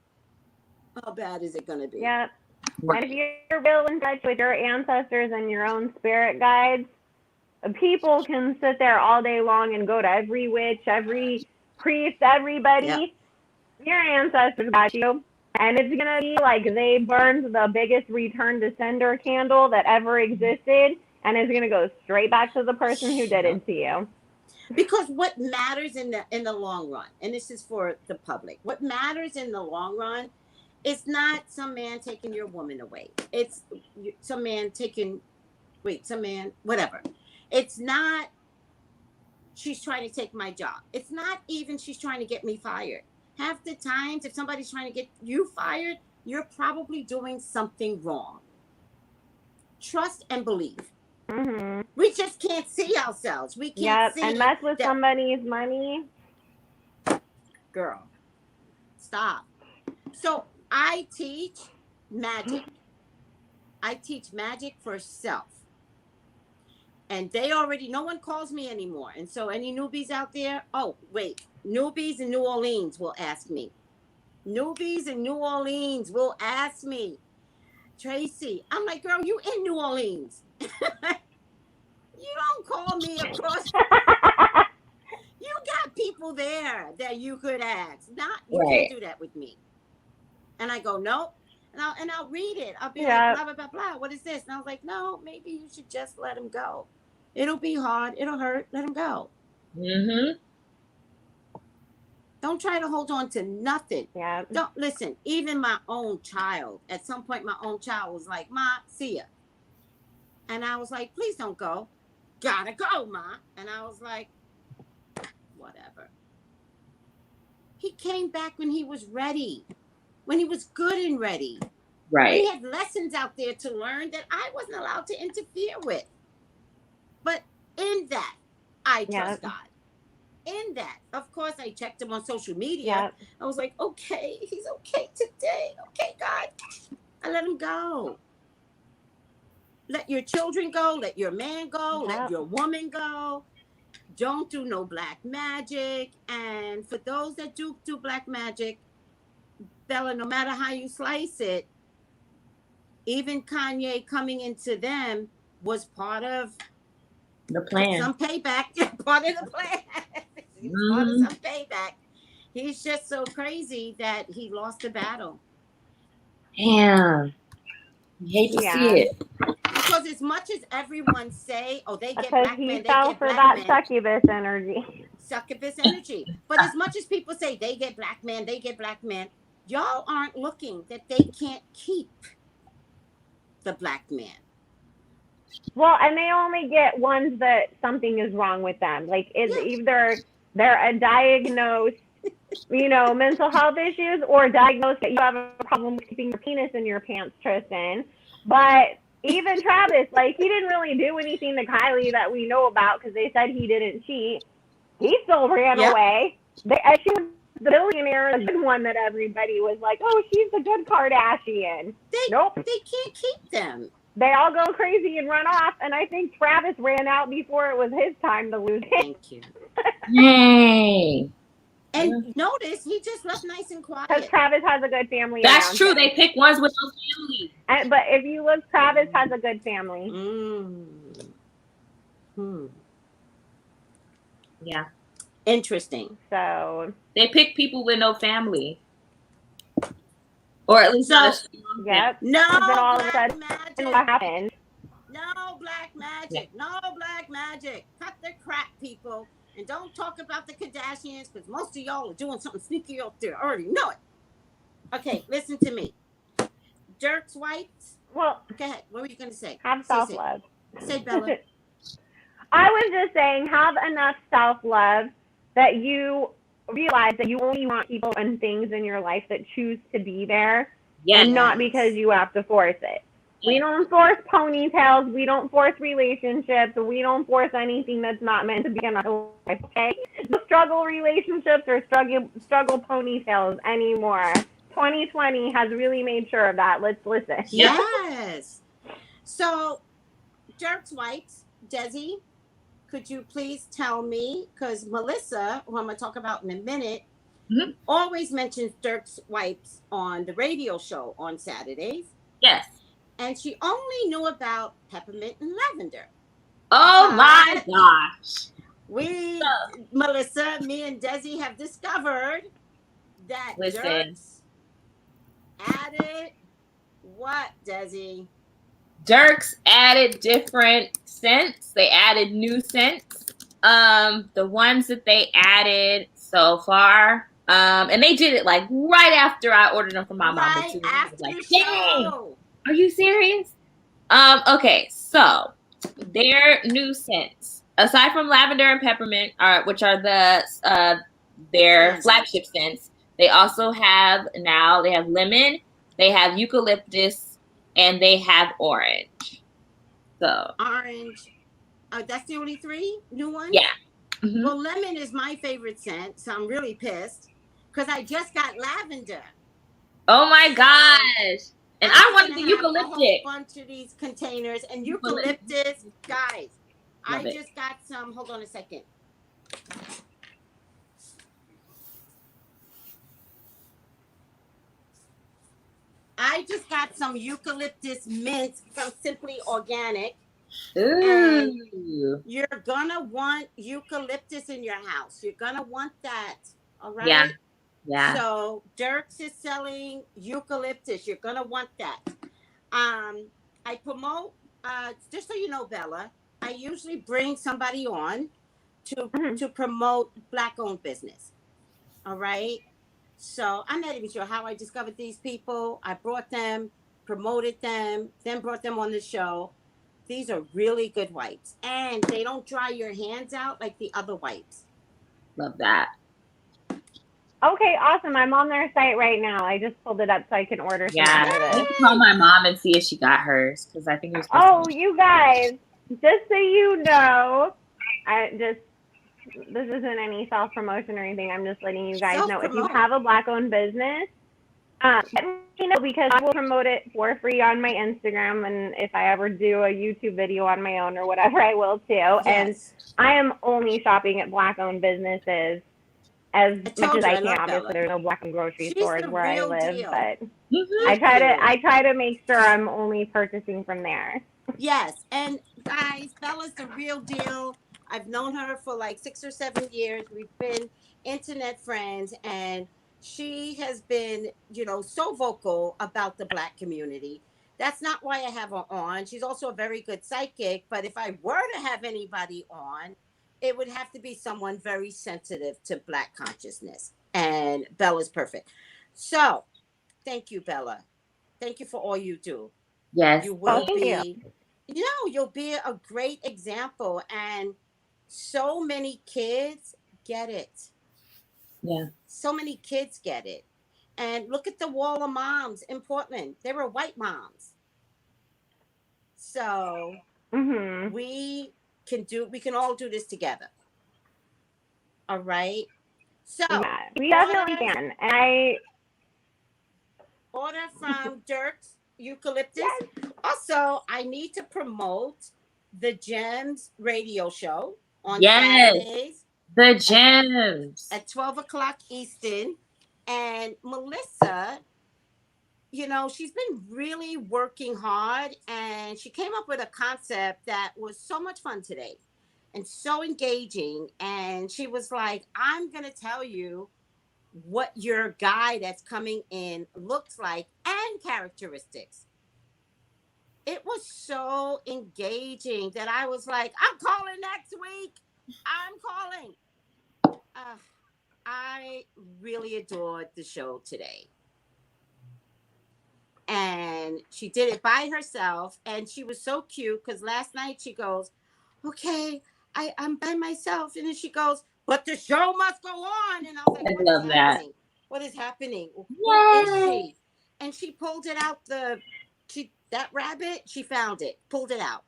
How bad is it going to be? Yeah. And if you're real in touch with your ancestors and your own spirit guides, people can sit there all day long and go to every witch, every priest, everybody. Yep. Your ancestors got you. And it's going to be like they burned the biggest return to sender candle that ever existed. And it's going to go straight back to the person who did it to you. Because what matters in the long run, and this is for the public, what matters in the long run, it's not some man taking your woman away. It's some man whatever. It's not she's trying to take my job. It's not even she's trying to get me fired. Half the times, if somebody's trying to get you fired, you're probably doing something wrong. Trust and believe. We just can't see ourselves. We can't see. And mess with somebody's money. Girl, stop. So I teach magic. I teach magic for self. And no one calls me anymore. And so any newbies out there, newbies in New Orleans will ask me. Newbies in New Orleans will ask me, Tracy, I'm like, girl, you in New Orleans. You don't call me across. You got people there that you could ask. You can't do that with me. And I go, nope. And I'll read it. I'll be like, blah, blah, blah, blah. What is this? And I was like, no, maybe you should just let him go. It'll be hard. It'll hurt. Let him go. Don't try to hold on to nothing. Don't listen. Even my own child, at some point, my own child was like, Ma, see ya. And I was like, please don't go. Gotta go, Ma. And I was like, whatever. He came back when he was ready. When he was good and ready. Right. He had lessons out there to learn that I wasn't allowed to interfere with. But in that, I trust God. In that, of course, I checked him on social media. I was like, okay, he's okay today. Okay, God. I let him go. Let your children go. Let your man go. Let your woman go. Don't do no black magic. And for those that do black magic, Bella, no matter how you slice it, even Kanye coming into them was part of the plan. Some payback. Part of the plan. Part of some payback. He's just so crazy that he lost the battle. Damn. I hate to see it. Because as much as everyone say, they get black men, they fell get for black that men. Succubus energy. Succubus energy. But as much as people say they get black men, y'all aren't looking that they can't keep the black man. Well, and they only get ones that something is wrong with them. Like either they're a diagnosed, mental health issues, or diagnosed that you have a problem with keeping your penis in your pants, Tristan. But even Travis, he didn't really do anything to Kylie that we know about because they said he didn't cheat. He still ran away. She was The billionaire, the good one that everybody was like, oh, she's the good Kardashian. Nope. They can't keep them. They all go crazy and run off, and I think Travis ran out before it was his time to lose it. Thank you. Hey. And notice he just left nice and Because quiet. Travis has a good family. That's true. Him. They pick ones with no family. But if you look, Travis has a good family. Yeah. Interesting. So they pick people with no family, or at least not. Yep. No all black of a sudden, magic. what happened? No black magic. Yeah. No black magic. Cut the crap, people. And don't talk about the Kardashians because most of y'all are doing something sneaky up there. I already know it. Okay, listen to me. Dirk's wipes. Well, go ahead. What were you going to say? Have self-love. Say, Bella. I was just saying, have enough self-love that you realize that you only want people and things in your life that choose to be there, and not because you have to force it. We don't force ponytails. We don't force relationships. We don't force anything that's not meant to be in our life, okay? No struggle relationships or struggle ponytails anymore. 2020 has really made sure of that. Let's listen. Yes. So, Dirk's wipes, Desi, could you please tell me, because Melissa, who I'm going to talk about in a minute, always mentions Dirk's wipes on the radio show on Saturdays. Yes. And she only knew about peppermint and lavender. Oh my gosh. Melissa, me and Desi have discovered that Dirk's added what, Desi? Dirk's added different scents. They added new scents. The ones that they added so far, and they did it like right after I ordered them from my mama too. After like, the show. Are you serious? Okay, so their new scents, aside from lavender and peppermint, which are their flagship scents, they also have lemon, they have eucalyptus, and they have orange. So orange. That's the only 3 new ones? Yeah. Mm-hmm. Well, lemon is my favorite scent, so I'm really pissed because I just got lavender. Oh my gosh. And I wanted the eucalyptic. A whole bunch of these containers and eucalyptus, guys. I just got some. Hold on a second. I just got some eucalyptus mints from Simply Organic. Ooh. And you're gonna want eucalyptus in your house. You're gonna want that. All right. Yeah. Yeah. So Dirk's is selling eucalyptus. You're gonna want that. I promote. Just so you know, Bella, I usually bring somebody on to promote Black-owned business. All right. So I'm not even sure how I discovered these people. I brought them, promoted them, then brought them on the show. These are really good wipes. And they don't dry your hands out like the other wipes. Love that. Okay, awesome. I'm on their site right now. I just pulled it up so I can order some out of I it. need to call my mom and see if she got hers, because I think it was you guys, just so you know, this isn't any self-promotion or anything. I'm just letting you guys know if you have a Black-owned business, let me know because I will promote it for free on my Instagram, and if I ever do a YouTube video on my own or whatever, I will too. Yes. And I am only shopping at Black-owned businesses as much as I can. Obviously, there's no Black-owned grocery stores where I live, but I try to make sure I'm only purchasing from there. Yes, and guys, Bella's the real deal. I've known her for like 6 or 7 years. We've been internet friends, and she has been, so vocal about the Black community. That's not why I have her on. She's also a very good psychic, but if I were to have anybody on, it would have to be someone very sensitive to Black consciousness, and Bella's perfect. So, thank you, Bella. Thank you for all you do. Yes. You will you'll be a great example, and so many kids get it. Yeah. So many kids get it. And look at the wall of moms in Portland. They were white moms. So we can all do this together. All right. So Yeah, we definitely can. And I order from Dirk's Eucalyptus. yes. Also, I need to promote the Gems radio show on Yes, Saturdays the at, gems. at 12 o'clock Eastern. And Melissa, she's been really working hard, and she came up with a concept that was so much fun today and so engaging. And she was like, I'm going to tell you what your guy that's coming in looks like and characteristics. It was so engaging that I was like, I'm calling next week. I'm calling. Uh, I really adored the show today. And she did it by herself. And she was so cute because last night she goes, okay, I'm by myself. And then she goes, but the show must go on. And I was like, I what is love that. happening? What is happening? Who is Yay. she? And she pulled it out that rabbit, she found it, pulled it out.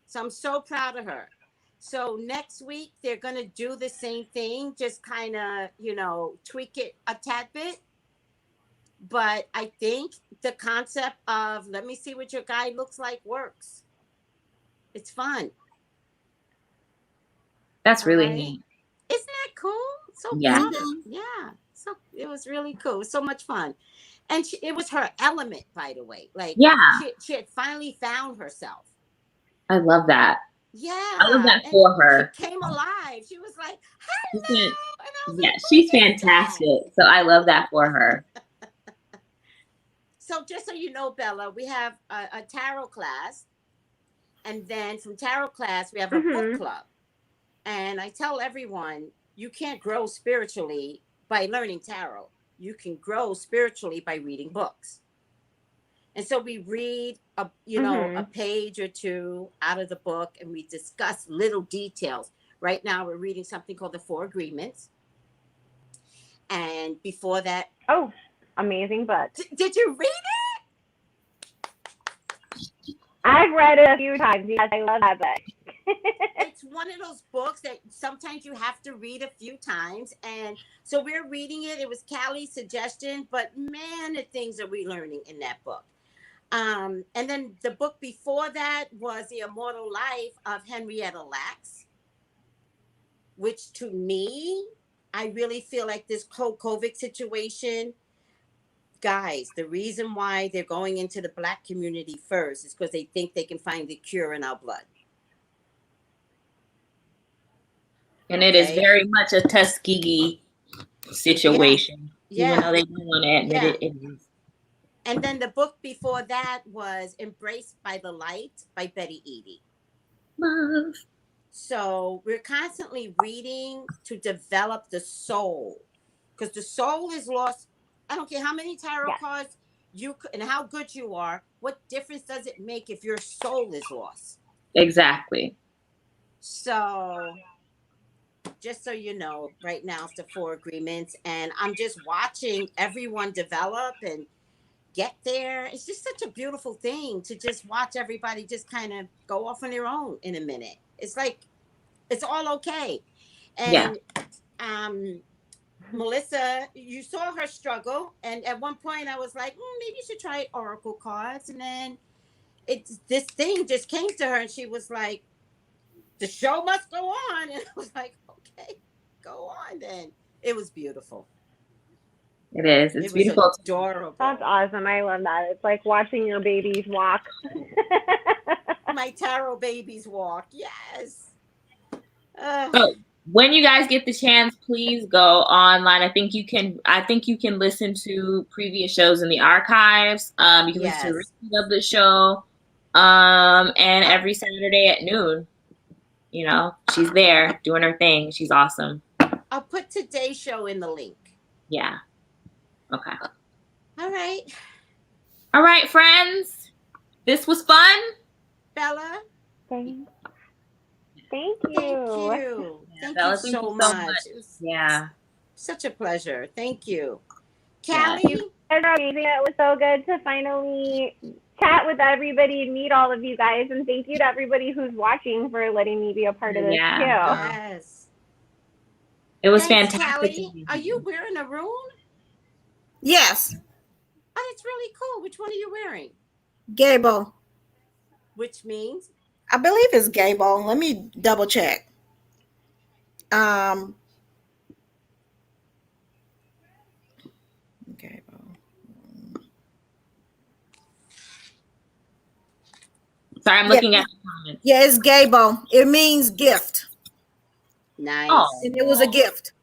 So I'm so proud of her. So next week they're gonna do the same thing, just kind of, tweak it a tad bit. But I think the concept of let me see what your guy looks like works. It's fun. That's All really right. neat. Isn't that cool? So Yeah. proud of, yeah. So it was really cool. It was so much fun. And it was her element, by the way. Like Yeah. she had finally found herself. I love that. Yeah. I love that And for her. she came alive. She was like, She's hello. fan- And I was yeah, like, she's "Who is that?" fantastic. So I love that for her. So just so you know, Bella, we have a tarot class. And then from tarot class, we have a book club. And I tell everyone, you can't grow spiritually by learning tarot. You can grow spiritually by reading books. And so we read a page or two out of the book, and we discuss little details. Right now, we're reading something called the Four Agreements. And before that, Oh, amazing book. did you read it? I've read it a few times. Yes, I love that book. It's one of those books that sometimes you have to read a few times. And so we're reading it. It was Callie's suggestion, but man, the things that we're learning in that book. And then the book before that was The Immortal Life of Henrietta Lacks, which to me, I really feel like this COVID situation, guys, the reason why they're going into the Black community first is because they think they can find the cure in our blood. And it is very much a Tuskegee situation. Yeah. Even though they don't want to admit it, it is. And then the book before that was Embraced by the Light by Betty Eadie. Love. So we're constantly reading to develop the soul, because the soul is lost. I don't care how many tarot cards and how good you are. What difference does it make if your soul is lost? Exactly. So just so you know, right now it's the Four Agreements, and I'm just watching everyone develop and get there. It's just such a beautiful thing to just watch everybody just kind of go off on their own in a minute. It's like it's all okay. And Melissa, you saw her struggle, and at one point I was like, maybe you should try oracle cards. And then this thing just came to her, and she was like, the show must go on. And I was like, okay, go on then. It was beautiful. It is. It's beautiful. Adorable. That's awesome. I love that. It's like watching your babies walk. My tarot babies walk. Yes. So when you guys get the chance, please go online. I think you can listen to previous shows in the archives. You can listen to the repeat of the show. And every Saturday at noon. She's there doing her thing. She's awesome. I'll put today's show in the link. Yeah. Okay. All right. All right, friends. This was fun. Bella. Thank you. Thank you so much. It was such a pleasure. Thank you. Callie? It was so good to finally chat with everybody and meet all of you guys. And thank you to everybody who's watching for letting me be a part of this too. Yes. It was Thanks, fantastic. Callie. Are you wearing a rune? Yes, Oh, that's really cool. Which one are you wearing? Gable. Which means I believe it's Gable. Let me double check. Um, Gable. Sorry, I'm Yeah, looking at the comments. yeah, it's Gable. It means gift, nice. Oh. and it was a gift.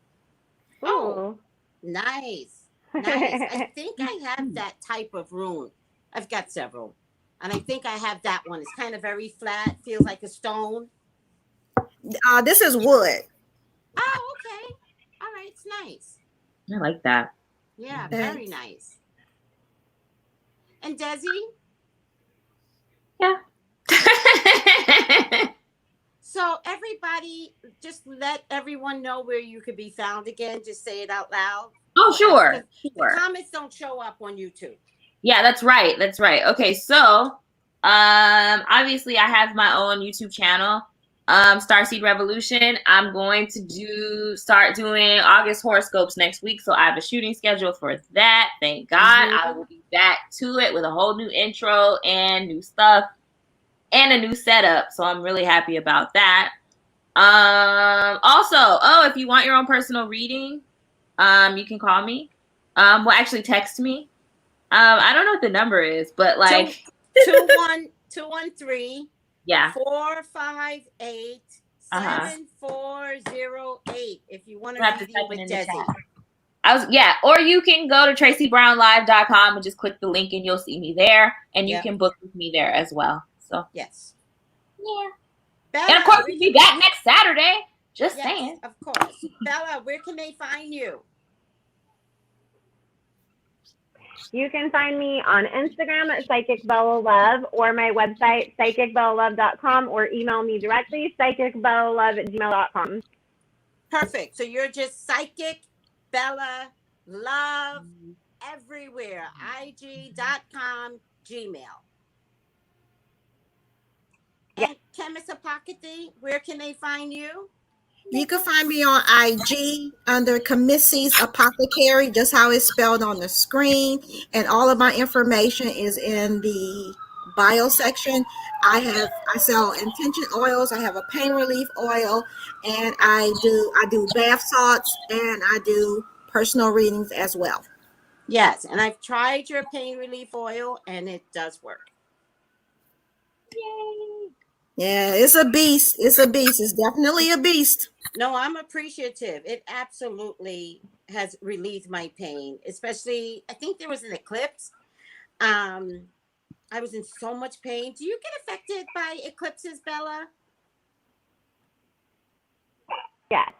Oh, Ooh. nice. Nice. I think I have that type of rune. I've got several. And I think I have that one. It's kind of very flat, feels like a stone. This is wood. Oh, okay. All right. It's nice. I like that. Yeah, very Thanks. nice. And Desi? Yeah. So everybody, just let everyone know where you could be found again. Just say it out loud. Oh, sure. The Sure. comments don't show up on YouTube. Yeah, that's right. That's right. Okay, so obviously I have my own YouTube channel, Starseed Revolution. I'm going to start doing August horoscopes next week, so I have a shooting schedule for that. Thank God. I will be back to it with a whole new intro and new stuff and a new setup. So I'm really happy about that. Also, if you want your own personal reading, you can call me. Well, actually text me. I don't know what the number is, but like 213 yeah. 458 Uh-huh. 7408. If you want You have to to read type with it in the Desi. chat. Or you can go to tracybrownlive.com and just click the link and you'll see me there. And you can book with me there as well. So yes. Yeah. Bella, and of course we'll be back next Saturday. Just saying. Of course. Bella, where can they find you? You can find me on Instagram at Psychic Bella Love or my website, psychicbellalove.com, or email me directly, psychicbellalove@gmail.com. Perfect. So you're just Psychic Bella Love everywhere. IG.com, Gmail. And Chemist Apocryphy, where can they find you? You can find me on IG under Kamissy's Apothecary, just how it's spelled on the screen. And all of my information is in the bio section. I sell intention oils. I have a pain relief oil, and I do bath salts, and I do personal readings as well. Yes, and I've tried your pain relief oil, and it does work. Yay. Yeah, it's a beast. It's a beast. It's definitely a beast. No, I'm appreciative. It absolutely has relieved my pain, especially I think there was an eclipse. I was in so much pain. Do you get affected by eclipses, Bella? Yes.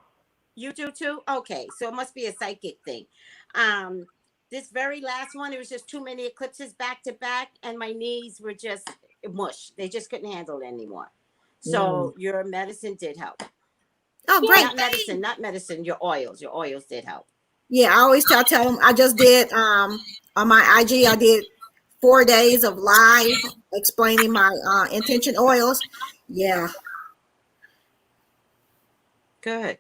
You do too? Okay, so it must be a psychic thing. This very last one, it was just too many eclipses back to back, and my knees were just mush. They just couldn't handle it anymore. So your medicine did help. Oh, great. Not medicine, your oils. Your oils did help. Yeah, I always tell them I just did on my IG, I did 4 days of live explaining my intention oils. Yeah. Good.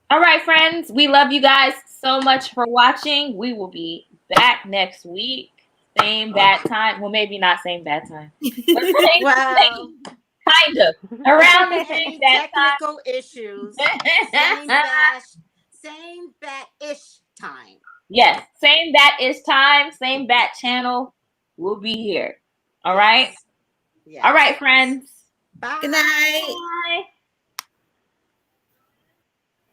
All right, friends. We love you guys so much for watching. We will be back next week. Same bad time. Well, maybe not same bad time. Well, kind of around the same technical issues. Same bat-ish time. Yes, same bat-ish time, same bat channel. We'll be here. All right. Yes. All right, friends. Bye. Good night. Bye.